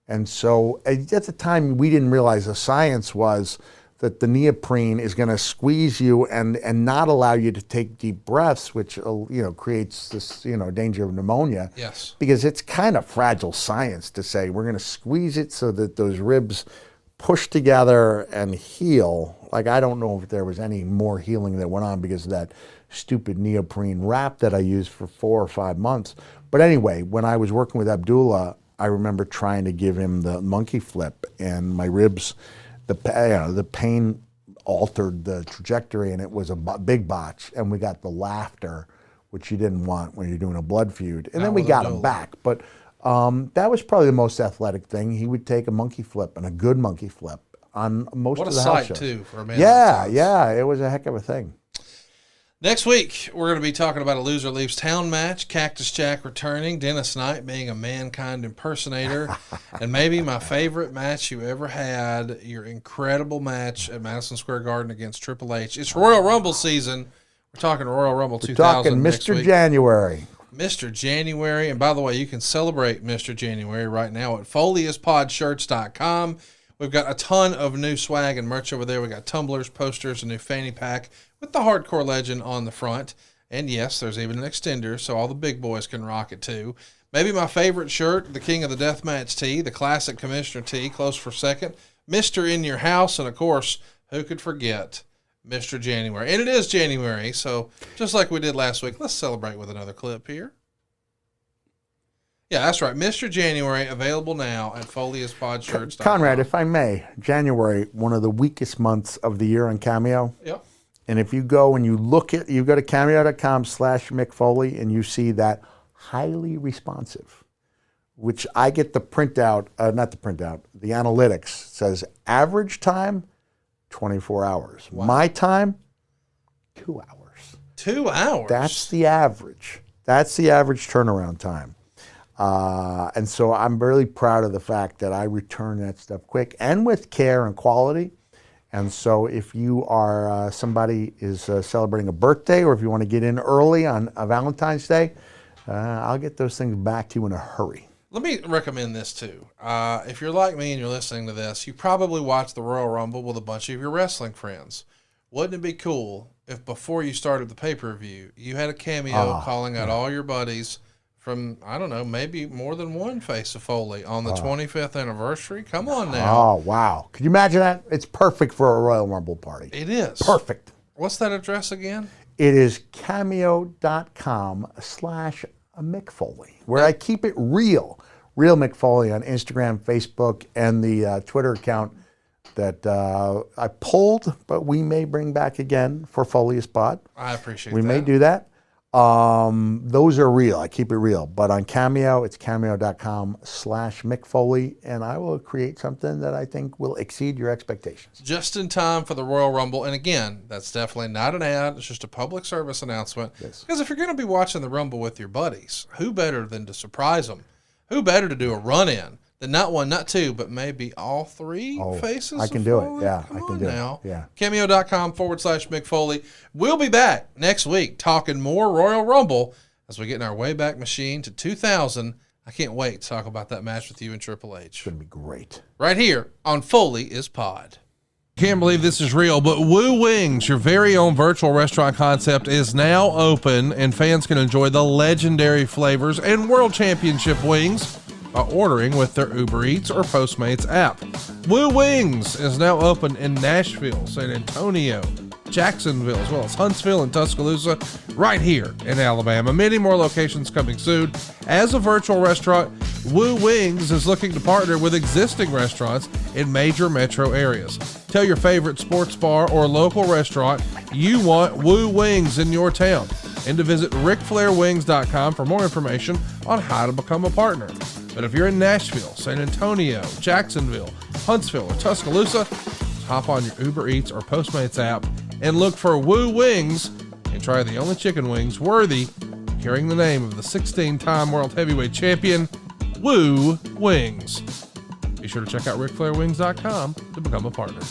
Speaker 8: And so at the time, we didn't realize the science was that the neoprene is going to squeeze you and not allow you to take deep breaths, which, creates this, danger of pneumonia.
Speaker 7: Yes.
Speaker 8: Because it's kind of fragile science to say we're going to squeeze it so that those ribs push together and heal. Like, I don't know if there was any more healing that went on because of that stupid neoprene wrap that I used for 4 or 5 months. But anyway, when I was working with Abdullah, I remember trying to give him the monkey flip, and my ribs, the pain altered the trajectory, and it was a big botch. And we got the laughter, which you didn't want when you're doing a blood feud. And then we got him back. But that was probably the most athletic thing. He would take a monkey flip, and a good monkey flip, on most of the house shows.
Speaker 7: What a sight, too, for a man.
Speaker 8: Yeah, it was a heck of a thing.
Speaker 7: Next week, we're going to be talking about a loser leaves town match, Cactus Jack returning, Dennis Knight being a Mankind impersonator, and maybe my favorite match you ever had, your incredible match at Madison Square Garden against Triple H. It's Royal Rumble season. We're talking Royal Rumble 2000
Speaker 8: talking
Speaker 7: next
Speaker 8: Mr.
Speaker 7: week.
Speaker 8: January.
Speaker 7: Mr. January. And by the way, you can celebrate Mr. January right now at foleyIsPodshirts.com. We've got a ton of new swag and merch over there. We got tumblers, posters, a new fanny pack with the Hardcore Legend on the front. And yes, there's even an extender, so all the big boys can rock it too. Maybe my favorite shirt, the King of the Deathmatch tee, the classic Commissioner tee, close for second. Mr. In Your House, and of course, who could forget Mr. January? And it is January, so just like we did last week, let's celebrate with another clip here. Yeah, that's right. Mr. January, available now at foleyIsPodshirts.com.
Speaker 8: Conrad, if I may, January, one of the weakest months of the year on Cameo.
Speaker 7: Yep.
Speaker 8: And if you go and you you go to cameo.com/Mick Foley, and you see that highly responsive, which I get the printout, the analytics says average time, 24 hours. Wow. My time, 2 hours.
Speaker 7: 2 hours?
Speaker 8: That's the average. That's the average turnaround time. And so I'm really proud of the fact that I return that stuff quick and with care and quality. And so if you are somebody is celebrating a birthday, or if you want to get in early on Valentine's Day, I'll get those things back to you in a hurry.
Speaker 7: Let me recommend this too. If you're like me and you're listening to this, you probably watched the Royal Rumble with a bunch of your wrestling friends. Wouldn't it be cool if before you started the pay-per-view, you had a cameo calling out all your buddies from, I don't know, maybe more than one Face of Foley on the 25th anniversary? Come on now.
Speaker 8: Oh, wow. Could you imagine that? It's perfect for a Royal Rumble party.
Speaker 7: It is.
Speaker 8: Perfect.
Speaker 7: What's that address again?
Speaker 8: It is cameo.com/Mick Foley, where I keep it real. Real Mick Foley on Instagram, Facebook, and the Twitter account that I pulled, but we may bring back again for Foley Is Pod.
Speaker 7: I appreciate that.
Speaker 8: We may do that. Those are real. I keep it real. But on Cameo, it's cameo.com/Mick Foley, and I will create something that I think will exceed your expectations.
Speaker 7: Just in time for the Royal Rumble. And again, that's definitely not an ad. It's just a public service announcement.
Speaker 8: Yes.
Speaker 7: Because if you're going to be watching the Rumble with your buddies, who better than to surprise them? Who better to do a run-in than not one, not two, but maybe all three faces?
Speaker 8: I can do it. Yeah, I can do it. Yeah.
Speaker 7: Cameo.com/Mick Foley. We'll be back next week talking more Royal Rumble as we get in our Wayback Machine to 2000. I can't wait to talk about that match with you and Triple H.
Speaker 8: It's going to be great.
Speaker 7: Right here on Foley is Pod.
Speaker 4: Can't believe this is real, but Wooo Wings, your very own virtual restaurant concept, is now open, and fans can enjoy the legendary flavors and world championship wings by ordering with their Uber Eats or Postmates app. Wooo Wings is now open in Nashville, San Antonio, Jacksonville, as well as Huntsville and Tuscaloosa, right here in Alabama. Many more locations coming soon. As a virtual restaurant, Wooo Wings is looking to partner with existing restaurants in major metro areas. Tell your favorite sports bar or local restaurant you want Wooo Wings in your town, and to visit RicFlairWings.com for more information on how to become a partner. But if you're in Nashville, San Antonio, Jacksonville, Huntsville, or Tuscaloosa, just hop on your Uber Eats or Postmates app and look for Wooo Wings and try the only chicken wings worthy of carrying the name of the 16-time world heavyweight champion, Wooo Wings. Be sure to check out RicFlairWings.com to become a partner.